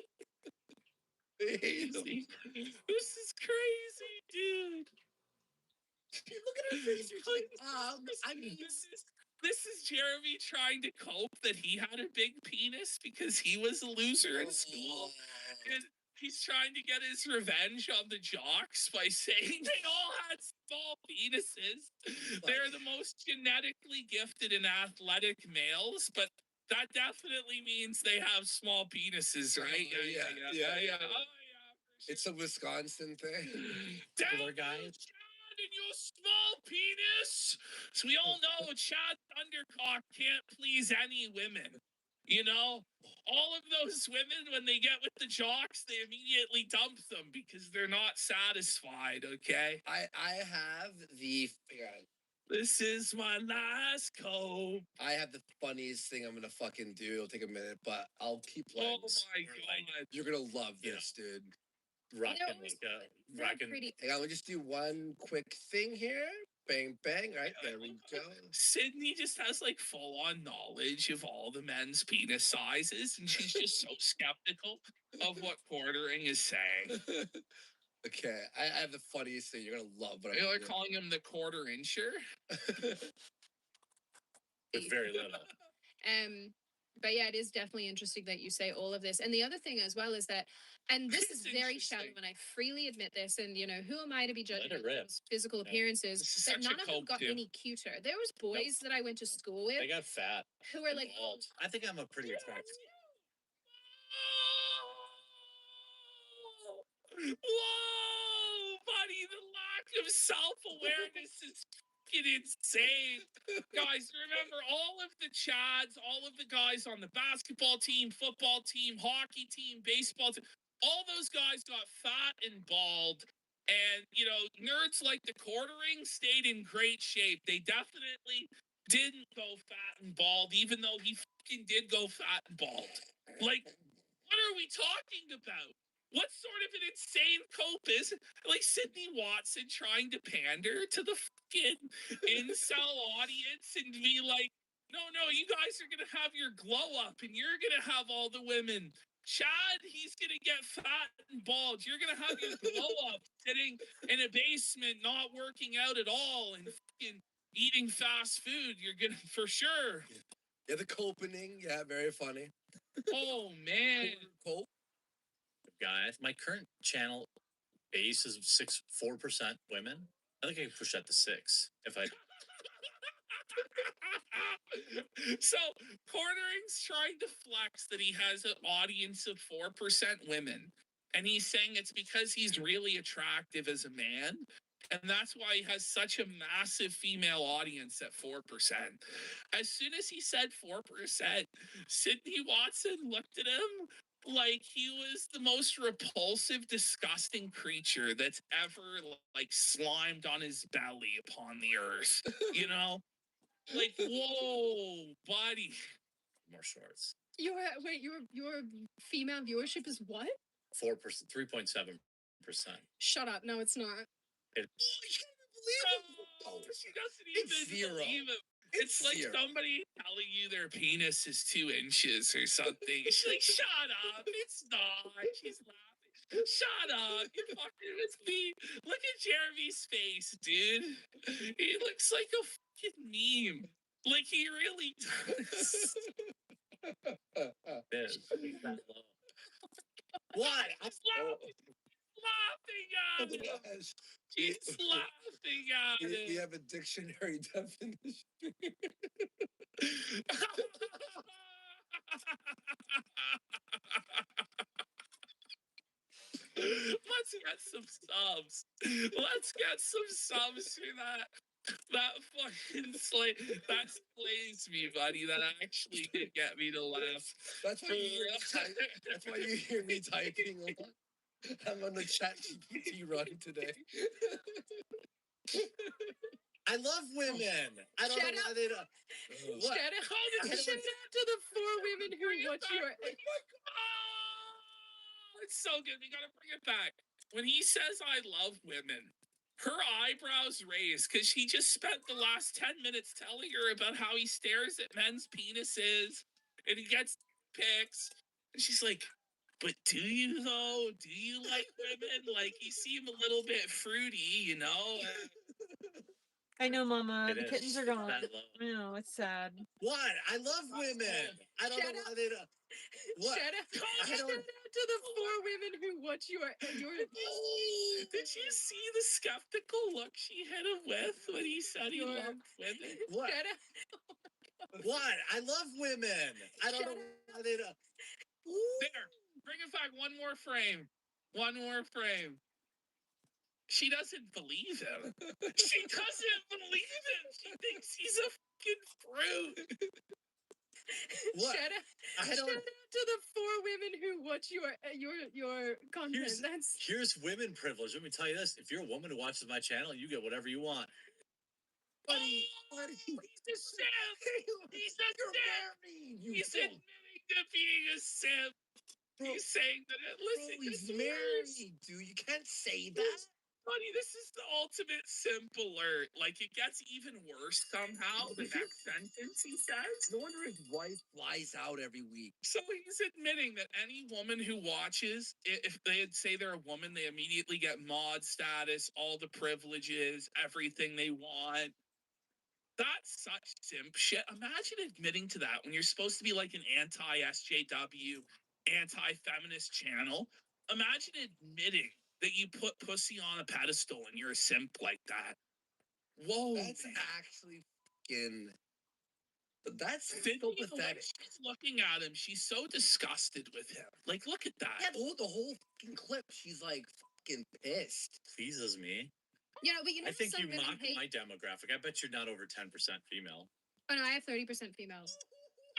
They hate them. This is crazy, dude. Look at her face. She's like, I mean, this is Jeremy trying to cope that he had a big penis because he was a loser in school. And he's trying to get his revenge on the jocks by saying they all had small penises. They're the most genetically gifted and athletic males, but that definitely means they have small penises, right? Yeah. Oh, yeah. It's a Wisconsin thing. Damn guys. Chad and your small penis. So we all know Chad Thundercock can't please any women. You know, all of those women, when they get with the jocks, they immediately dump them because they're not satisfied. Okay. I have the. This is my last coat. I have the funniest thing I'm gonna fucking do. It'll take a minute, but I'll keep Oh playing. my god. You're gonna love this, dude. rocking They're rocking. pretty. Hang on, let me just do one quick thing here. Bang, bang. Right, there we go. Sydney just has like full on knowledge of all the men's penis sizes, and she's just so skeptical of what Quartering is saying. Okay, I have the funniest thing. You're gonna love what You're I'm like calling him the quarter incher. With very little. But yeah, it is definitely interesting that you say all of this. And the other thing as well is that, and this is It's very shallow, interesting. and I freely admit this. And you know, who am I to be judging Let it people's physical Yeah. appearances? This is But such a none of them cope, got too. any cuter. There was boys that I went to school with They got fat. who were like, Bald. I think I'm a pretty attractive. Whoa, buddy, the lack of self-awareness is fucking insane. Guys, remember all of the Chads, all of the guys on the basketball team, football team, hockey team, baseball team, all those guys got fat and bald. And, you know, nerds like the Quartering stayed in great shape. They definitely didn't go fat and bald, even though he fucking did go fat and bald. Like, what are we talking about? What sort of an insane cope is like Sydney Watson trying to pander to the fucking incel audience and be like, no, you guys are gonna have your glow up and you're gonna have all the women. Chad, he's gonna get fat and bald. You're gonna have your glow up sitting in a basement, not working out at all and fucking eating fast food. You're gonna for sure. Yeah, the copening. Yeah, very funny. Oh man. Cope. Guys, my current channel base is 4% women. I think I can push that to 6 if I So Cornering's trying to flex that he has an audience of 4% women. And he's saying it's because he's really attractive as a man. And that's why he has such a massive female audience at 4%. As soon as he said 4%, Sydney Watson looked at him like he was the most repulsive, disgusting creature that's ever like slimed on his belly upon the earth. You know? Like, whoa, buddy. More shorts. Your female viewership is what? 4%, 3.7%. Shut up. No, it's not. Oh, she doesn't even zero. believe him. It's like zero. somebody telling you their penis is 2 inches or something. She's like, shut up. It's not. She's laughing. Shut up. You're fucking with me. Look at Jeremy's face, dude. He looks like a fucking meme. Like he really does. Biz, he's that low. What? Laughing at him. She's laughing at him. We have a dictionary definition. Let's get some subs. Let's get some subs for that. That fucking that slays me, buddy. That actually did get me to laugh. That's why you hear me typing a lot. I'm on the ChatGPT run today. I love women. I don't Shut know why up. they don't. What? Shout out to the 4 women who watch your. Oh, it's so good. We gotta bring it back. When he says I love women, her eyebrows raise because he just spent the last 10 minutes telling her about how he stares at men's penises and he gets pics. And she's like, but do you though? Do you like women? Like you seem a little bit fruity, you know? I know, Mama. It The is. kittens are It's gone. that low. I know, it's sad. What? I love women. I don't Shut know up. why they don't. What? Shout out I don't. to the 4 women who watch your. Did you see the skeptical look she hit him with when he said he Your- loved women? What? Shout out. What? I love women. I don't know why they don't. There, bring it back one more frame. One more frame. She doesn't believe him. She doesn't believe him. She thinks he's a fucking fruit. What? Shout out I don't. to the 4 women who watch your content. Here's- Here's women privilege. Let me tell you this. If you're a woman who watches my channel, you get whatever you want. Buddy, He's a simp. He's a simp. He's admitting to being a simp. He's saying that. Listen, he's this married, dude. You can't say that. Buddy, this is the ultimate simp alert. Like, it gets even worse somehow. The next sentence he says. No wonder his wife flies out every week. So he's admitting that any woman who watches, if they say they're a woman, they immediately get mod status, all the privileges, everything they want. That's such simp shit. Imagine admitting to that when you're supposed to be like an anti-SJW, anti-feminist channel. Imagine admitting that you put pussy on a pedestal and you're a simp like that. Whoa. That's actually fucking. That's Sydney, so the way pathetic. she's looking at him, she's so disgusted with him. Like, look at that. Yeah, the whole fucking clip, she's like fucking pissed. Pleases me. You know, but you know, I think some you women mock hate. my demographic. I bet you're not over 10% female. Oh no, I have 30% females.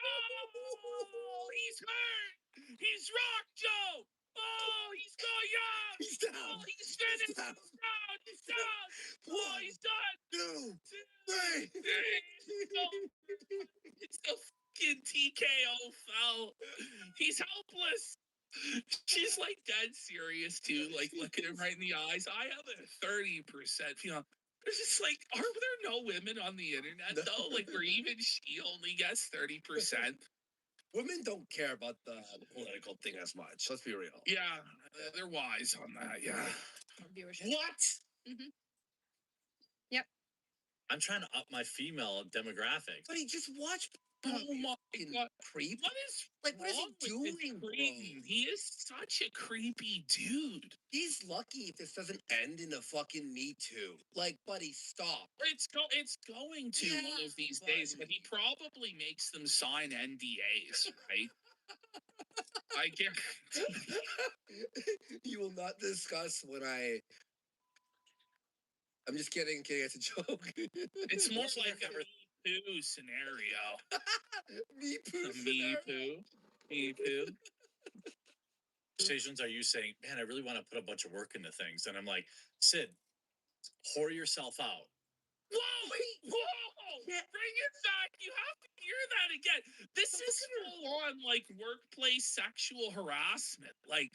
Oh, he's hurt. He's rocked, Joe. Oh, he's going up. He's down. Oh, he's finished. He's down. He's down. Oh, he's done. 2, 3. It's the fucking TKO fell. He's helpless. She's like dead serious too. Like looking him right in the eyes. I have a 30%. You know, it's just like, are there no women on the internet though? Like where even she only gets 30%. Women don't care about the political thing as much. Let's be real. Yeah, they're wise on that. Yeah. Viewership. What? I'm trying to up my female demographic. But he just watch Oh my god. creep. What is Like, what is wrong he with this doing, bro? cretin? He is such a creepy dude. He's lucky if this doesn't end in a fucking Me Too. Like, buddy, stop. It's going to one of these days, but he probably makes them sign NDAs, right? I guarantee. You will not discuss when I'm just kidding, it's a joke. It's more like a Me Too scenario. Me Poo Me scenario. Too. Me Too. Conversations are you saying, man, I really want to put a bunch of work into things. And I'm like, Sid, whore yourself out. Whoa! Bring it back. You have to hear that again. This is full on like workplace sexual harassment. Like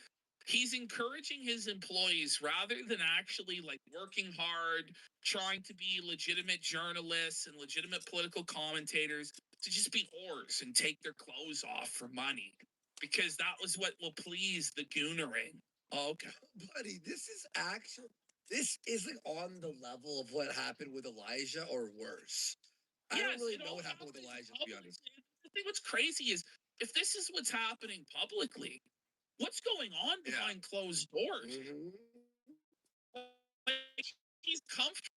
he's encouraging his employees rather than actually like working hard, trying to be legitimate journalists and legitimate political commentators to just be whores and take their clothes off for money. Because that was what will please the goonering. Oh, okay. Buddy, this is like on the level of what happened with Elijah or worse. I don't really know what happened with Elijah, to be honest. The thing what's crazy is if this is what's happening publicly, what's going on behind closed doors? Mhm. Like, he's comfortable.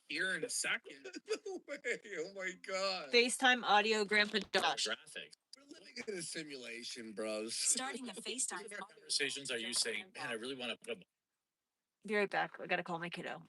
Here in a second. No way. Oh my god. FaceTime audio, Grandpa Josh. Graphic. We're living in a simulation, bros. Starting a FaceTime. What kind of conversations are you saying, man, I really want to put a Be right back. I gotta call my kiddo.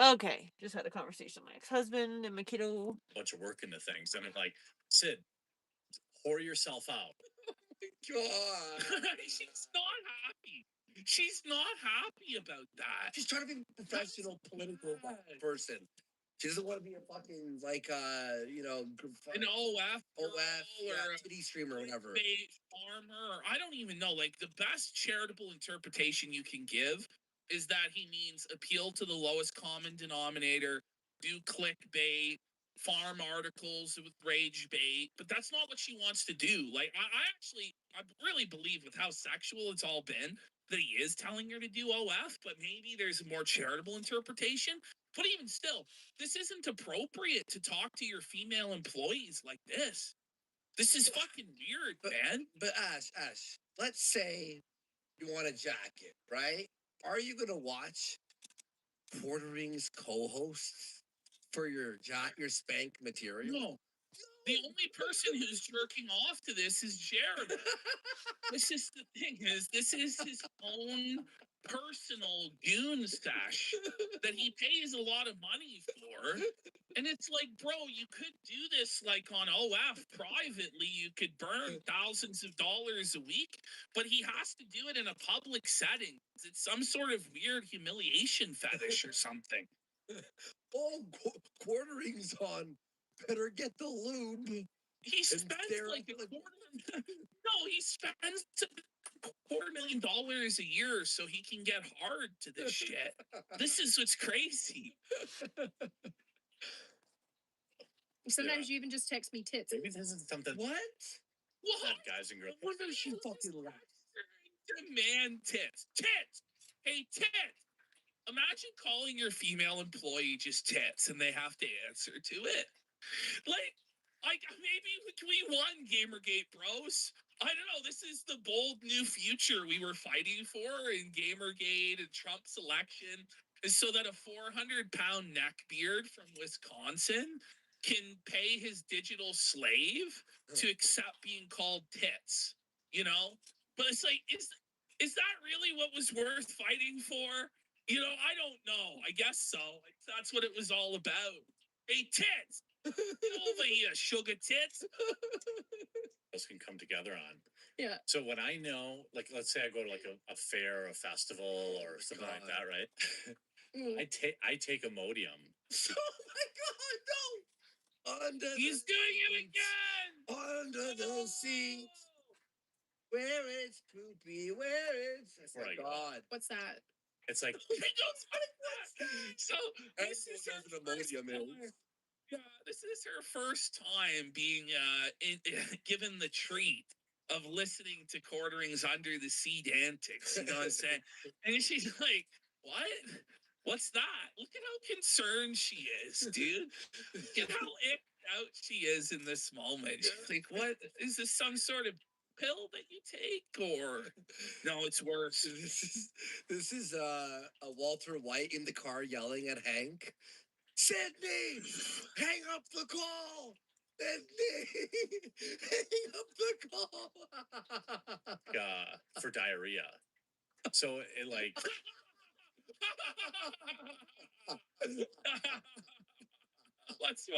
Okay, just had a conversation with my ex-husband and my kiddo. Bunch of work into things. And I'm like, Sid, whore yourself out. God. She's not happy. She's not happy about that. She's trying to be a professional political person. She doesn't want to be a fucking like An OF or titty streamer or whatever. Farmer. I don't even know. Like the best charitable interpretation you can give is that he means appeal to the lowest common denominator, do clickbait, farm articles with rage bait, but that's not what she wants to do. Like I really believe with how sexual it's all been that he is telling her to do OF, but maybe there's a more charitable interpretation. But even still, this isn't appropriate to talk to your female employees like this. This is fucking weird, man. But Ash, let's say you want a jacket, right? Are you gonna watch Quartering's co-hosts for your spank material? No. The only person who's jerking off to this is Jared. This is the thing, is this is his own personal goon stash that he pays a lot of money for. And it's like, bro, you could do this like on OF privately. You could burn thousands of dollars a week, but he has to do it in a public setting. It's some sort of weird humiliation fetish or something. Oh, Quartering's on. Better get the lube. He spends like a quarter. No, he spends $250,000 a year so he can get hard to this shit. This is what's crazy. Sometimes you even just text me tits. Maybe this is something. What? What? Guys and girls. What does she fucking like? Demand tits. Tits. Hey, tits. Imagine calling your female employee just tits and they have to answer to it. Like maybe we won Gamergate, bros. I don't know. This is the bold new future we were fighting for in Gamergate and Trump's election, is so that a 400-pound neckbeard from Wisconsin can pay his digital slave to accept being called tits. You know, but it's like, is that really what was worth fighting for? You know, I don't know. I guess so. Like, that's what it was all about. Hey, tits! Get over here, sugar tits! Those can come together on. Yeah. So when I know, like, let's say I go to like a fair, a festival, or something like that, right? I take Imodium. Oh my God, no! He's doing it again! Under those seats, where it's poopy, where it's. Oh my God. What's that? It's like So this is her first time. Yeah, this is her first time being given the treat of listening to Quartering's Under the Seat antics. You know what I'm saying? And she's like, "What? What's that? Look at how concerned she is, dude. Look at how icked out she is in this moment. She's like, what? Is this some sort of pill that you take, or no? It's worse. This is a Walter White in the car yelling at Hank. Sydney, hang up the call. Sydney, hang up the call. For diarrhea. So it like let's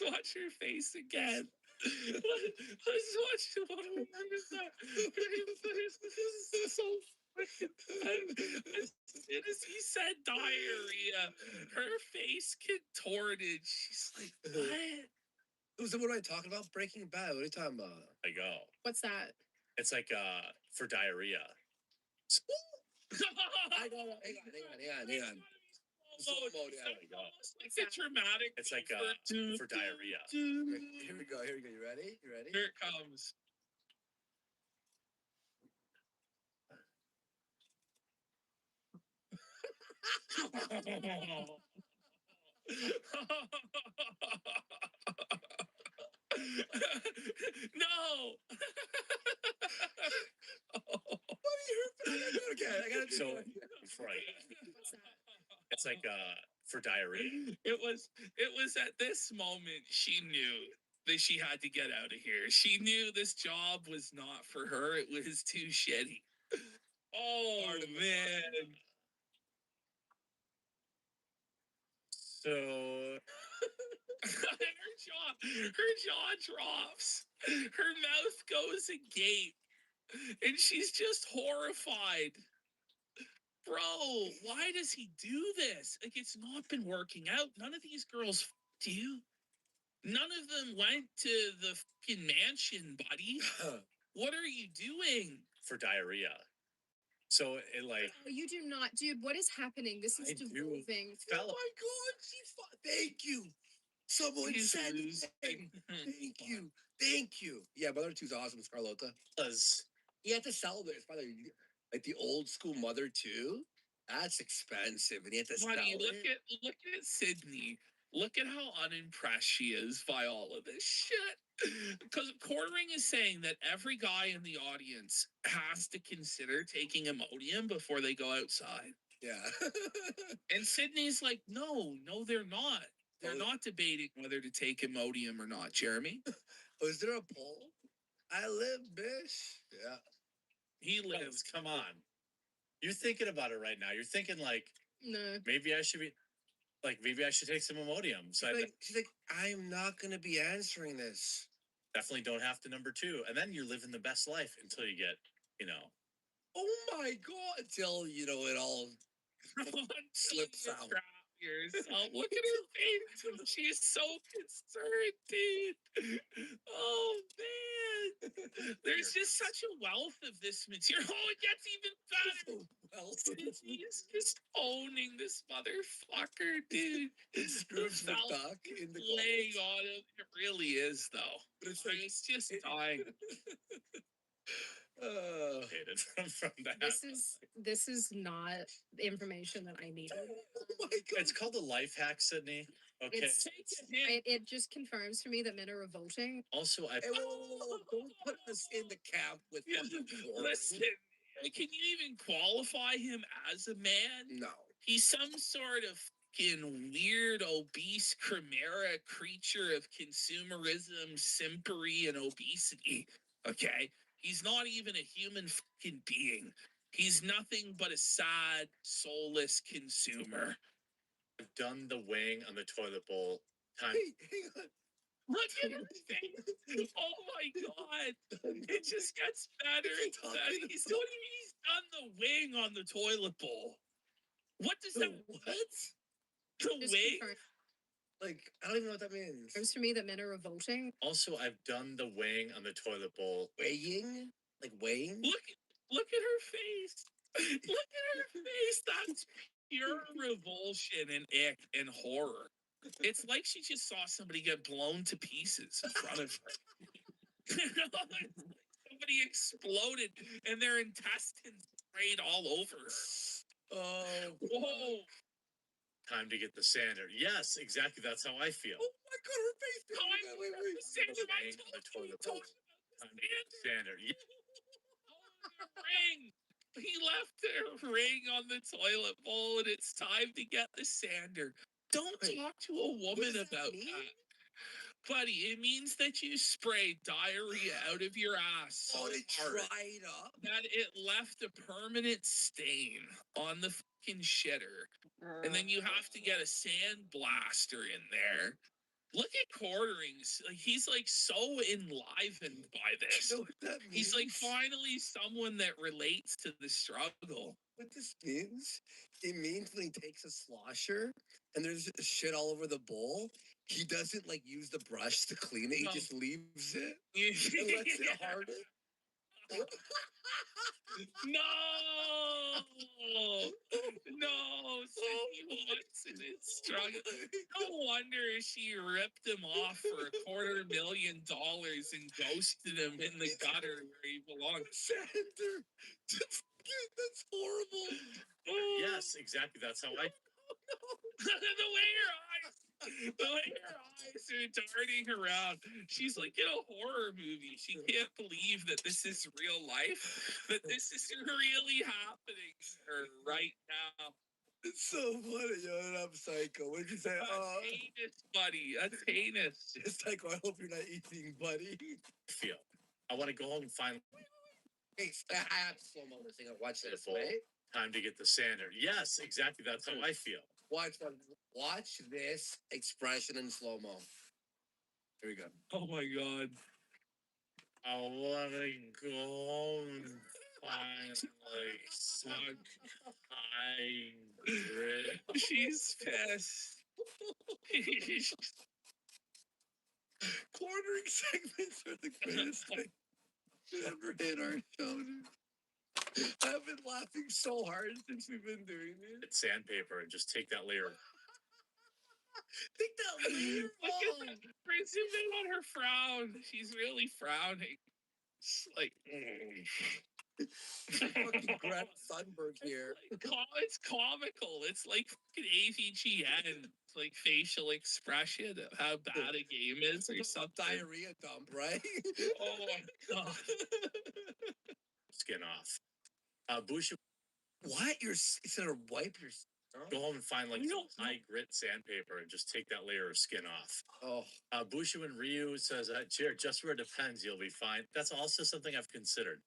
watch her face again. Let's watch what is that? This is so freaking as soon as he said diarrhea, her face contorted. She's like, what? What am I talking about? Breaking Bad. What are you talking about? I go. What's that? It's like for diarrhea. Hang on. Slow mode, like the dramatic. It's like for diarrhea. Here we go. You ready? Here it comes. No. Okay, I gotta do So it. right. It's like for diarrhea. It was at this moment she knew that she had to get out of here. She knew this job was not for her. It was too shitty. Oh man. So her jaw drops, her mouth goes agape, and she's just horrified. Bro, why does he do this? Like, it's not been working out. None of these girls f***ed you. None of them went to the fucking mansion, buddy. What are you doing? For diarrhea. So it like Oh, you do not, dude. What is happening? This is I do. devolving. Oh my God, thank you. Someone He's said losing. thank you. Thank you. Yeah, Mother Two's awesome, Carlota. Does You have to celebrate. It's probably like the old school Mother 2. That's expensive. And you have to sell Buddy, look it. at Sydney. Look at how unimpressed she is by all of this shit. Because Quartering is saying that every guy in the audience has to consider taking Imodium before they go outside. Yeah. And Sydney's like, no, they're not. They're Oh. not debating whether to take Imodium or not, Jeremy. Oh, is there a poll? I live, bitch. Yeah. He lives. lives. Come on. You're thinking about it right now. You're thinking like No. maybe I should take some Imodium. So She's like, I'm not gonna be answering this. definitely don't have to number 2. And then you're living the best life until you get, Oh my God. Until, it all slips out. Yourself. Look at her face. She's so concerned, dude. Oh man. There's just such a wealth of this material. Oh, it gets even better. He's just owning this motherfucker, dude. Scrooge McDuck in the laying on him. It really is, though. But it's like, It's just dying. hated from that. This is not information that I needed. Oh my God. It's called a life hack, Sydney. Okay. It just confirms for me that men are revolting. Also, Hey, whoa. Don't put us in the camp with Listen, can you even qualify him as a man? No. He's some sort of fucking weird, obese chimera creature of consumerism, simpery, and obesity. Okay? He's not even a human fucking being. He's nothing but a sad, soulless consumer. I've done the wing on the toilet bowl. Time. Hey, hang on. Look at her face. Oh my God. It just gets better and better. He's done the wing on the toilet bowl. What does that What? The Just wing? confirms Like, I don't even know what that means. for me that men are revolting. Also, I've done the wing on the toilet bowl. Weighing? Like weighing? Look at her face. Look at her face. That's pure revulsion and ick and horror. It's like she just saw somebody get blown to pieces in front of her. Somebody exploded and their intestines sprayed all over her. Oh. Whoa. Time to get the sander. Yes, exactly. That's how I feel. Oh my God, her face. Wait. The sander, I Wing on the told you, toilet bowl. Time to get the sander. Yeah. the ring. He left a ring on the toilet bowl, and it's time to get the sander. Don't talk to a woman does that about mean? that. Buddy, it means that you sprayed diarrhea out of your ass so Oh, it hard dried up. that it left a permanent stain on the fucking shitter. And then you have to get a sand blaster in there. Look at Quarterings. Like, he's like so enlivened by this. You know what that means? He's like finally someone that relates to the struggle. What this means? It means when he takes a slosher and there's shit all over the bowl, he doesn't like use the brush to clean it. He No. just leaves it and lets it harden. No, Sydney Watson is struggling. No wonder she ripped him off for $250,000 and ghosted him in the gutter where he belongs. Sander, that's horrible. Yes, exactly. That's how I. The way her eyes are darting around. She's like in a horror movie. She can't believe that this is real life, that this is really happening to her right now. It's so funny, yo. I'm psycho. What did you say? That's heinous, buddy. That's heinous. It's psycho. I hope you're not eating, buddy. Feel. I want to go home and find. Hey, I have to slow mo this thing. Watch this. Beautiful. Wait. Time to get the sander. Yes, exactly. That's how I feel. Watch this expression in slow mo. Here we go. Oh my god. I wanna go home and find like suck I She's pissed. Cornering segments are the greatest thing ever hit our show. I've been laughing so hard since we've been doing this. It's sandpaper and just take that layer. Take that layer Look off. at that. Zoom in on her frown. She's really frowning. It's like Fucking Greta Thunberg here. It's comical. It's like fucking AVGN. It's like facial expression of how bad a game is or Some something. diarrhea dump, right? Oh my god. Skin off. Bushu, What? It's gonna wipe your. go home and find like No, some high grit sandpaper and just take that layer of skin off. Oh, Bushu and Ryu says, "Cheer, just where it depends, you'll be fine." That's also something I've considered.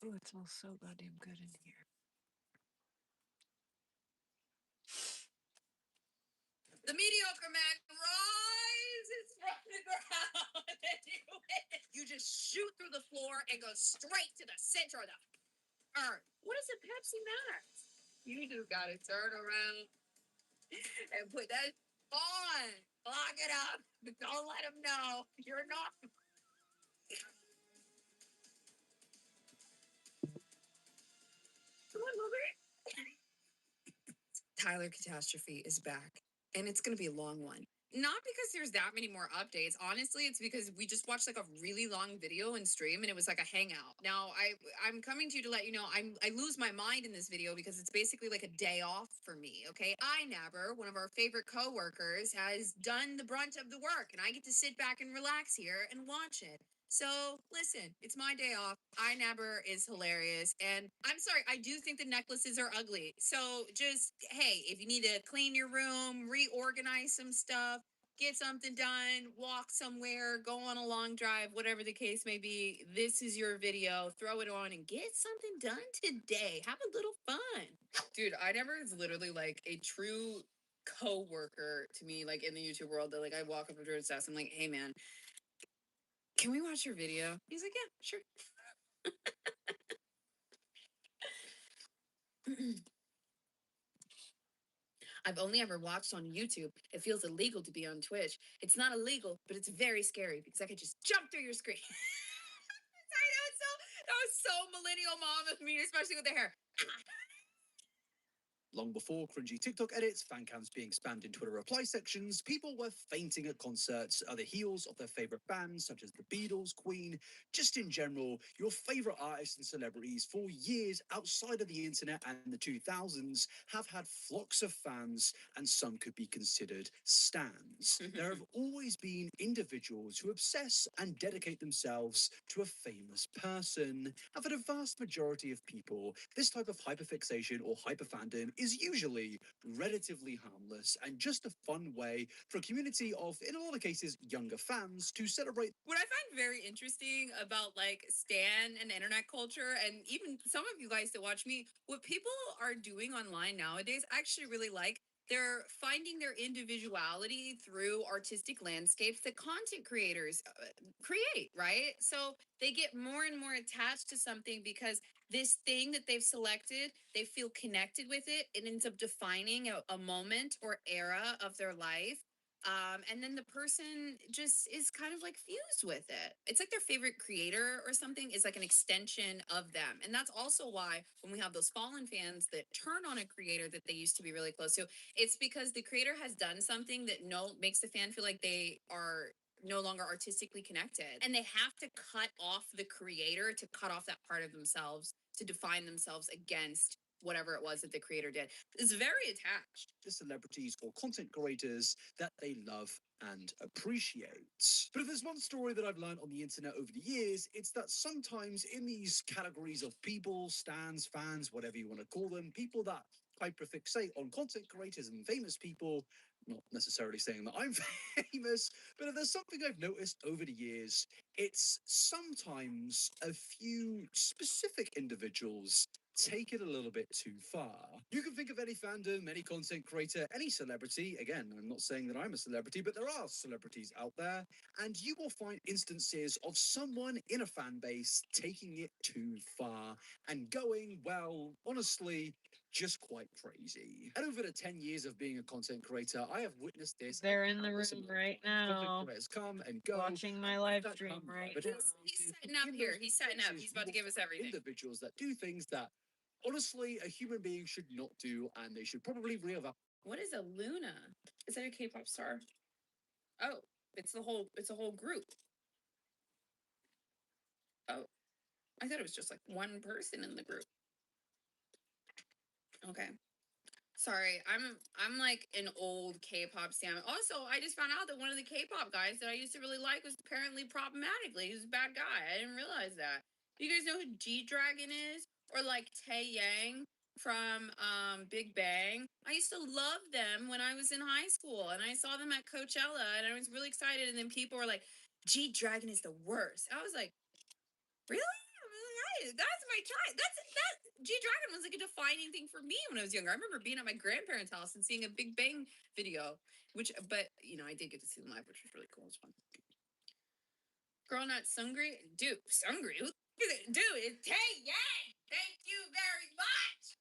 Oh, it smells so goddamn good in here. The mediocre man rises from the ground and you just shoot through the floor and go straight to the center of the earth. What is a Pepsi Max? You just gotta turn around and put that on. Lock it up. But don't let him know you're not. Come on, Wilbur. Tyler Catastrophe is back, and it's going to be a long one. Not because there's that many more updates. Honestly, it's because we just watched like a really long video and stream, and it was like a hangout. Now, I'm coming to you to let you know I lose my mind in this video because it's basically like a day off for me. Okay, Nabber, one of our favorite coworkers, has done the brunt of the work, and I get to sit back and relax here and watch it. So listen, it's my day off. Nabber is hilarious. And I'm sorry, I do think the necklaces are ugly. So just, hey, if you need to clean your room, reorganize some stuff, get something done, walk somewhere, go on a long drive, whatever the case may be, this is your video. Throw it on and get something done today. Have a little fun. Dude, Nabber is literally like a true co-worker to me, like in the YouTube world, that like I walk up to his desk, I'm like, hey man, can we watch your video? He's like, yeah, sure. I've only ever watched on YouTube. It feels illegal to be on Twitch. It's not illegal, but it's very scary because I could just jump through your screen. Sorry, that was so millennial mom of me, especially with the hair. Long before cringy TikTok edits, fan cams being spammed in Twitter reply sections, people were fainting at concerts at the heels of their favorite bands such as the Beatles, Queen, just in general, your favorite artists and celebrities for years outside of the internet and the 2000s have had flocks of fans, and some could be considered stans. There have always been individuals who obsess and dedicate themselves to a famous person, and for the vast majority of people, this type of hyperfixation or hyperfandom is usually relatively harmless and just a fun way for a community of, in a lot of cases, younger fans to celebrate. What I find very interesting about like Stan and internet culture, and even some of you guys that watch me, what people are doing online nowadays, I actually really like. They're finding their individuality through artistic landscapes that content creators create, right? So they get more and more attached to something because this thing that they've selected, they feel connected with it. It ends up defining a moment or era of their life. And then the person just is kind of like fused with it. It's like their favorite creator or something is like an extension of them. And that's also why when we have those fallen fans that turn on a creator that they used to be really close to, it's because the creator has done something that makes the fan feel like they are no longer artistically connected. And they have to cut off the creator to cut off that part of themselves to define themselves against whatever it was that the creator did. It's very attached. The celebrities or content creators that they love and appreciate. But if there's one story that I've learned on the internet over the years, it's that sometimes in these categories of people, stans, fans, whatever you want to call them, people that hyperfixate on content creators and famous people, not necessarily saying that I'm famous, but if there's something I've noticed over the years, it's sometimes a few specific individuals take it a little bit too far. You can think of any fandom, any content creator, any celebrity. Again, I'm not saying that I'm a celebrity, but there are celebrities out there, and you will find instances of someone in a fan base taking it too far and going, well, honestly, just quite crazy. And over the 10 years of being a content creator, I have witnessed this. They're in the room right now. Content creators come and go. Watching my live stream right now. He's setting up here. He's setting up. He's about to give us everything. Individuals that do things that honestly a human being should not do, and they should probably reevaluate. What is a Luna? Is that a K-pop star? Oh, it's a whole group. Oh, I thought it was just like one person in the group. Okay. Sorry, I'm like an old K-pop stan. Also, I just found out that one of the K-pop guys that I used to really like was apparently problematic. He was a bad guy. I didn't realize that. Do you guys know who G-Dragon is? Or like Tae Yang from Big Bang? I used to love them when I was in high school, and I saw them at Coachella, and I was really excited. And then people were like, G-Dragon is the worst. I was like, really? That's my child. That G-Dragon was like a defining thing for me when I was younger. I remember being at my grandparents' house and seeing a Big Bang video, but I did get to see them live, which was really cool. It was fun. Girl Not Sungri, dude, Sungri, dude, it's Tae Yang. Thank you very much.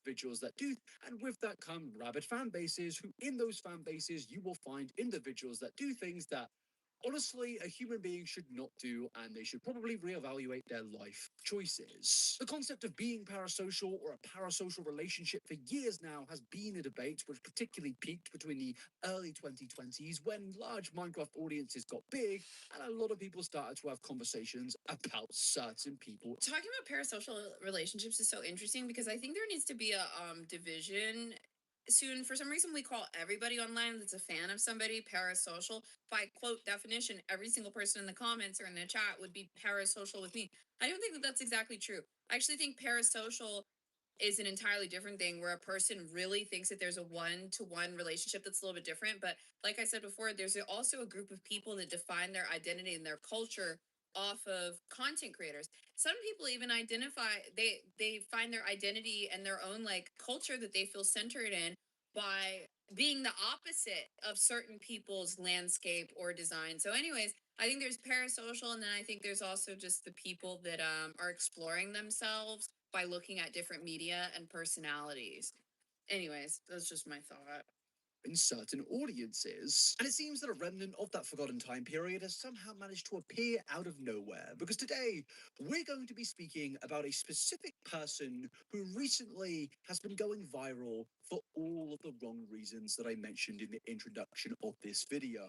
Individuals that do, and with that come rabid fan bases, who in those fan bases you will find individuals that do things that honestly a human being should not do, and they should probably reevaluate their life choices. The concept of being parasocial or a parasocial relationship for years now has been a debate which particularly peaked between the early 2020s when large Minecraft audiences got big and a lot of people started to have conversations about certain people. Talking about parasocial relationships is so interesting because I think there needs to be a division soon. For some reason, we call everybody online that's a fan of somebody parasocial. By quote definition, every single person in the comments or in the chat would be parasocial with me. I don't think that that's exactly true. I actually think parasocial is an entirely different thing where a person really thinks that there's a one-to-one relationship that's a little bit different. But like I said before, there's also a group of people that define their identity and their culture off of content creators. Some people even identify, they find their identity and their own like culture that they feel centered in by being the opposite of certain people's landscape or design. So anyways, I think there's parasocial, and then I think there's also just the people that are exploring themselves by looking at different media and personalities. Anyways, that's just my thought. In certain audiences. And it seems that a remnant of that forgotten time period has somehow managed to appear out of nowhere, because today we're going to be speaking about a specific person who recently has been going viral for all of the wrong reasons that I mentioned in the introduction of this video.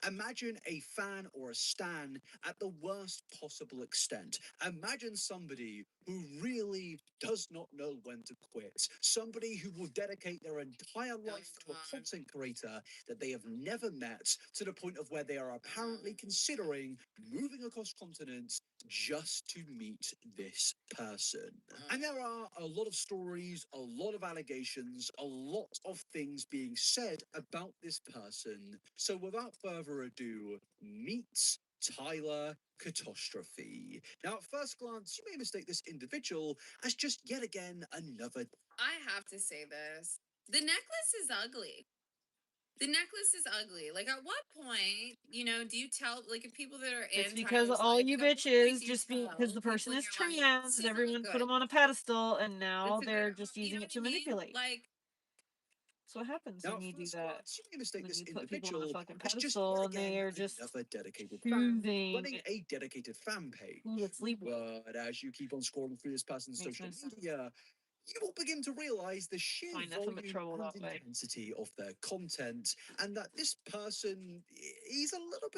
Imagine a fan or a stan at the worst possible extent. Imagine somebody who really does not know when to quit. Somebody who will dedicate their entire life to a content creator that they have never met, to the point of where they are apparently considering moving across continents just to meet this person. And there are a lot of stories, a lot of allegations, a lot of things being said about this person. So without further ado, meet Tyler Catastrophe. Now, at first glance, you may mistake this individual as just yet again another. I have to say this. The necklace is ugly. The necklace is ugly. Like, at what point, do you tell, like, if people that are It's anti, because like, all you at what point bitches do you just tell because the person people is you're like, trans, "This everyone isn't put them good." on a pedestal, and now It's they're like, just you using know it what to I mean? manipulate. Like, That's what happens Now, when at you do first that. glance, you may mistake When this you put people on a individual fucking as just pedestal yet and they again are just another dedicated fan choosing running a dedicated fan page. who to sleep with. But as you keep on scrolling through this person's Makes social no sense. media, you will begin to realize the sheer Find nothing but volume trouble and that way. intensity of their content, and that this person is a little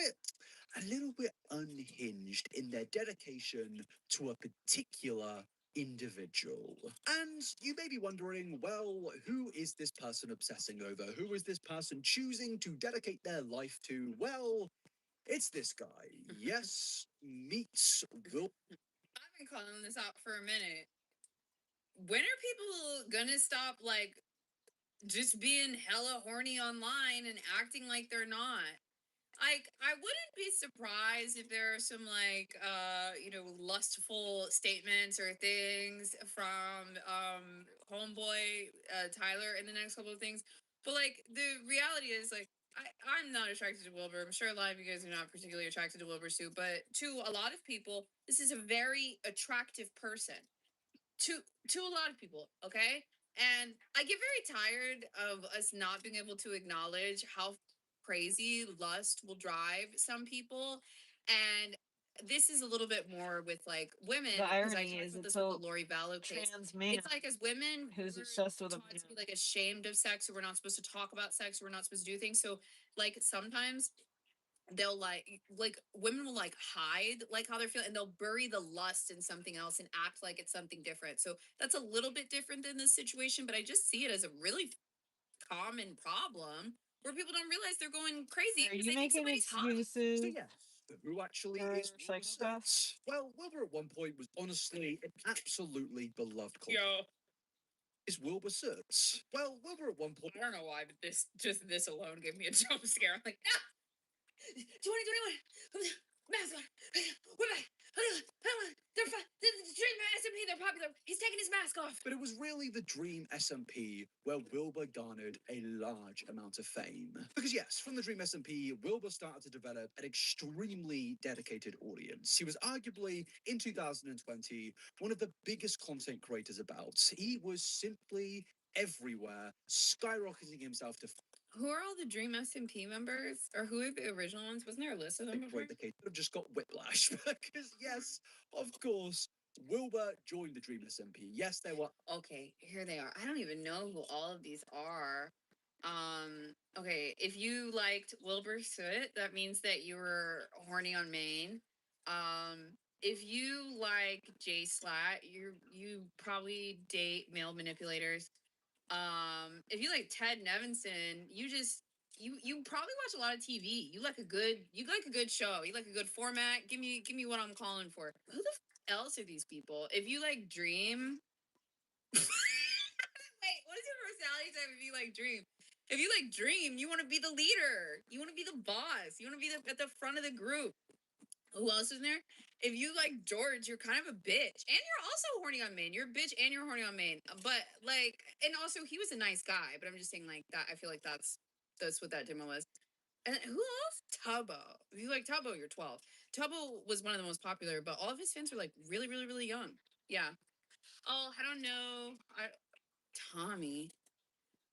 bit unhinged in their dedication to a particular individual. And you may be wondering, well, who is this person obsessing over? Who is this person choosing to dedicate their life to? Well, it's this guy. Yes, meets Will. I've been calling this out for a minute. When are people gonna stop like just being hella horny online and acting like they're not? Like, I wouldn't be surprised if there are some like lustful statements or things from homeboy Tyler in the next couple of things. But like the reality is like I'm not attracted to Wilbur. I'm sure a lot of you guys are not particularly attracted to Wilbur too, but to a lot of people, this is a very attractive person. To a lot of people, okay? And I get very tired of us not being able to acknowledge how crazy lust will drive some people. And this is a little bit more with like women. The 'cause I irony talked is about it's this with so the Lori Vallow case. trans man It's like as women who's we're obsessed with a taught to be like ashamed of sex, or we're not supposed to talk about sex, or we're not supposed to do things. So like sometimes they'll like women will like hide like how they're feeling, and they'll bury the lust in something else and act like it's something different. So that's a little bit different than this situation, but I just see it as a really common problem where people don't realize they're going crazy. Are because you they think making somebody's hot. So excuses yeah, who actually for is Wilbur psychopaths? Soot? Well, Wilbur at one point was honestly an absolutely beloved culture. Yo, Is Wilbur Soot? Well, Wilbur at one point. I don't know why, but this alone gave me a jump scare. I'm like, no, 2021, mask on, we're back. They're Dream SMP, they're popular. He's taking his mask off. But it was really the Dream SMP where Wilbur garnered a large amount of fame. Because yes, from the Dream SMP, Wilbur started to develop an extremely dedicated audience. He was arguably, in 2020, one of the biggest content creators about. He was simply everywhere, skyrocketing himself to Who are all the Dream SMP members? Or who are the original ones? Wasn't there a list of them before? the case could have just got whiplash. Because yes, of course, Wilbur joined the Dream SMP. Yes, there were. Okay, here they are. I don't even know who all of these are. Okay, if you liked Wilbur Soot, that means that you were horny on Maine. If you like J Slat, you probably date male manipulators. If you like Ted Nevinson, you probably watch a lot of TV. You like a good show. You like a good format. Give me what I'm calling for. Who the else are these people? If you like Dream, wait, what is your personality type if you like Dream? If you like Dream, you want to be the leader. You want to be the boss. You want to be at the front of the group. Who else is there? If you like George, you're kind of a bitch. And you're also horny on Maine. You're a bitch and you're horny on Maine. But like, and also he was a nice guy, but I'm just saying like that. I feel like that's what that demo was. And who else? Tubbo. If you like Tubbo, you're 12. Tubbo was one of the most popular, but all of his fans were like really, really, really young. Yeah. Oh, I don't know. Tommy.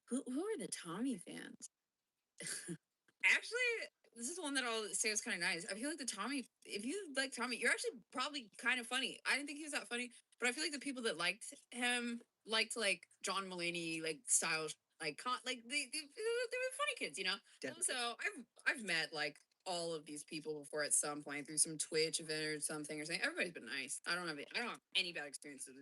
Who are the Tommy fans? Actually, this is one that I'll say is kind of nice. I feel like the Tommy, if you like Tommy, you're actually probably kind of funny. I didn't think he was that funny, but I feel like the people that liked him liked like John Mulaney like style, like they were funny kids, you know. Also, I've met like all of these people before at some point through some Twitch event or something. Everybody's been nice. I don't have any bad experiences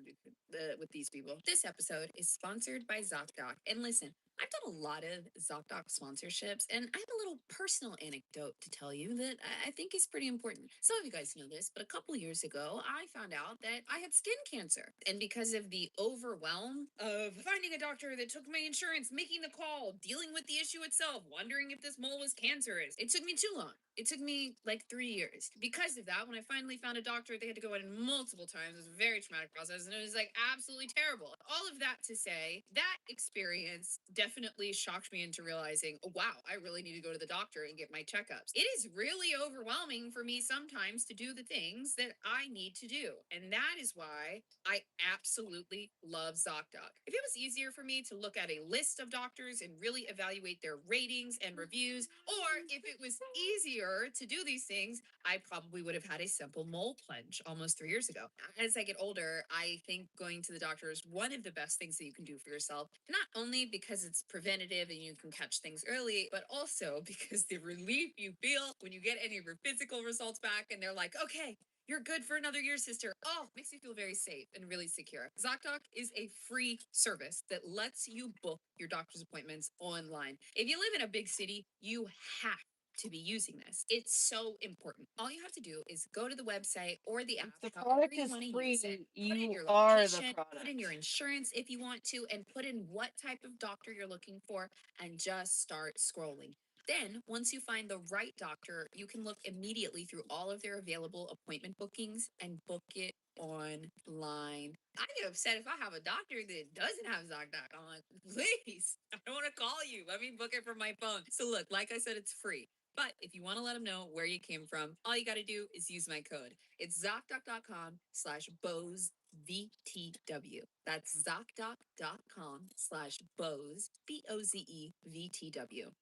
with these people. This episode is sponsored by ZocDoc, and listen, I've done a lot of ZocDoc sponsorships, and I have a little personal anecdote to tell you that I think is pretty important. Some of you guys know this, but a couple years ago, I found out that I had skin cancer. And because of the overwhelm of finding a doctor that took my insurance, making the call, dealing with the issue itself, wondering if this mole was cancerous, it took me too long. It took me like 3 years. Because of that, when I finally found a doctor, they had to go in multiple times. It was a very traumatic process, and it was like absolutely terrible. All of that to say, that experience definitely shocked me into realizing, oh, wow, I really need to go to the doctor and get my checkups. It is really overwhelming for me sometimes to do the things that I need to do. And that is why I absolutely love ZocDoc. If it was easier for me to look at a list of doctors and really evaluate their ratings and reviews, or if it was easier to do these things, I probably would have had a simple mole plunge almost 3 years ago. As I get older, I think going to the doctor is one of the best things that you can do for yourself, not only because it's preventative and you can catch things early, but also because the relief you feel when you get any of your physical results back and they're like, okay, You're good for another year, sister. Oh, makes me feel very safe and really secure. ZocDoc is a free service that lets you book your doctor's appointments online. If you live in a big city, you have to be using this. It's so important. All you have to do is go to the website or the app. If the however product you is wanna use free, it, put in you your are the location, product. put in your insurance if you want to, and put in what type of doctor you're looking for, and just start scrolling. Then, once you find the right doctor, you can look immediately through all of their available appointment bookings and book it online. I get upset if I have a doctor that doesn't have ZocDoc on. Please, I don't want to call you. Let me book it from my phone. So look, like I said, it's free. But if you want to let them know where you came from, all you got to do is use my code. It's ZocDoc.com/BozVTW. That's ZocDoc.com/Boz, BOZEVTW.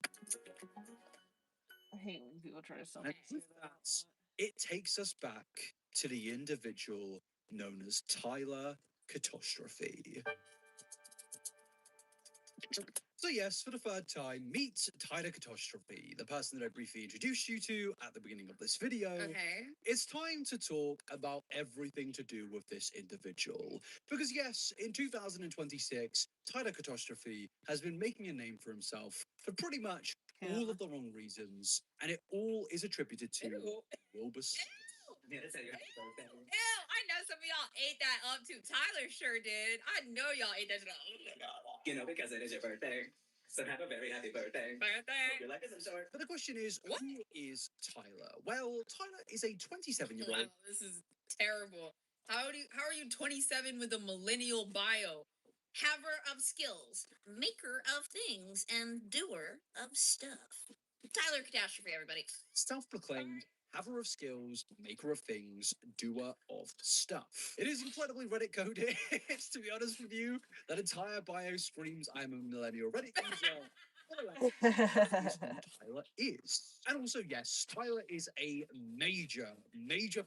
I hate when people try to sell And me with that, it takes us back to the individual known as Tyler Catastrophe. So yes, for the third time, meet Tyler Catastrophe, the person that I briefly introduced you to at the beginning of this video. Okay. It's time to talk about everything to do with this individual. Because yes, in 2026, Tyler Catastrophe has been making a name for himself for pretty much all of the wrong reasons, and it all is attributed to Wilbur. Ew, I know some of y'all ate that up too. Tyler sure did. I know y'all ate that shit up. You know, because it is your birthday. So have a very happy birthday. Hope your life isn't short. But the question is, What? who is Tyler? Well, Tyler is a 27-year-old. Wow, this is terrible. How are you 27 with a millennial bio? Haver of skills, maker of things, and doer of stuff. Tyler Catastrophe, everybody. Self-proclaimed haver of skills, maker of things, doer of stuff. It is incredibly Reddit coded, to be honest with you. That entire bio screams, I'm a millennial Reddit user. Is who Tyler is. And also, yes, Tyler is a major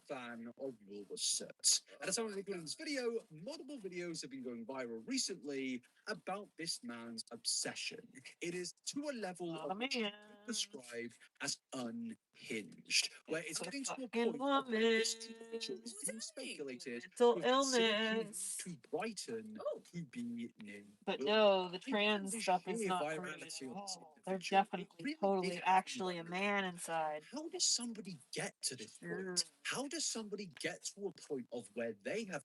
fan of Wilbur Soot. And as I was recording this video, multiple videos have been going viral recently about this man's obsession. It is to a level of which you could describe as unhinged, where it's getting to a point of where this individual is being speculated mental with considered illness. to Brighton to be near. But Wilbur. no, the I trans found the stuff is sheer not virality great of at this all. They're individual. It definitely really did totally have me actually a wondering, man inside. how does somebody get to this point? Sure. How does somebody get to a point of where they have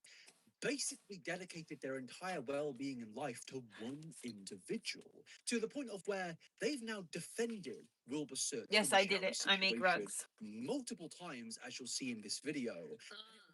basically dedicated their entire well-being in life to one individual, to the point of where they've now defended Wilbur Soot? Yes, I did it. I make rugs. Multiple times, as you'll see in this video.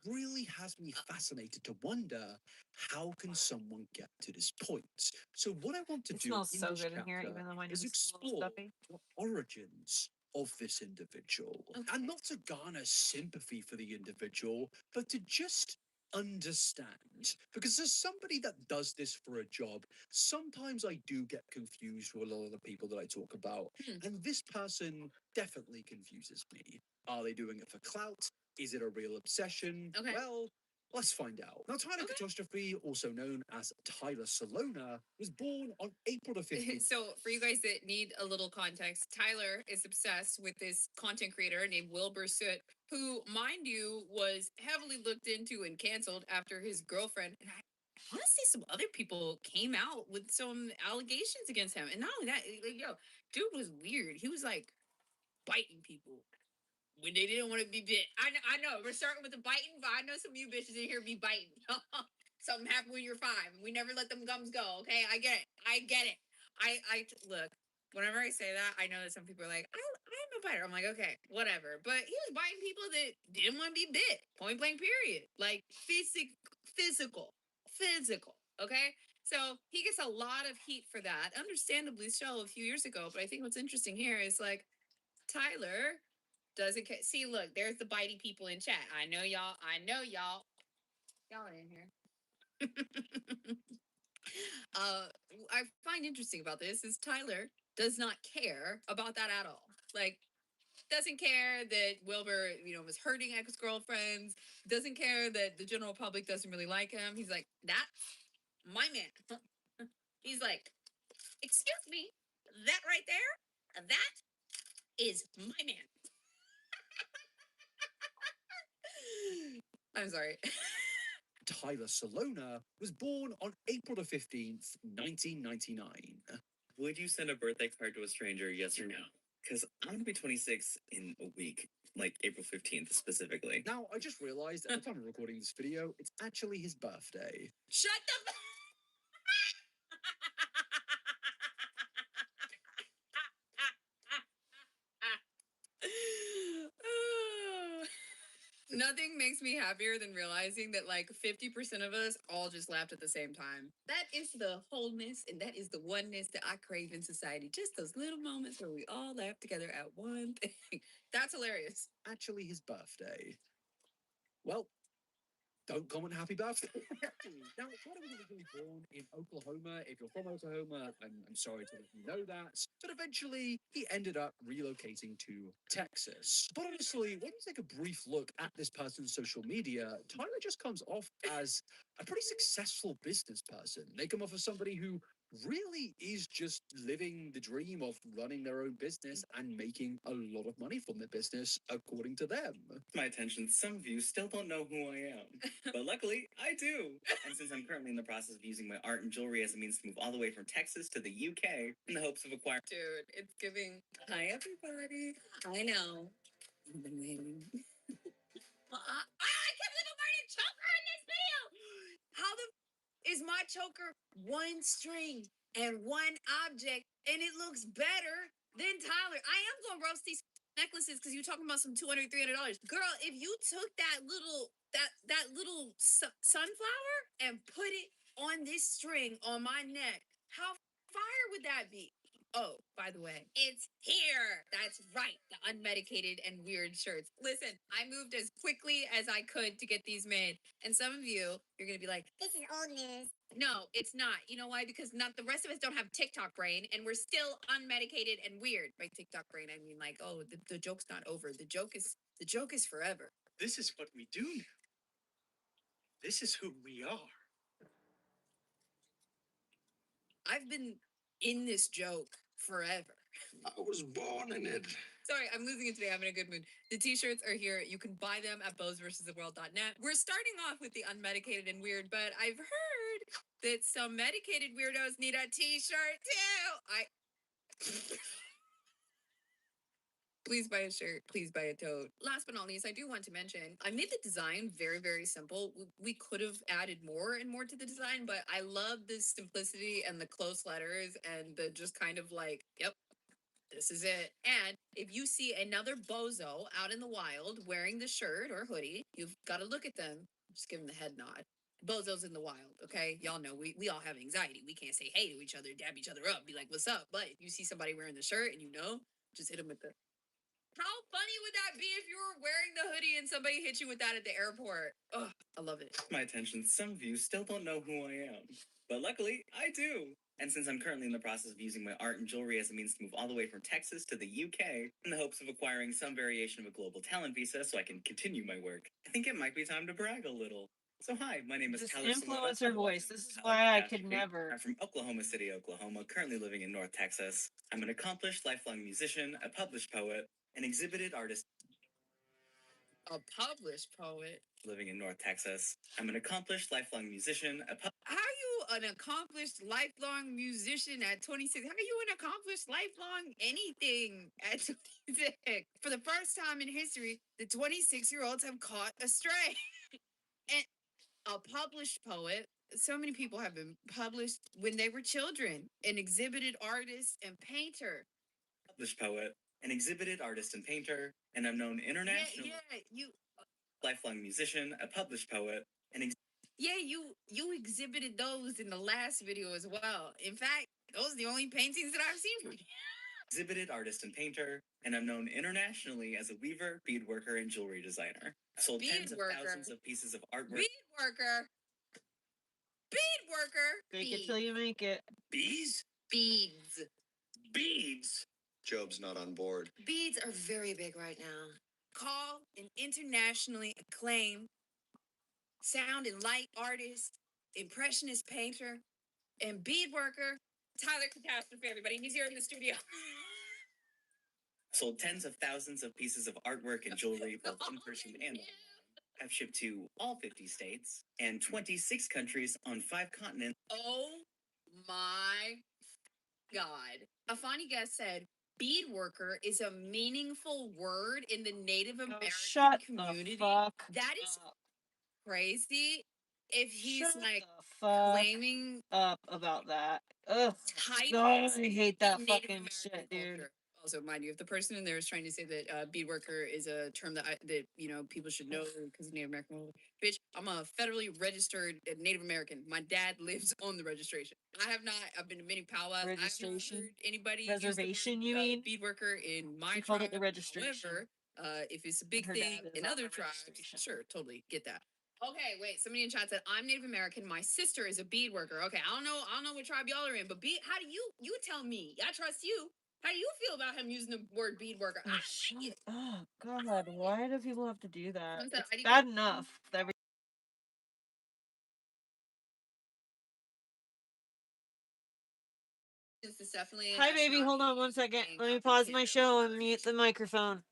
Really has me fascinated to wonder, how can someone get to this point? So what I want to It do smells in so this good in here, chapter even though my is nose is a little explore stuffy. the origins of this individual. And not to garner sympathy for the individual, but to just understand. Because as somebody that does this for a job, sometimes I do get confused with a lot of the people that I talk about. And this person definitely confuses me. Are they doing it for clout? Is it a real obsession? Okay. Well, let's find out. Now, Tyler Catastrophe, also known as Tyler Salona, was born on April the 15th. So, for you guys that need a little context, Tyler is obsessed with this content creator named Wilbur Soot, who, mind you, was heavily looked into and canceled after his girlfriend. And I want to say some other people came out with some allegations against him. And not only that, like, yo, dude was weird. He was like biting people when they didn't want to be bit. I know. We're starting with the biting, but I know some of you bitches in here be biting. Something happened when you're 5. We never let them gums go. Okay, I get it. I look. Whenever I say that, I know that some people are like, I'm a biter. I'm like, okay, whatever. But he was biting people that didn't want to be bit. Point blank. Period. Like physical. Okay. So he gets a lot of heat for that. Understandably so, a few years ago. But I think what's interesting here is like Tyler doesn't care. See, look, there's the bitey people in chat. I know y'all. Y'all in here. I find interesting about this is Tyler does not care about that at all. Like, doesn't care that Wilbur, was hurting ex-girlfriends. Doesn't care that the general public doesn't really like him. He's like, that's my man. He's like, excuse me, that right there, that is my man. I'm sorry. Tyler Salona was born on April the 15th, 1999. Would you send a birthday card to a stranger, yes or no? Because I'm going to be 26 in a week, like April 15th specifically. Now, I just realized at the time of recording this video, it's actually his birthday. Shut the Nothing makes me happier than realizing that like 50% of us all just laughed at the same time. That is the wholeness and that is the oneness that I crave in society. Just those little moments where we all laugh together at one thing. That's hilarious. Actually his birthday. Well, don't comment happy birthday. Now, Tyler was originally born in Oklahoma. If you're from Oklahoma, I'm sorry to let you know that. But eventually, he ended up relocating to Texas. But honestly, when you take a brief look at this person's social media, Tyler just comes off as a pretty successful business person. They come off as somebody who really is just living the dream of running their own business and making a lot of money from their business, according to them. My attention, some of you still don't know who I am. But luckily, I do. And since I'm currently in the process of using my art and jewelry as a means to move all the way from Texas to the UK in the hopes of acquiring. Dude, it's giving. Hi, everybody. I know. I've been waiting. I can't believe I'm wearing a choker in this video. How the is my choker one string and one object, and it looks better than Tyler? I am gonna roast these necklaces because you're talking about some $200, $300. Girl, if you took that little sunflower and put it on this string on my neck, how fire would that be? Oh, by the way, it's here. That's right. The unmedicated and weird shirts. Listen, I moved as quickly as I could to get these made. And some of you, you're going to be like, this is old news. No, it's not. You know why? Because not the rest of us don't have TikTok brain and we're still unmedicated and weird. By TikTok brain, I mean like, oh, the joke's not over. The joke is forever. This is what we do now. This is who we are. I've been in this joke forever. I was born in it. Sorry, I'm losing it today. I'm in a good mood. The t-shirts are here. You can buy them at bozversustheworld.net. We're starting off with the unmedicated and weird, but I've heard that some medicated weirdos need a t-shirt too. Please buy a shirt. Please buy a tote. Last but not least, I do want to mention, I made the design very, very simple. We could have added more and more to the design, but I love the simplicity and the close letters and the just kind of like, yep, this is it. And if you see another bozo out in the wild wearing the shirt or hoodie, you've got to look at them. Just give them the head nod. Bozos in the wild, okay? Y'all know we all have anxiety. We can't say hey to each other, dab each other up, be like, what's up? But if you see somebody wearing the shirt and you know, just hit them with the. How funny would that be if you were wearing the hoodie and somebody hit you with that at the airport? Ugh, I love it. My attention, some of you still don't know who I am. But luckily, I do. And since I'm currently in the process of using my art and jewelry as a means to move all the way from Texas to the UK in the hopes of acquiring some variation of a global talent visa so I can continue my work, I think it might be time to brag a little. So hi, my name is This Tyler Salona. influencer voice. This is Tyler why I Catastrophe. could never. I'm from Oklahoma City, Oklahoma, currently living in North Texas. I'm an accomplished lifelong musician, a published poet, an exhibited artist. A published poet. Living in North Texas. I'm an accomplished lifelong musician, How are you an accomplished lifelong musician at 26? How are you an accomplished lifelong anything at 26? For the first time in history, the 26-year-olds have caught a stray. And a published poet. So many people have been published when they were children. An exhibited artist and painter. published poet, an exhibited artist and painter, and I'm known internationally. You Lifelong musician, a published poet, you exhibited those in the last video as well. In fact, those are the only paintings that I've seen from you. exhibited artist and painter, and I'm known internationally as a weaver, beadworker, and jewelry designer. I've sold tens of Beadworker. thousands of pieces of artwork. Beadworker. Fake it till you make it. Bees? Beads. Beads? Job's not on board. Beads are very big right now. Call an internationally acclaimed sound and light artist, impressionist painter, and beadworker, Tyler Catastrophe, everybody. He's here in the studio. Sold tens of thousands of pieces of artwork and jewelry, both in person and online. I've shipped to all 50 states and 26 countries on 5 continents. Oh my God. A funny guest said, bead worker is a meaningful word in the Native American shut community. the fuck That is up. crazy. If he's Shut like the fuck claiming up about that. Ugh. type I hate that in Native fucking American shit, dude. culture. Also, mind you, if the person in there is trying to say that bead worker is a term that that you know people should know because Native American, bitch, I'm a federally registered Native American. My dad lives on the registration. I have not. I've been to many powwows. I have not Registration? heard anybody Reservation, use the you word, mean? bead worker in my She tribe. called it the registration. However, if it's a big her thing dad is in on other the tribes, registration. sure, totally get that. Okay, wait. Somebody in chat said I'm Native American. My sister is a bead worker. Okay, I don't know what tribe y'all are in, but how do you tell me? I trust you. How do you feel about him using the word bead worker? Oh, I shut like it. up. God, why do people have to do that? Someone said, It's "I didn't bad get-" enough. That This is definitely. Hi, baby. Hold on one second. Let me pause my show and mute the microphone.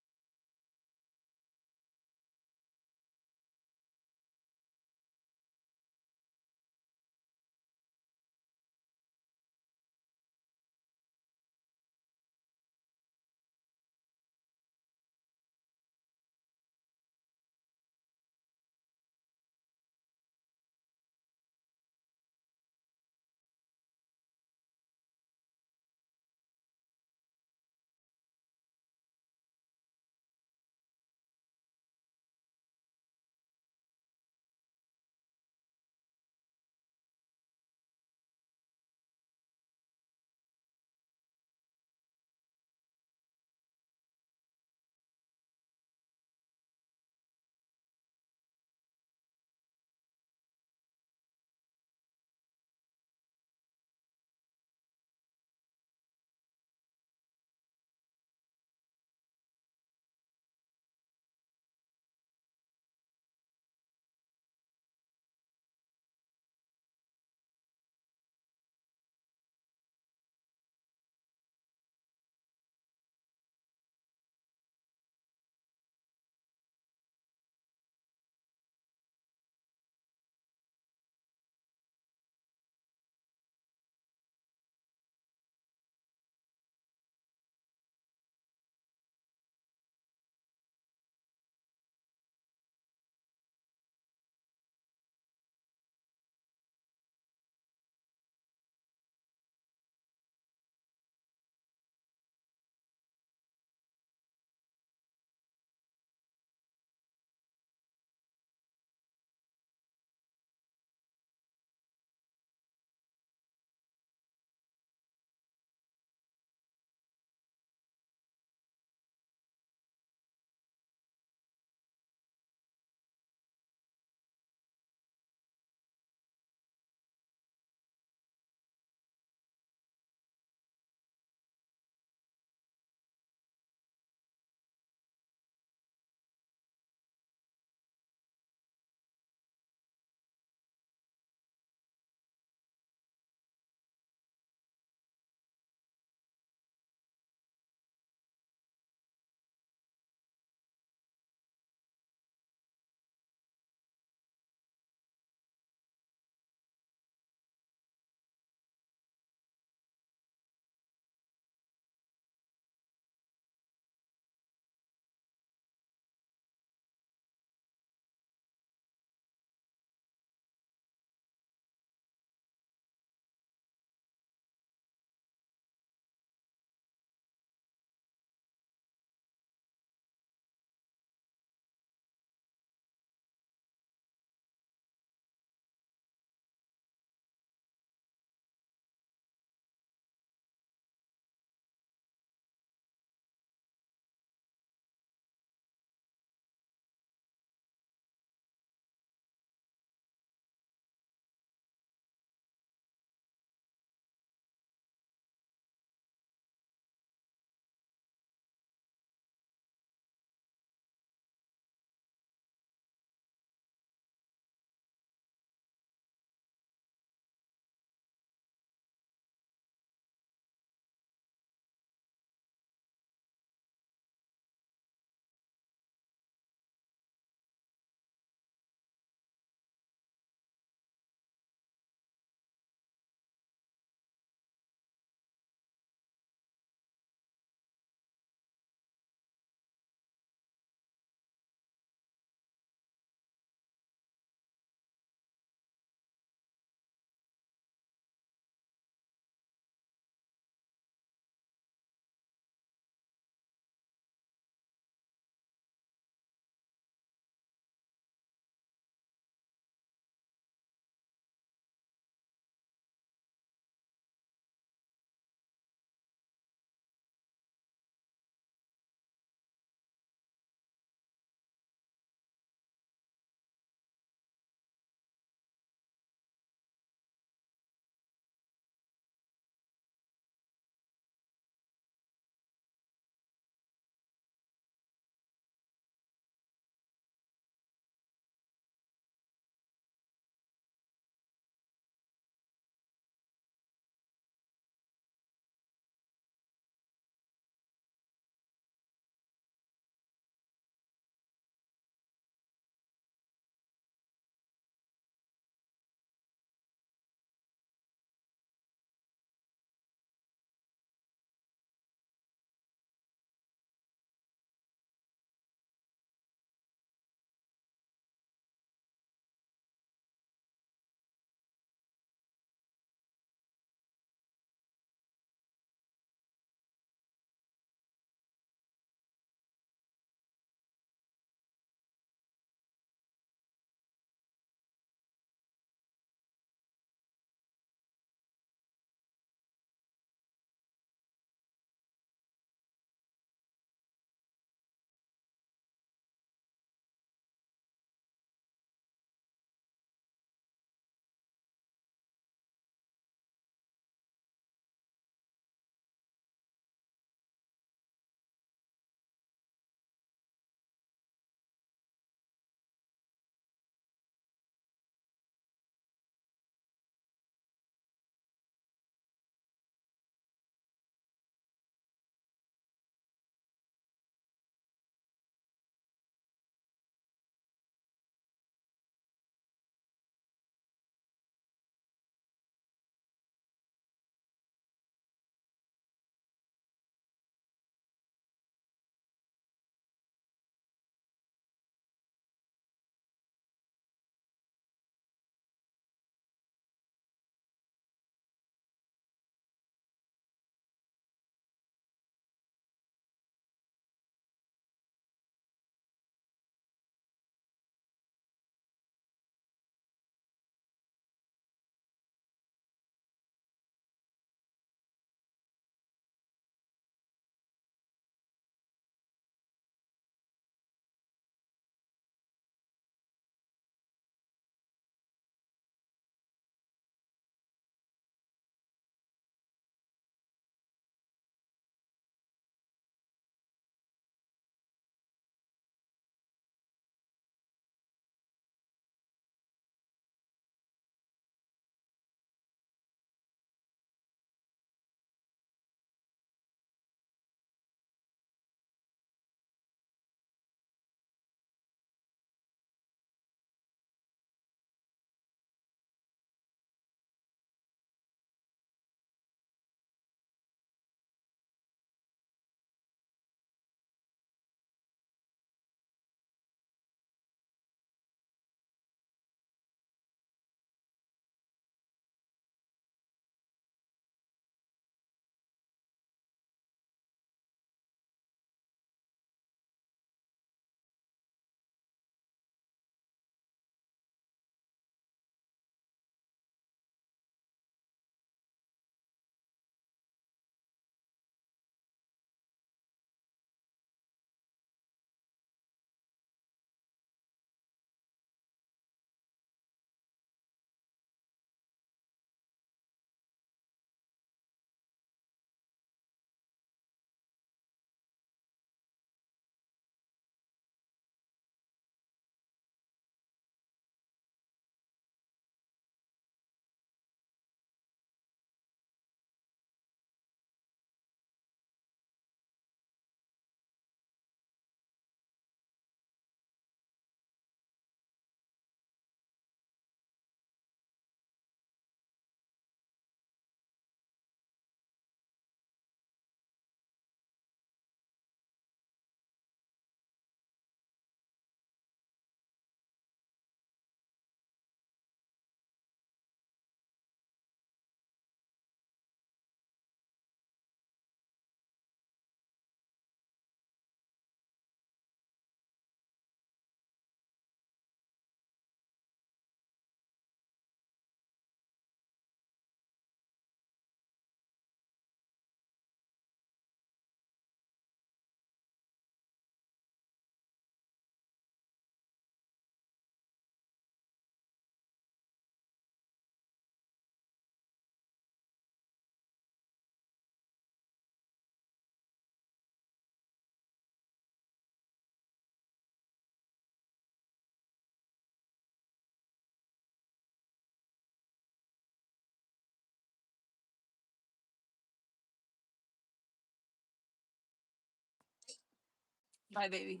Bye, baby.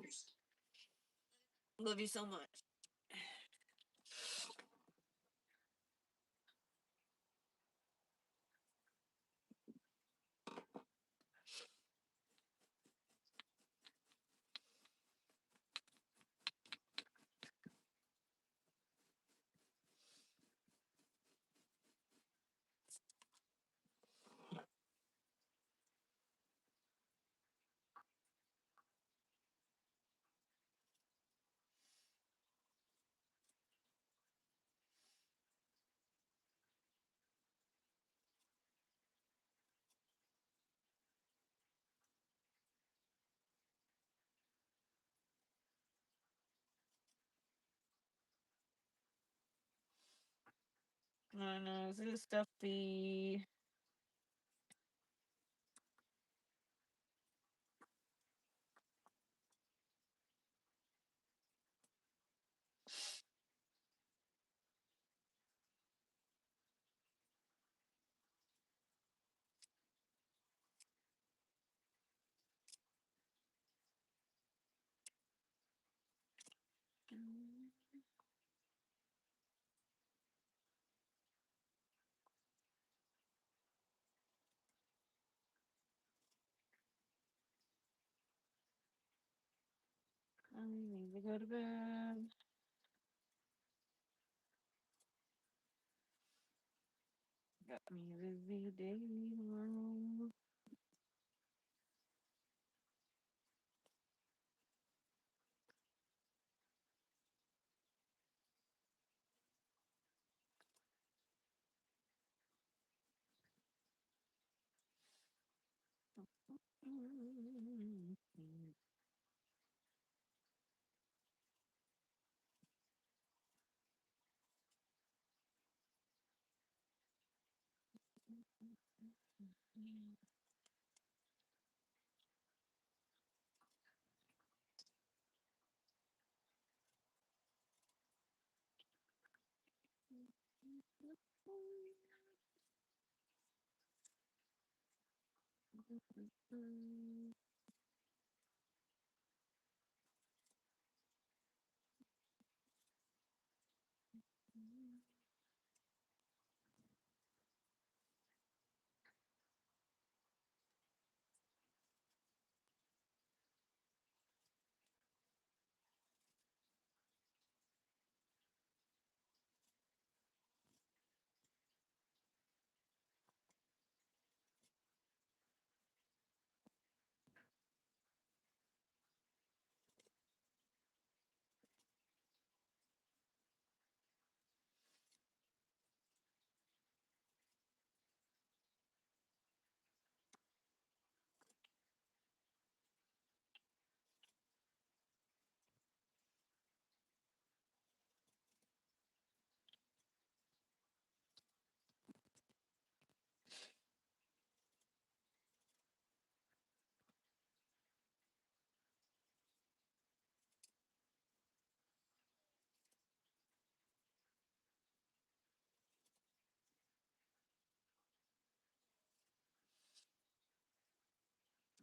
Love you so much. My nose is stuffy. I need to go to bed. Got me a busy day tomorrow.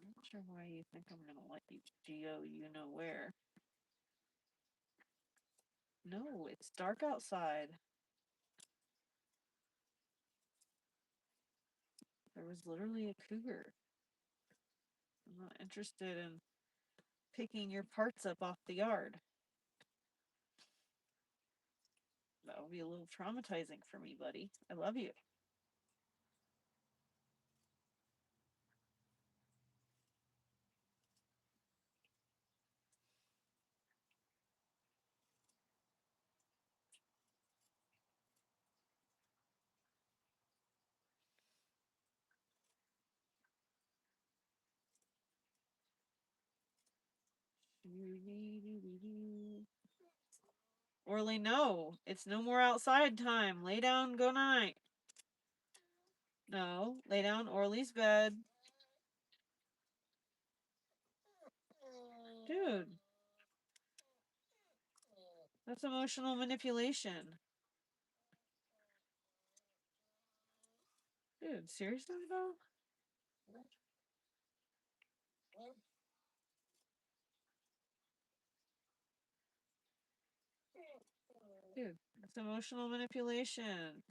I'm not sure why you think I'm gonna let you go, you know where. No, it's dark outside. There was literally a cougar. I'm not interested in picking your parts up off the yard. That would be a little traumatizing for me, buddy. I love you. Orly, no. It's no more outside time. Lay down, go night. No, lay down, Orly's bed. Dude. That's emotional manipulation. Dude, seriously though? Dude, it's emotional manipulation.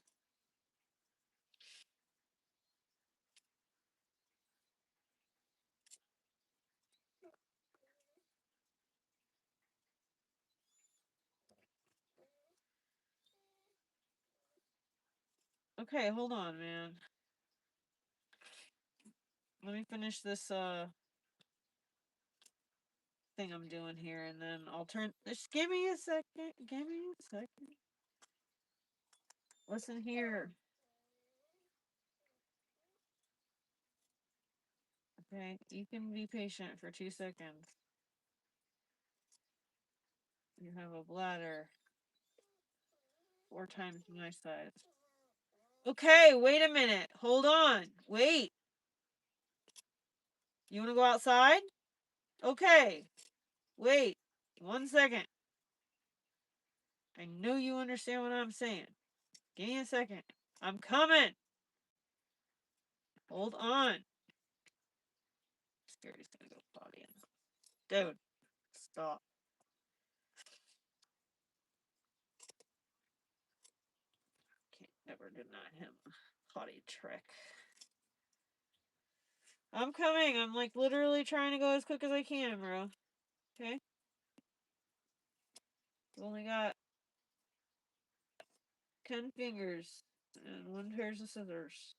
Okay, hold on, man. Let me finish this thing I'm doing here, and then I'll turn. Just give me a second. Give me a second. Listen here. Okay, you can be patient for 2 seconds. You have a bladder 4 times my size. Okay, wait a minute. Hold on. Wait. You want to go outside? Okay. Wait. 1 second. I know you understand what I'm saying. Give me a second. I'm coming. Hold on. Scary's gonna go potty in. Dude, stop. Can't ever deny him a potty trick. I'm coming. I'm like literally trying to go as quick as I can, bro. Okay? I've only got 10 fingers and 1 pair of scissors.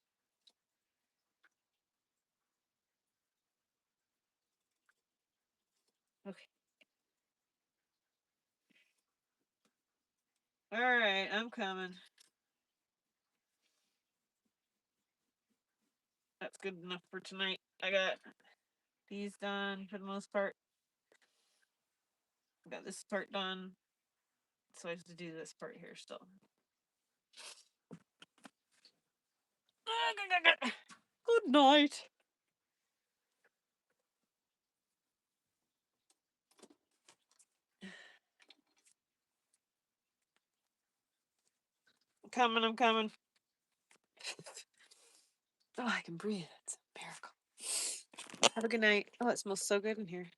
Okay. Alright, I'm coming. That's good enough for tonight. I got these done for the most part. I got this part done. So I have to do this part here still. Good night. I'm coming. Oh, I can breathe. It's a miracle. Have a good night. Oh, it smells so good in here.